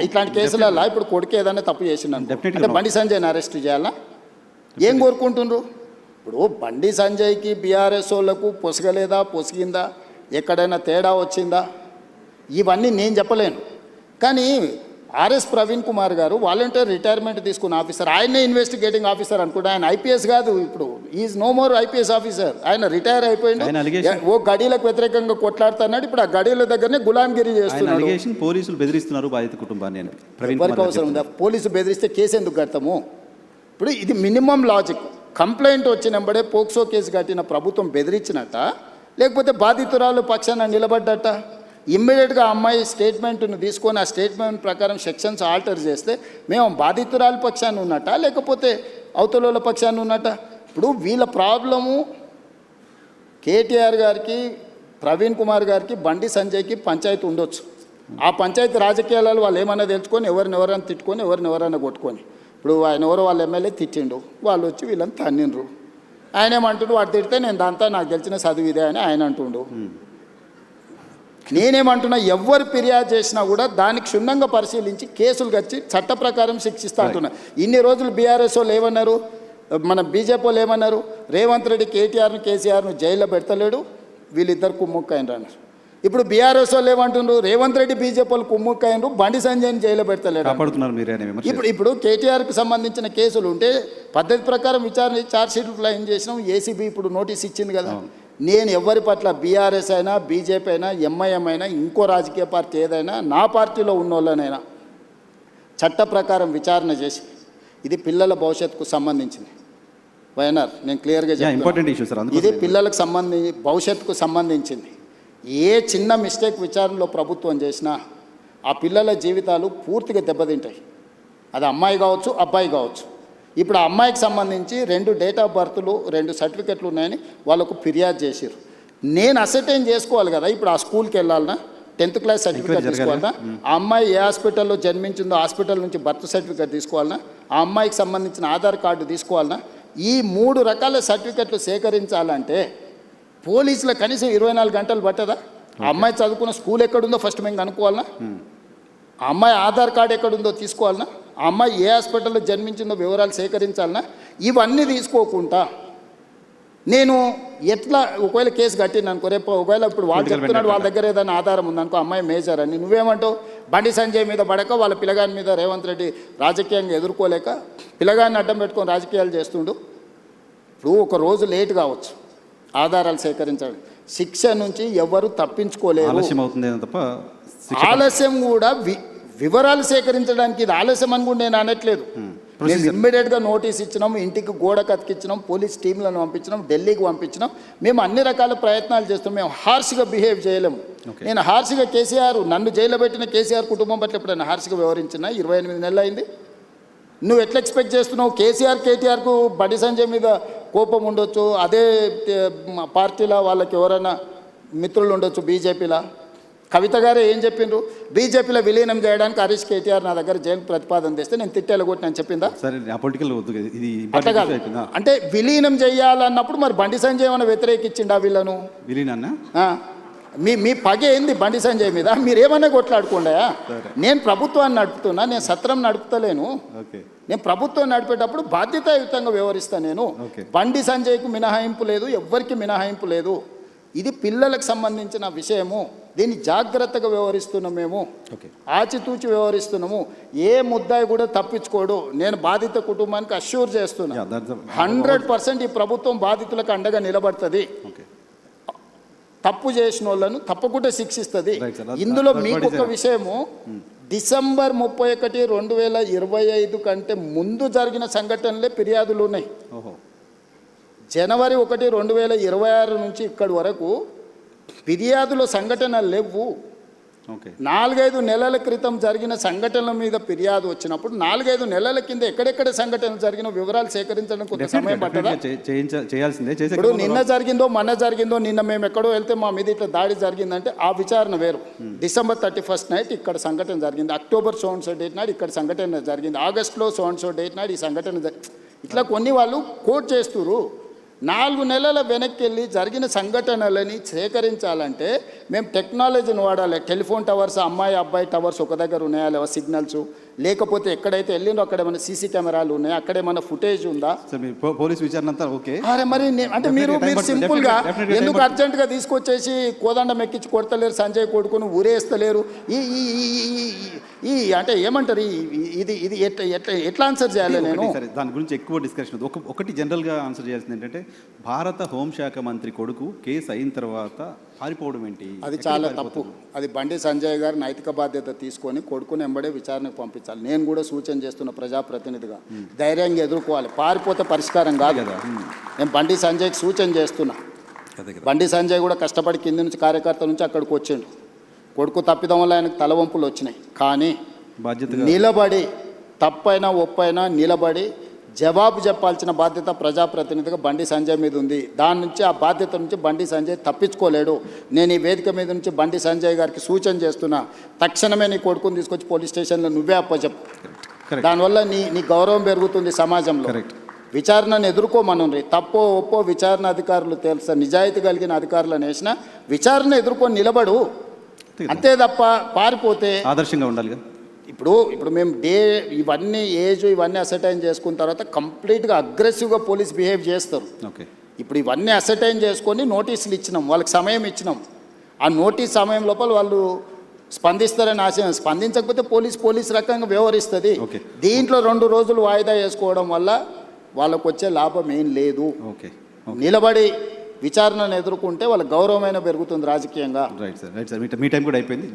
ఇట్లాంటి కేసులలో ఇప్పుడు కొడుకు ఏదైనా తప్పు చేసిండు అంటే బండి సంజయ్ని అరెస్ట్ చేయాలా? ఏం కోరుకుంటుండ్రు? ఇప్పుడు బండి సంజయ్కి బీఆర్ఎస్ వాళ్ళకు పొసగలేదా, పొసిగిందా, ఎక్కడైనా తేడా వచ్చిందా, ఇవన్నీ నేను చెప్పలేను. కానీ ఆర్ఎస్ ప్రవీణ్ కుమార్ గారు వాలంటీర్ రిటైర్మెంట్ తీసుకున్న ఆఫీసర్, ఆయనే ఇన్వెస్టిగేటింగ్ ఆఫీసర్ అనుకుంటా. ఆయన ఐపీఎస్ కాదు, ఇప్పుడు is no more IPS officer. ఆయన రిటైర్ అయిపోయింది. ఓ గడీలకు వ్యతిరేకంగా కొట్లాడుతున్నాడు. ఇప్పుడు ఆ గడీల దగ్గరనే గులాంగిరి చేస్తున్నాడు. పోలీసులు బెదిరిస్తున్నారు బాధిత కుటుంబాన్ని. ఎవరికి అవసరం ఉందా? పోలీసు బెదిరిస్తే కేసు ఎందుకు కడతాము? ఇప్పుడు ఇది మినిమం లాజిక్. కంప్లైంట్ వచ్చినప్పుడే పోక్సో కేసు కట్టిన ప్రభుత్వం బెదిరించినట్ట, లేకపోతే బాధితురాలు పక్షాన నిలబడ్డట? ఇమ్మీడియట్గా అమ్మాయి స్టేట్మెంట్ను తీసుకొని ఆ స్టేట్మెంట్ ప్రకారం సెక్షన్స్ ఆల్టర్ చేస్తే మేము బాధితురాలు పక్షాన్ని ఉన్నట్ట, లేకపోతే అవతల పక్షాన్ని ఉన్నట్ట? ఇప్పుడు వీళ్ళ ప్రాబ్లము కేటీఆర్ గారికి, ప్రవీణ్ కుమార్ గారికి, బండి సంజయ్కి పంచాయతీ ఉండొచ్చు. ఆ పంచాయతీ రాజకీయాలలో వాళ్ళు ఏమైనా తెలుసుకొని ఎవరినెవరైనా తిట్టుకొని ఎవరినెవరైనా కొట్టుకొని, ఇప్పుడు ఆయన ఎవరో వాళ్ళ ఎమ్మెల్యే తిట్టిండు, వాళ్ళు వచ్చి వీళ్ళని తన్నిండ్రు. ఆయన ఏమంటుండు, వాడు తిడితే నేను దాంతో నాకు తెలిసిన చదువు ఇదే అని ఆయన అంటుండు. నేనేమంటున్నా, ఎవరు ఫిర్యాదు చేసినా కూడా దానికి క్షుణ్ణంగా పరిశీలించి కేసులు కచ్చి చట్ట ప్రకారం శిక్షిస్తా అంటున్నా. ఇన్ని రోజులు బీఆర్ఎస్ వాళ్ళు ఏమన్నారు? మన బీజేపీ వాళ్ళు ఏమన్నారు, రేవంత్ రెడ్డి కేటీఆర్ను కేసీఆర్ను జైల్లో పెడతలేడు, వీళ్ళిద్దరు కుమ్ముక్కైనరు అన్నారు. ఇప్పుడు బీఆర్ఎస్ వాళ్ళు ఏమంటున్నారు, రేవంత్ రెడ్డి బీజేపీ వాళ్ళు కుమ్ముక్కైనరు, బండి సంజయ్ని జైల్లో పెడతలేడు. కాపాడుతున్నారు మీరే ఇప్పుడు కేటీఆర్కి సంబంధించిన కేసులు ఉంటే పద్ధతి ప్రకారం విచారణ ఛార్జ్షీట్లు ఫ్లైన్ చేసినాం. ఏసీబీ ఇప్పుడు నోటీస్ ఇచ్చింది కదా. నేను ఎవరి పట్ల బీఆర్ఎస్ అయినా బీజేపీ అయినా ఎంఐఎం అయినా ఇంకో రాజకీయ పార్టీ ఏదైనా నా పార్టీలో ఉన్న వాళ్ళనైనా చట్ట ప్రకారం విచారణ చేసి ఇది పిల్లల భవిష్యత్తుకు సంబంధించింది. వైఎన్ఆర్ నేను క్లియర్గా ఇంపార్టెంట్ ఇష్యూ సార్, ఇది పిల్లలకు సంబంధించి భవిష్యత్తుకు సంబంధించింది. ఏ చిన్న మిస్టేక్ విచారణలో ప్రభుత్వం చేసినా ఆ పిల్లల జీవితాలు పూర్తిగా దెబ్బతింటాయి. అది అమ్మాయి కావచ్చు అబ్బాయి కావచ్చు. ఇప్పుడు ఆ అమ్మాయికి సంబంధించి 2 డేట్ ఆఫ్ బర్త్లు 2 సర్టిఫికెట్లు ఉన్నాయని వాళ్ళకు ఫిర్యాదు చేశారు. నేను అసర్టైన్ చేసుకోవాలి కదా, ఇప్పుడు ఆ స్కూల్కి వెళ్ళాలన్నా 10th క్లాస్ సర్టిఫికేట్ తీసుకోవాలన్నా, ఆ అమ్మాయి ఏ హాస్పిటల్లో జన్మించిందో హాస్పిటల్ నుంచి బర్త్ సర్టిఫికేట్ తీసుకోవాలన్నా, ఆ అమ్మాయికి సంబంధించిన ఆధార్ కార్డు తీసుకోవాలన్నా, ఈ 3 రకాల సర్టిఫికెట్లు సేకరించాలంటే పోలీసుల కనీసం 24 గంటలు పట్టదా? ఆ అమ్మాయి చదువుకున్న స్కూల్ ఎక్కడుందో ఫస్ట్ మేము కనుక్కోవాలన్నా, ఆ అమ్మాయి ఆధార్ కార్డు ఎక్కడుందో తీసుకోవాలన్నా, ఆ అమ్మాయి ఏ హాస్పిటల్లో జన్మించిందో వివరాలు సేకరించాలన్నా, ఇవన్నీ తీసుకోకుండా నేను ఎట్లా ఒకవేళ కేసు కట్టింది అనుకో, రేపు ఒకవేళ ఇప్పుడు వాళ్ళు చెప్తున్నాడు వాళ్ళ దగ్గర ఏదైనా ఆధారం ఉందనుకో, అమ్మాయి మేజర్ అని, నువ్వేమంటావు? బండి సంజయ్ మీద పడక వాళ్ళ పిల్లగాని మీద రేవంత్ రెడ్డి రాజకీయంగా ఎదుర్కోలేక పిల్లగాన్ని అడ్డం పెట్టుకొని రాజకీయాలు చేస్తుండు. ఇప్పుడు ఒక రోజు లేట్ కావచ్చు ఆధారాలు సేకరించడం, శిక్ష నుంచి ఎవరు తప్పించుకోలేరు. ఆలస్యం కూడా వివరాలు సేకరించడానికి ఇది ఆలస్యం అని కూడా నేను అనట్లేదు. మేము ఇమ్మీడియట్గా నోటీస్ ఇచ్చినాం, ఇంటికి గోడ కతికిచ్చినాం, పోలీస్ టీంలను పంపించినాం, ఢిల్లీకి పంపించినాం. మేము అన్ని రకాల ప్రయత్నాలు చేస్తున్నాం. మేము హార్ష్గా బిహేవ్ చేయలేము. నేను హార్ష్గా కేసీఆర్ నన్ను జైల్లో పెట్టిన కేసీఆర్ కుటుంబం పట్ల ఎప్పుడైనా హార్ష్గా వ్యవహరించినా? 28 నెలలు అయింది. నువ్వు ఎట్లా ఎక్స్పెక్ట్ చేస్తున్నావు? కేటీఆర్కు బండి సంజయ్ మీద కోపం ఉండొచ్చు, అదే పార్టీలో వాళ్ళకి ఎవరైనా మిత్రులు ఉండొచ్చు బీజేపీలో. కవిత గారే ఏం చెప్పిండ్రు, బీజేపీలో విలీనం చేయడానికి హరీష్ కేటీఆర్ నా దగ్గర జైలు ప్రతిపాదన తెస్తే నేను తిట్టేలా కొట్టి నేను చెప్పిందా? అట్లా కాదు. అంటే విలీనం చేయాలన్నప్పుడు మరి బండి సంజయ్ ఏమైనా వ్యతిరేకించిండా వీళ్ళను? మీ పగ ఏంది బండి సంజయ్ మీద? మీరేమన్నా కొట్లాడుకోండా? నేను ప్రభుత్వాన్ని నడుపుతున్నా, నేను సత్రం నడుపుతలేను. నేను ప్రభుత్వం నడిపేటప్పుడు బాధ్యతాయుతంగా వ్యవహరిస్తాను. నేను బండి సంజయ్కు మినహాయింపు లేదు, ఎవ్వరికి మినహాయింపు లేదు. ఇది పిల్లలకు సంబంధించిన విషయము. దీన్ని జాగ్రత్తగా వ్యవహరిస్తున్నాం, మేము ఆచితూచి వ్యవహరిస్తున్నాము. ఏ ముద్దాయి కూడా తప్పించుకోడు. నేను బాధిత కుటుంబానికి అష్యూర్ చేస్తున్నా, 100% ఈ ప్రభుత్వం బాధితులకు అండగా నిలబడుతుంది. తప్పు చేసిన వాళ్ళను తప్పకుండా శిక్షిస్తుంది. ఇందులో మీకు ఒక విషయము, డిసెంబర్ 31, 2025 కంటే ముందు జరిగిన సంఘటనలే ఫిర్యాదులు ఉన్నాయి. జనవరి 1, 2026 నుంచి ఇక్కడి వరకు ఫిర్యాదుల సంఘటనలు లేవు. 4-5 నెలల క్రితం జరిగిన సంఘటనల మీద ఫిర్యాదు వచ్చినప్పుడు 4-5 నెలల కింద ఎక్కడెక్కడ సంఘటనలు జరిగిన వివరాలు సేకరించడం కొంత సమయం పట్టదా? ఇప్పుడు నిన్న జరిగిందో మొన్న జరిగిందో, నిన్న మేము ఎక్కడో వెళ్తే మా మీద ఇట్లా దాడి జరిగిందంటే ఆ విచారణ వేరు. డిసెంబర్ 31 నైట్ ఇక్కడ సంఘటన జరిగింది, October so and so date నాడు ఇక్కడ సంఘటన జరిగింది, ఆగస్టులో సో అండ్ సో డేట్ నాడు ఈ సంఘటన ఇట్లా కొన్ని వాళ్ళు కోట్ చేస్తున్నారు. 4 నెలల వెనక్కి వెళ్ళి జరిగిన సంఘటనలని సేకరించాలంటే మేము టెక్నాలజీని వాడాలి. టెలిఫోన్ టవర్స్, అమ్మాయి అబ్బాయి టవర్స్ ఒక దగ్గర ఉన్నాయా లేవా, సిగ్నల్స్, లేకపోతే ఎక్కడైతే వెళ్ళిందో అక్కడ ఏమైనా సీసీ కెమెరాలు ఉన్నాయా, అక్కడ ఏమైనా ఫుటేజ్ ఉందా? పోలీస్ విచారణ అంతా ఓకే. అరే మరి అంటే మీరు సింపుల్గా ఎందుకు అర్జెంటుగా తీసుకొచ్చేసి కోదండం ఎక్కించి కొడతలేరు, సంజయ్ కొడుకును ఊరేస్తలేరు? ఈ అంటే ఏమంటారు, ఇది ఇది ఎట్లా ఆన్సర్ చేయాలి? నేను దాని గురించి ఎక్కువ డిస్కషన్ ఒకటి జనరల్గా ఆన్సర్ చేయాల్సింది ఏంటంటే, భారత హోంశాఖ మంత్రి కొడుకు కేసు అయిన తర్వాత పారిపోవడం ఏంటి? అది చాలా తప్పు. అది బండి సంజయ్ గారు నైతిక బాధ్యత తీసుకొని కొడుకుని ఎంబడే విచారణకు పంపించాలి. నేను కూడా సూచన చేస్తున్న ప్రజాప్రతినిధిగా ధైర్యంగా ఎదుర్కోవాలి. పారిపోతే పరిష్కారం కాదు కదా. నేను బండి సంజయ్కి సూచన చేస్తున్నా. బండి సంజయ్ కూడా కష్టపడి కింది నుంచి కార్యకర్త నుంచి అక్కడికి వచ్చిండు. కొడుకు తప్పిదం వల్ల ఆయనకు తలవంపులు వచ్చినాయి. కానీ నిలబడి తప్పైనా ఒప్పైనా నిలబడి జవాబు చెప్పాల్సిన బాధ్యత ప్రజాప్రతినిధిగా బండి సంజయ్ మీద ఉంది. దాని నుంచి ఆ బాధ్యత నుంచి బండి సంజయ్ తప్పించుకోలేడు. నేను ఈ వేదిక మీద నుంచి బండి సంజయ్ గారికి సూచన చేస్తున్నా, తక్షణమే నీ కొడుకుని తీసుకొచ్చి పోలీస్ స్టేషన్లో నువ్వే అప్పచెప్పు. దానివల్ల నీ గౌరవం పెరుగుతుంది సమాజంలో. విచారణను ఎదుర్కోమనుండ్రి. తప్పో ఒప్పో విచారణ అధికారులు తెలుసా, నిజాయితీ కలిగిన అధికారులను వేసిన విచారణ ఎదుర్కొని నిలబడు. అంతే తప్ప పారిపోతే ఆదర్శంగా ఉండాలి. ఇప్పుడు మేము ఇవన్నీ ఏజ్ ఇవన్నీ అసర్టైన్ చేసుకున్న తర్వాత కంప్లీట్గా అగ్రెసివ్గా పోలీస్ బిహేవ్ చేస్తారు. ఓకే. ఇప్పుడు ఇవన్నీ అసర్టైన్ చేసుకొని నోటీసులు ఇచ్చినాం, వాళ్ళకి సమయం ఇచ్చినాం. ఆ నోటీస్ సమయం లోపల వాళ్ళు స్పందిస్తారని ఆశయం, స్పందించకపోతే పోలీస్ రకంగా వ్యవహరిస్తుంది. ఓకే. దీంట్లో 2 రోజులు వాయిదా వేసుకోవడం వల్ల వాళ్ళకు వచ్చే లాభం ఏం లేదు. ఓకే. నిలబడి విచారణను ఎదుర్కొంటే వాళ్ళ గౌరవమైన పెరుగుతుంది రాజకీయంగా. Right sir. మీ టైం కూడా అయిపోయింది.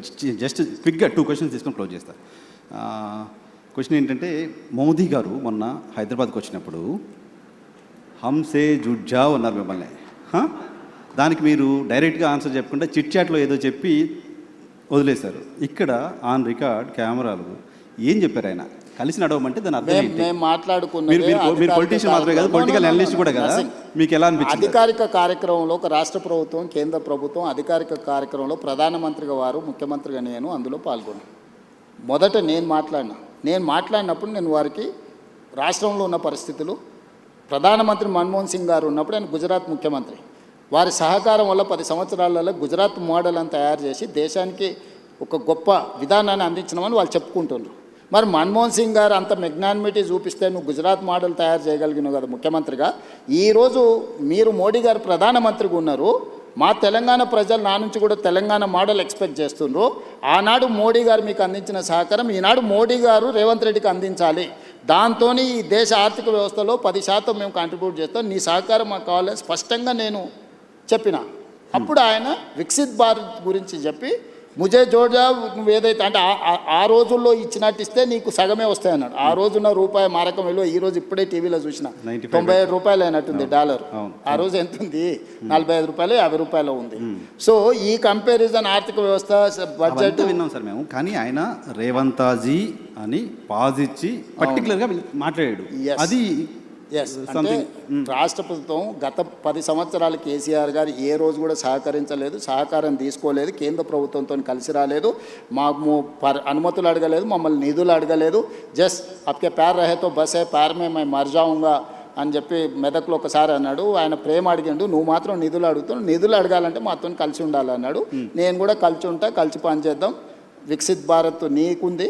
జస్ట్ క్విక్గా 2 క్వశ్చన్స్ తీసుకొని క్లోజ్ చేస్తా. క్వశ్చన్ ఏంటంటే, మోదీ గారు మొన్న హైదరాబాద్కి వచ్చినప్పుడు హంసే జుడ్జావ్ అన్నారు మిమ్మల్ని. దానికి మీరు డైరెక్ట్గా ఆన్సర్ చెప్పకుండా చిట్ చాట్లో ఏదో చెప్పి వదిలేశారు. ఇక్కడ ఆన్ రికార్డ్ కెమెరాలు ఏం చెప్పారు ఆయన? కలిసి నడవమంటే దాని అర్థం ఏంటి? మేము మాట్లాడుకున్నది మీరు పొలిటీషియన్ మాత్రమే కాదు, పొలిటికల్ అనలిస్ట్ కూడా కదా. మీకు ఎలా అనిపించింది? అధికారిక కార్యక్రమంలో ఒక రాష్ట్ర ప్రభుత్వం, కేంద్ర ప్రభుత్వం అధికారిక కార్యక్రమంలో ప్రధానమంత్రిగా వారు, ముఖ్యమంత్రిగా నేను అందులో పాల్గొన్నాను. మొదట నేను మాట్లాడినప్పుడు నేను వారికి రాష్ట్రంలో ఉన్న పరిస్థితులు, ప్రధానమంత్రి మన్మోహన్ సింగ్ గారు ఉన్నప్పుడు ఆయన గుజరాత్ ముఖ్యమంత్రి, వారి సహకారం వల్ల 10 సంవత్సరాలలో గుజరాత్ మోడల్ అని తయారు చేసి దేశానికి ఒక గొప్ప విధానాన్ని అందించినామని వాళ్ళు చెప్పుకుంటున్నారు. మరి మన్మోహన్ సింగ్ గారు అంత మెగ్నానిమిటీ చూపిస్తే నువ్వు గుజరాత్ మోడల్ తయారు చేయగలిగినావు కదా ముఖ్యమంత్రిగా. ఈరోజు మీరు మోడీ గారు ప్రధానమంత్రిగా ఉన్నారు, మా తెలంగాణ ప్రజలు నా నుంచి కూడా తెలంగాణ మోడల్ ఎక్స్పెక్ట్ చేస్తుండ్రు. ఆనాడు మోడీ గారు మీకు అందించిన సహకారం ఈనాడు మోడీ గారు రేవంత్ రెడ్డికి అందించాలి. దాంతో ఈ దేశ ఆర్థిక వ్యవస్థలో 10% మేము కాంట్రిబ్యూట్ చేస్తాం, నీ సహకారం మాకు కావాలని స్పష్టంగా నేను చెప్పిన. అప్పుడు ఆయన వికసిత్ భారత్ గురించి చెప్పి ముజే జోడ్జా నువ్వు ఏదైతే అంటే ఆ రోజుల్లో ఇచ్చినట్టు ఇస్తే నీకు సగమే వస్తాయన్నాడు. ఆ రోజున్న రూపాయి మారకం విలువ ఈ రోజు ఇప్పుడే టీవీలో చూసిన 97 రూపాయలు అయినట్టుంది డాలర్. ఆ రోజు ఎంత ఉంది? 45 రూపాయలు 50 రూపాయలు ఉంది. సో ఈ కంపారిజన్ ఆర్థిక వ్యవస్థ బడ్జెట్ విన్నాం సార్ మేము. కానీ ఆయన రేవంతాజీ అని పాజిచ్చి పర్టికులర్గా మాట్లాడాడు. అది అంటే రాష్ట్ర ప్రభుత్వం గత 10 సంవత్సరాలు కేసీఆర్ గారు ఏ రోజు కూడా సహకరించలేదు, సహకారం తీసుకోలేదు, కేంద్ర ప్రభుత్వంతో కలిసి రాలేదు, మాకు అనుమతులు అడగలేదు, మమ్మల్ని నిధులు అడగలేదు. జస్ట్ అప్కే ప్యార్ రహేతో బస్ హే ప్యార్ మే మై మర్ జాऊंगा అని చెప్పి మెదక్లో ఒకసారి అన్నాడు. ఆయన ప్రేమ అడిగిండు, నువ్వు మాత్రం నిధులు అడుగుతున్నావు, నిధులు అడగాలంటే మాతో కలిసి ఉండాలన్నాడు. నేను కూడా కలిసి ఉంటా, కలిసి పనిచేద్దాం. వికసిత్ భారత్ నీకుంది,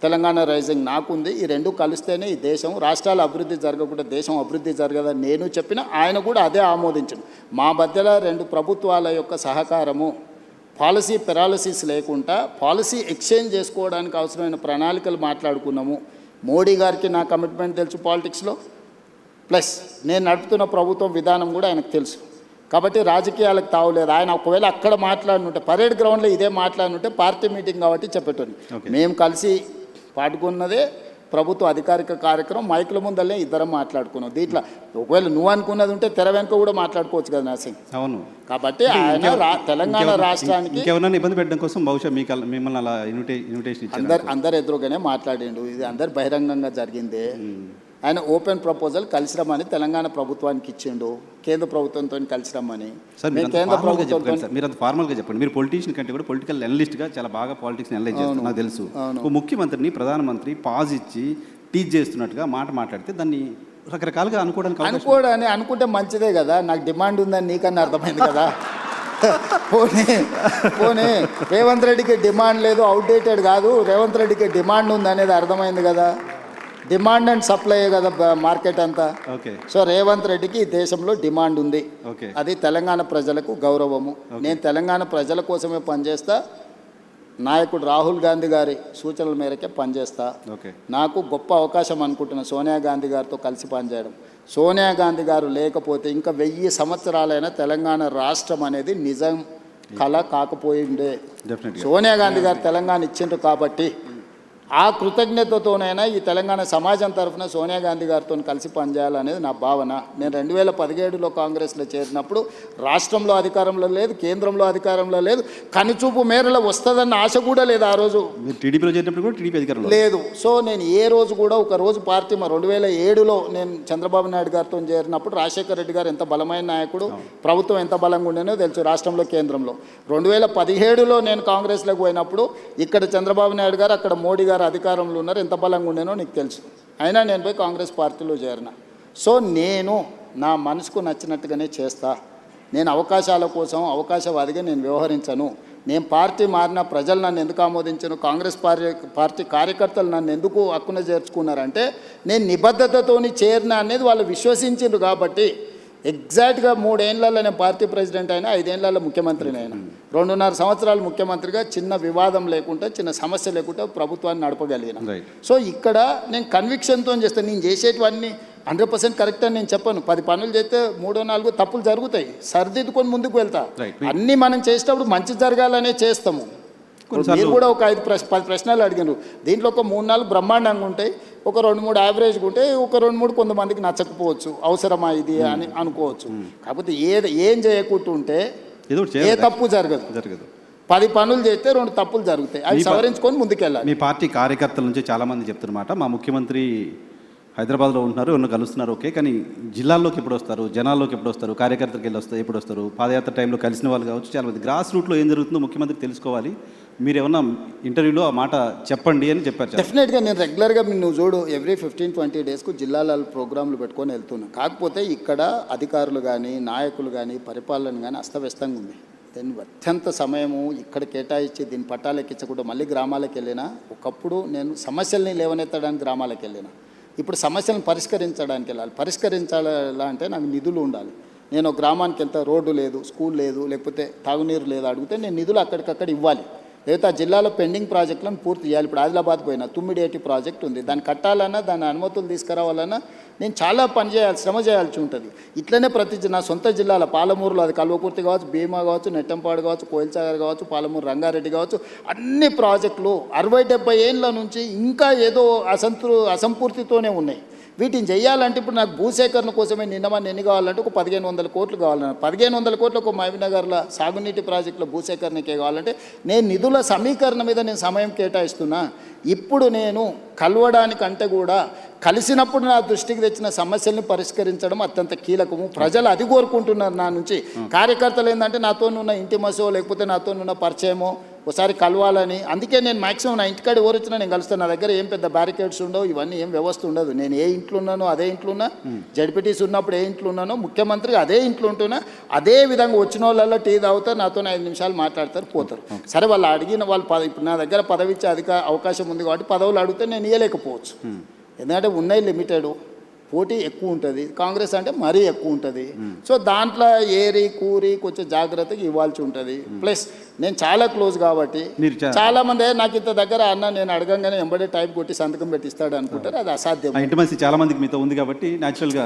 తెలంగాణ రైజింగ్ నాకుంది, ఈ రెండు కలిస్తేనే ఈ దేశం, రాష్ట్రాల అభివృద్ధి జరగకుండా దేశం అభివృద్ధి జరగదని నేను చెప్పిన, ఆయన కూడా అదే ఆమోదించను. మా మధ్యలో 2 ప్రభుత్వాల యొక్క సహకారము, పాలసీ పెరాలసిస్ లేకుండా పాలసీ ఎక్స్చేంజ్ చేసుకోవడానికి అవసరమైన ప్రణాళికలు మాట్లాడుకున్నాము. మోడీ గారికి నా కమిట్మెంట్ తెలుసు పాలిటిక్స్లో, ప్లస్ నేను నడుపుతున్న ప్రభుత్వం విధానం కూడా ఆయనకు తెలుసు. కాబట్టి రాజకీయాలకు తావులేదు. ఆయన ఒకవేళ అక్కడ మాట్లాడినుంటే, పరేడ్ గ్రౌండ్లో ఇదే మాట్లాడినుంటే పార్టీ మీటింగ్ కాబట్టి చెప్పేటోని. మేము కలిసి పాటుకున్నదే ప్రభుత్వ అధికారిక కార్యక్రమం, మైకుల ముందల్లే ఇద్దరం మాట్లాడుకున్నాం. దీంట్లో ఒకవేళ నువ్వు అనుకున్నది ఉంటే తెర వెనుక కూడా మాట్లాడుకోవచ్చు కదా నర్సింగ్. అవును. కాబట్టి ఆయన తెలంగాణ రాష్ట్రానికి ఎవరైనా ఇబ్బంది పెట్టడం కోసం బహుశా మిమ్మల్ని అలా ఇన్విటేషన్ అందరు ఎదురుగానే మాట్లాడిండు. ఇది అందరు బహిరంగంగా జరిగిందే. ఆయన ఓపెన్ ప్రపోజల్ కలిసి రమ్మని తెలంగాణ ప్రభుత్వానికి ఇచ్చిండు, కేంద్ర ప్రభుత్వంతో కలిసి రమ్మని. కేంద్ర ప్రభుత్వంతో మీరు అంత ఫార్మల్గా చెప్పండి. మీరు పొలిటీషియన్ కంటే కూడా పొలిటికల్ అనలిస్ట్గా చాలా బాగా పాలిటిక్స్ అనలైజ్ చేస్తారు, నాకు తెలుసు. ముఖ్యమంత్రిని ప్రధానమంత్రి పాజ్ ఇచ్చి టీచ్ చేస్తున్నట్టుగా మాట్లాడితే దాన్ని రకరకాలుగా అనుకుంటే మంచిదే కదా. నాకు డిమాండ్ ఉందని నీకన్నా అర్థమైంది కదా. పోనీ రేవంత్ రెడ్డికి డిమాండ్ లేదు, అవుట్డేటెడ్ కాదు, రేవంత్ రెడ్డికి డిమాండ్ ఉంది అనేది అర్థమైంది కదా. డిమాండ్ అండ్ సప్లై కదా మార్కెట్ అంతా. సో రేవంత్ రెడ్డికి ఈ దేశంలో డిమాండ్ ఉంది, అది తెలంగాణ ప్రజలకు గౌరవము. నేను తెలంగాణ ప్రజల కోసమే పనిచేస్తా, నాయకుడు రాహుల్ గాంధీ గారి సూచనల మేరకే పనిచేస్తా. నాకు గొప్ప అవకాశం అనుకుంటున్నా సోనియా గాంధీ గారితో కలిసి పనిచేయడం. సోనియా గాంధీ గారు లేకపోతే ఇంకా 1000 సంవత్సరాలైనా తెలంగాణ రాష్ట్రం అనేది నిజం కళ కాకపోయిండే. సోనియా గాంధీ గారు తెలంగాణ ఇచ్చిండ్రు కాబట్టి ఆ కృతజ్ఞతతోనైనా ఈ తెలంగాణ సమాజం తరఫున సోనియా గాంధీ గారితో కలిసి పనిచేయాలనేది నా భావన. నేను 2017లో కాంగ్రెస్లో చేరినప్పుడు రాష్ట్రంలో అధికారంలో లేదు, కేంద్రంలో అధికారంలో లేదు, కనుచూపు మేరలో వస్తుందన్న ఆశ కూడా లేదు. ఆ రోజు టీడీపీలో చేరినప్పుడు కూడా టీడీపీ అధికారం లేదు. సో నేను ఏ రోజు కూడా ఒక రోజు పార్టీ 2007లో నేను చంద్రబాబు నాయుడు గారితో చేరినప్పుడు రాజశేఖర రెడ్డి గారు ఎంత బలమైన నాయకుడు, ప్రభుత్వం ఎంత బలంగా ఉండేనో తెలుసు రాష్ట్రంలో, కేంద్రంలో. 2017లో నేను కాంగ్రెస్లోకి పోయినప్పుడు ఇక్కడ చంద్రబాబు నాయుడు గారు, అక్కడ మోడీ గారు అధికారంలో ఉన్నారు, ఎంత బలంగా ఉండేనో నీకు తెలుసు. అయినా నేను పోయి కాంగ్రెస్ పార్టీలో చేరిన. సో నేను నా మనసుకు నచ్చినట్టుగానే చేస్తా. నేను అవకాశాల కోసం అవకాశవాదిగా నేను వ్యవహరించను. నేను పార్టీ మారిన ప్రజలు నన్ను ఎందుకు ఆమోదించారు, కాంగ్రెస్ పార్టీ కార్యకర్తలు నన్ను ఎందుకు హక్కున చేర్చుకున్నారంటే నేను నిబద్ధతతోని చేరిన అనేది వాళ్ళు విశ్వసించారు కాబట్టి. ఎగ్జాక్ట్గా 3 ఏళ్లలో నేను పార్టీ ప్రెసిడెంట్ అయినా, 5 ఏళ్లలో ముఖ్యమంత్రిని అయినా, 2.5 సంవత్సరాలు ముఖ్యమంత్రిగా చిన్న వివాదం లేకుండా, చిన్న సమస్య లేకుండా ప్రభుత్వాన్ని నడపగలిగిన. సో ఇక్కడ నేను కన్విక్షన్తో చేస్తాను. నేను చేసేటివన్నీ 100% కరెక్ట్ అని నేను చెప్పను. 10 పనులు చేస్తే 3-4 తప్పులు జరుగుతాయి, సరిదిద్దుకొని ముందుకు వెళ్తా. అన్నీ మనం చేసేటప్పుడు మంచి జరగాలనే చేస్తాము. మీరు కూడా ఒక 10 ప్రశ్నలు అడిగారు. దీంట్లో ఒక 3-4 బ్రహ్మాండంగా ఉంటాయి, ఒక 2-3 యావరేజ్గా ఉంటాయి, ఒక 2-3 కొంతమందికి నచ్చకపోవచ్చు, అవసరమా ఇది అని అనుకోవచ్చు. కాకపోతే ఏం చేయకుంటుంటే ఏ తప్పు జరగదు. 10 పనులు చేస్తే 2 తప్పులు జరుగుతాయి, అవి సవరించుకొని ముందుకెళ్ళాలి. మీ పార్టీ కార్యకర్తల నుంచి చాలామంది చెప్తున్నమాట, మా ముఖ్యమంత్రి హైదరాబాద్లో ఉంటున్నారు, ఎవరిని కలుస్తున్నారు, ఓకే, కానీ జిల్లాల్లోకి ఎప్పుడు వస్తారు, జనాల్లోకి ఎప్పుడు వస్తారు, కార్యకర్తలకు ఎప్పుడు వస్తారు, పాదయాత్ర టైంలో కలిసిన వాళ్ళు కావచ్చు, చాలామంది గ్రాస్ రూట్లో ఏం జరుగుతుందో ముఖ్యమంత్రి తెలుసుకోవాలి, మీరు ఏమన్నా ఇంటర్వ్యూలో ఆ మాట చెప్పండి అని చెప్పారు. డెఫినెట్గా నేను రెగ్యులర్గా నువ్వు చూడు, ఎవ్రీ 15-20 డేస్కు జిల్లాల ప్రోగ్రాంలు పెట్టుకొని వెళ్తున్నాను. కాకపోతే ఇక్కడ అధికారులు కానీ, నాయకులు కానీ, పరిపాలన కానీ అస్తవ్యస్తంగా ఉంది. దీన్ని అత్యంత సమయము ఇక్కడ కేటాయించి దీన్ని పట్టాలెక్కించకుండా మళ్ళీ గ్రామాలకు వెళ్ళినా. ఒకప్పుడు నేను సమస్యల్ని లేవనెత్తడానికి గ్రామాలకు వెళ్ళినా, ఇప్పుడు సమస్యలను పరిష్కరించడానికి వెళ్ళాలి. పరిష్కరించాలా అంటే నాకు నిధులు ఉండాలి. నేను గ్రామానికి వెళ్తే రోడ్డు లేదు, స్కూల్ లేదు, లేకపోతే తాగునీరు లేదు అడిగితే నేను నిధులు అక్కడికక్కడ ఇవ్వాలి. లేకపోతే ఆ జిల్లాలో పెండింగ్ ప్రాజెక్టులను పూర్తి చేయాలి. ఇప్పుడు ఆదిలాబాద్ పోయినా తుమ్మిడేటి ప్రాజెక్ట్ ఉంది, దాన్ని కట్టాలన్నా, దాని అనుమతులు తీసుకురావాలన్నా నేను చాలా శ్రమ చేయాల్సి ఉంటుంది. ఇట్లనే నా సొంత జిల్లాలో పాలమూరులో అది కల్వకుర్తి కావచ్చు, భీమా కావచ్చు, నెట్టంపాడు కావచ్చు, కోయిల్సాగర్ కావచ్చు, పాలమూరు రంగారెడ్డి కావచ్చు, అన్ని ప్రాజెక్టులు 60-70 ఏళ్ళ నుంచి ఇంకా ఏదో అసంపూర్తితోనే ఉన్నాయి. వీటిని చేయాలంటే ఇప్పుడు నాకు భూసేకరణ కోసమే నిన్నమని ఎన్ని కావాలంటే ఒక 1500 కోట్లు కావాలన్నారు. 1500 కోట్లు ఒక మహబూబ్నగర్లో సాగునీటి ప్రాజెక్టులో భూసేకరణకే కావాలంటే నేను నిధుల సమీకరణ మీద నేను సమయం కేటాయిస్తున్నా. ఇప్పుడు నేను కలవడానికంటే కూడా కలిసినప్పుడు నా దృష్టికి తెచ్చిన సమస్యల్ని పరిష్కరించడం అత్యంత కీలకము. ప్రజలు అది కోరుకుంటున్నారు నా నుంచి. కార్యకర్తలు ఏంటంటే నాతో ఉన్న ఇంటిమసో లేకపోతే నాతో ఉన్న పరిచయమో ఒకసారి కలవాలని. అందుకే నేను మ్యాక్సిమం నా ఇంటికాడ ఎవరు వచ్చినా నేను కలుస్తాను. నా దగ్గర ఏం పెద్ద బ్యారికేడ్స్ ఉండవు, ఇవన్నీ ఏం వ్యవస్థ ఉండదు. నేను ఏ ఇంట్లో ఉన్నానో అదే ఇంట్లో ఉన్నా, జడ్పీటీసీ ఉన్నప్పుడు ఏ ఇంట్లో ఉన్నానో, ముఖ్యమంత్రిగా అదే ఇంట్లో ఉంటున్నా. అదే విధంగా వచ్చిన వాళ్ళల్లో టీ తాగుతారు, నాతో 5 నిమిషాలు మాట్లాడతారు, పోతారు. సరే వాళ్ళు అడిగిన వాళ్ళు ఇప్పుడు నా దగ్గర పదవి ఇచ్చే అవకాశం ఉంది కాబట్టి పదవులు అడిగితే నేను ఇవ్వలేకపోవచ్చు. ఎందుకంటే ఉన్నాయి లిమిటెడ్, పోటీ ఎక్కువ ఉంటుంది. కాంగ్రెస్ అంటే మరీ ఎక్కువ ఉంటుంది. సో దాంట్లో ఏరి కూరి కొంచెం జాగ్రత్తగా ఇవ్వాల్సి ఉంటుంది. ప్లస్ నేను చాలా క్లోజ్ కాబట్టి చాలా మంది నాకు ఇంత దగ్గర అన్న నేను అడగంగానే ఎంబడే టైప్ కొట్టి సంతకం పెట్టి ఇస్తాడు అనుకుంటారు. అది అసాధ్యం. చాలా మందికి మీతో ఉంది కాబట్టి న్యాచురల్గా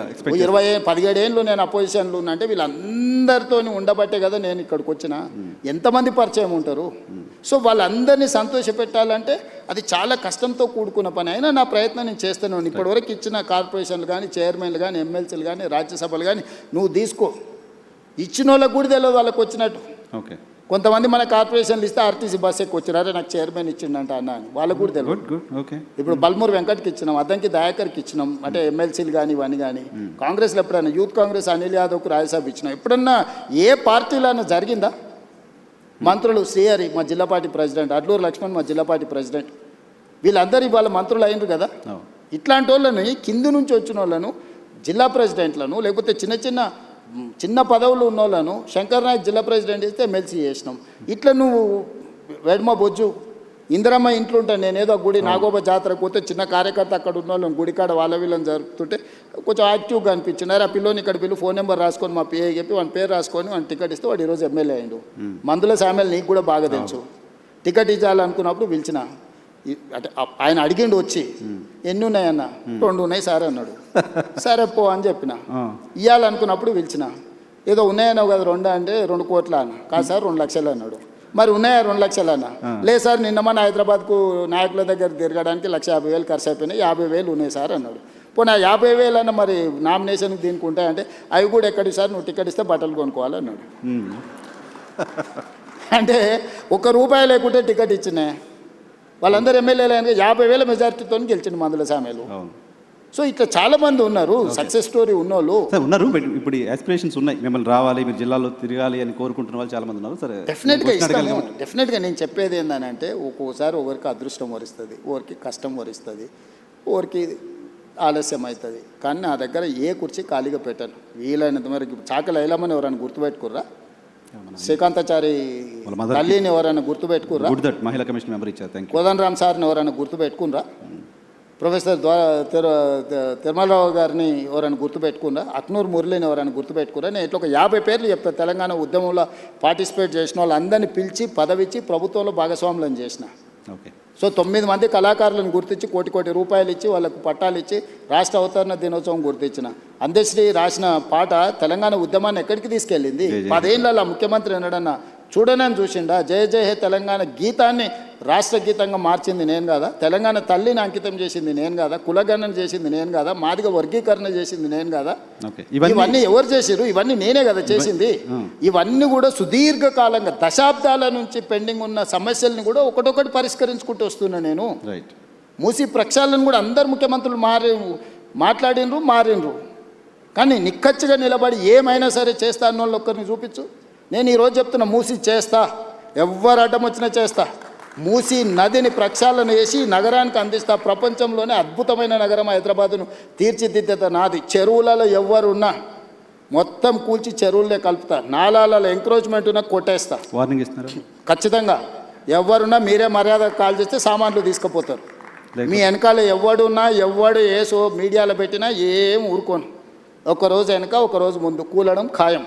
17 ఏళ్ళు నేను అపోజిషన్లో ఉన్నా అంటే వీళ్ళందరితో ఉండబట్టే కదా నేను ఇక్కడికి వచ్చిన. ఎంతమంది పరిచయం ఉంటారు. సో వాళ్ళందరినీ సంతోషపెట్టాలంటే అది చాలా కష్టంతో కూడుకున్న పని. అయినా నా ప్రయత్నం నేను చేస్తున్నాను. ఇప్పటివరకు ఇచ్చిన కార్పొరేషన్లు కానీ, చైర్మన్లు కానీ, ఎమ్మెల్సీలు కానీ, రాజ్యసభలు కానీ నువ్వు తీసుకో. ఇచ్చిన వాళ్ళకు కూడా తెలియదు వాళ్ళకి వచ్చినట్టు. ఓకే, కొంతమంది మన కార్పొరేషన్లు ఇస్తే ఆర్టీసీ బస్ ఎక్కువ వచ్చినారే నాకు చైర్మన్ ఇచ్చిండంట అన్న అని వాళ్ళకు కూడా తెలియదు. ఇప్పుడు బల్మూరు వెంకట్కి ఇచ్చినాం, అద్దంకి దయాకర్కి ఇచ్చినాం, అంటే ఎమ్మెల్సీలు కానీ ఇవన్నీ కానీ. కాంగ్రెస్లో ఎప్పుడైనా యూత్ కాంగ్రెస్ అనిల్ యాదవ్కు రాజ్యసభ ఇచ్చినాం. ఎప్పుడన్నా ఏ పార్టీలో జరిగిందా? మంత్రులు శ్రీహరి మా జిల్లా పార్టీ ప్రెసిడెంట్, అడ్లూరు లక్ష్మణ్ మా జిల్లా పార్టీ ప్రెసిడెంట్, వీళ్ళందరూ ఇవాళ మంత్రులు అయినరు కదా. ఇట్లాంటి వాళ్ళని కింది నుంచి వచ్చిన వాళ్ళను జిల్లా ప్రెసిడెంట్లను లేకపోతే చిన్న పదవులు ఉన్న వాళ్ళను శంకర్ నాయక్ జిల్లా ప్రెసిడెంట్ ఇస్తే ఎమ్మెల్సీ చేసినాం. ఇట్లా నువ్వు వెడ్మ బొజ్జు ఇందిరమ్మ ఇంట్లో ఉంటాను నేను, ఏదో గుడి నాగోబ జాతరకు పోతే చిన్న కార్యకర్త అక్కడ ఉన్న వాళ్ళని గుడికాడ వాళ్ళ వీళ్ళని జరుపుతుంటే కొంచెం యాక్టివ్గా అనిపించినారు. ఆ పిల్లోని ఇక్కడ పిల్లు ఫోన్ నెంబర్ రాసుకొని మా పిఏ చెప్పి వాడి పేరు రాసుకొని వాడిని టికెట్ ఇస్తే వాడు ఈరోజు ఎమ్మెల్యే అయ్యిండు. మందుల సామెలు నీకు కూడా బాగా తెలుసు. టికెట్ ఇవ్వాలనుకున్నప్పుడు పిలిచిన, అంటే ఆయన అడిగిండు వచ్చి ఎన్ని ఉన్నాయన్న, 2 ఉన్నాయి సార్ అన్నాడు. సరే పో అని చెప్పిన. ఇవ్వాలనుకున్నప్పుడు పిలిచిన, ఏదో ఉన్నాయన్నావు కదా 2 అంటే 2 కోట్ల అన్న. కాదు సార్ 2 లక్షలు అన్నాడు. మరి ఉన్నాయా 2 లక్షలు అన్న? లేదు సార్ నిన్న మన హైదరాబాద్కు నాయకుల దగ్గర తిరగడానికి 1,50,000 ఖర్చు అయిపోయినాయి, 50,000 ఉన్నాయి సార్ అన్నాడు. పోనీ 50,000 అన్న మరి నామినేషన్కి దీనికి ఉంటాయంటే అవి కూడా ఎక్కడికి సార్, నువ్వు టికెట్ ఇస్తే బట్టలు కొనుక్కోవాలన్నాడు. అంటే ₹1 లేకుంటే టికెట్ ఇచ్చినాయి. వాళ్ళందరూ ఎమ్మెల్యేలు అయినా 50,000 మెజార్టీతో గెలిచిండు మందుల సామెలు. సో ఇట్లా చాలా మంది ఉన్నారు, సక్సెస్ స్టోరీ ఉన్నోళ్ళు ఉన్నారు. ఇప్పుడు ఆస్పిరేషన్స్ ఉన్నాయి, మిమ్మల్ని రావాలి, మీరు జిల్లాలో తిరగాలి అని కోరుకుంటున్న వాళ్ళు చాలా మంది ఉన్నారు. సరే, డెఫినెట్గా నేను చెప్పేది ఏంటంటే ఒక్కోసారి ఒకరికి అదృష్టం వరిస్తుంది, ఒకరికి కష్టం వరిస్తుంది, ఒకరికి ఆలస్యం అవుతుంది. కానీ నా దగ్గర ఏ కుర్చీ ఖాళీగా పెట్టాను. వీలైనంత మరి చాకలి అయిలామని ఎవరైనా గుర్తుపెట్టుకుర్రా? శ్రీకాంతాచారి వాళ్ళ mother కి. తల్లిని ఎవరైనా గుర్తుపెట్టుకుర్రా? గుడ్ దట్ మహిళా కమిషన్ మెంబర్ ఇచ్చారు. Thank you. కోదండరామ్ సార్ని ఎవరైనా గుర్తుపెట్టుకున్రా? ప్రొఫెసర్ తిరుమలరావు గారిని ఎవరైనా గుర్తుపెట్టుకున్నా? అక్నూరు మురళిని ఎవరైనా గుర్తుపెట్టుకున్నా? నేను ఇట్లా ఒక 50 పేర్లు చెప్తాను. తెలంగాణ ఉద్యమంలో పార్టిసిపేట్ చేసిన వాళ్ళందరినీ పిలిచి పదవిచ్చి ప్రభుత్వంలో భాగస్వాములను చేసిన. ఓకే. సో 9 మంది కళాకారులను గుర్తించి కోటి రూపాయలు ఇచ్చి వాళ్ళకు పట్టాలు ఇచ్చి రాష్ట్ర అవతరణ దినోత్సవం గుర్తించిన. అందశ్రీ రాసిన పాట తెలంగాణ ఉద్యమాన్ని ఎక్కడికి తీసుకెళ్ళింది? 10 ఏళ్ళ ముఖ్యమంత్రి ఎన్నడన్నా చూడనని చూసిండా? జయ జయ హే తెలంగాణ గీతాన్ని రాష్ట్ర గీతంగా మార్చింది నేను కదా? తెలంగాణ తల్లిని అంకితం చేసింది నేను కదా? కులగణన చేసింది నేను కదా? మాదిగ వర్గీకరణ చేసింది నేను కదా? ఓకే. ఇవన్నీ ఎవరు చేసిరు? ఇవన్నీ నేనే కదా చేసింది. ఇవన్నీ కూడా సుదీర్ఘకాలంగా దశాబ్దాల నుంచి పెండింగ్ ఉన్న సమస్యల్ని కూడా ఒకటొకటి పరిష్కరించుకుంటూ వస్తున్నా నేను. రైట్. మూసి ప్రక్షాళన కూడా అందరు ముఖ్యమంత్రులు మారిండ్రు. కానీ నిక్కచ్చిగా నిలబడి ఏమైనా సరే చేస్తా అన్న వాళ్ళు ఒక్కరిని చూపించు. నేను ఈరోజు చెప్తున్నా, మూసి చేస్తా, ఎవ్వరు అడ్డం వచ్చినా చేస్తా. మూసి నదిని ప్రక్షాళన చేసి నగరానికి అందిస్తా. ప్రపంచంలోనే అద్భుతమైన నగరం హైదరాబాదును తీర్చిదిద్దేత నాది. చెరువులలో ఎవ్వరున్నా మొత్తం కూల్చి చెరువులనే కలుపుతా. నాలాలలో ఎంక్రోచ్మెంట్ ఉన్నా కొట్టేస్తా. వార్నింగ్ ఇస్తున్నారు. ఖచ్చితంగా ఎవరున్నా మీరే మర్యాద కాల్ చేస్తే సామాన్లు తీసుకుపోతారు. మీ వెనకాల ఎవడున్నా ఎవడు ఏసో మీడియాలో పెట్టినా ఏం ఊరుకోను. ఒకరోజు వెనక ఒకరోజు ముందు కూలడం ఖాయం.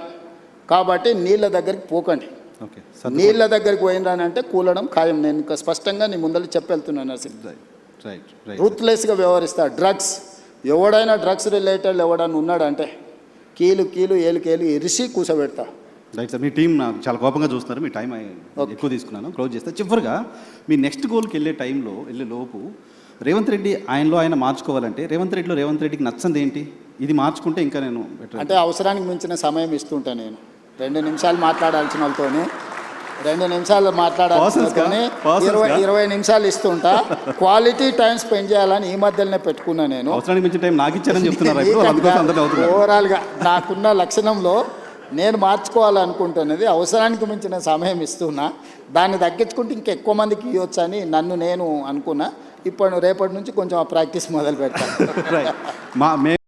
కాబట్టి నీళ్ళ దగ్గరికి పోకండి. ఓకే. నీళ్ళ దగ్గరికి పోయినానంటే కూలడం ఖాయం. నేను ఇంకా స్పష్టంగా నీ ముందర చెప్పెళ్తున్నాను. రైట్. రైట్. రూత్లెస్గా వ్యవహరిస్తా. డ్రగ్స్ ఎవడైనా డ్రగ్స్ రిలేటెడ్ ఎవడైనా ఉన్నాడంటే కీలు ఏలు ఇరిసి కూసబెడతా. Right sir. మీ టీం నాకు చాలా కోపంగా చూస్తున్నారు. మీ టైం ఎక్కువ తీసుకున్నాను. క్లోజ్ చేస్తే చివరిగా మీ నెక్స్ట్ గోల్కి వెళ్ళే లోపు రేవంత్ రెడ్డి ఆయన మార్చుకోవాలంటే రేవంత్ రెడ్డికి నచ్చంది ఏంటి? ఇది మార్చుకుంటే ఇంకా నేను బెటర్ అంటే అవసరానికి మించిన సమయం ఇస్తుంటా. నేను 2 నిమిషాలు మాట్లాడాల్సిన వాళ్ళతోనే 2 నిమిషాలు మాట్లాడాల్సిన 20 నిమిషాలు ఇస్తుంటా. క్వాలిటీ టైం స్పెండ్ చేయాలని ఈ మధ్యలోనే పెట్టుకున్నా. నేను అవసరానికి మించిన టైం నాకు ఇచ్చారని చెప్తున్నారు. ఓవరాల్గా నాకున్న లక్షణంలో నేను మార్చుకోవాలనుకుంటున్నది అవసరానికి మించిన సమయం ఇస్తున్నా. దాన్ని తగ్గించుకుంటే ఇంకెక్కువ మందికి ఇవ్వచ్చని నన్ను నేను అనుకున్నా. రేపటి నుంచి కొంచెం ఆ ప్రాక్టీస్ మొదలు పెడతాను.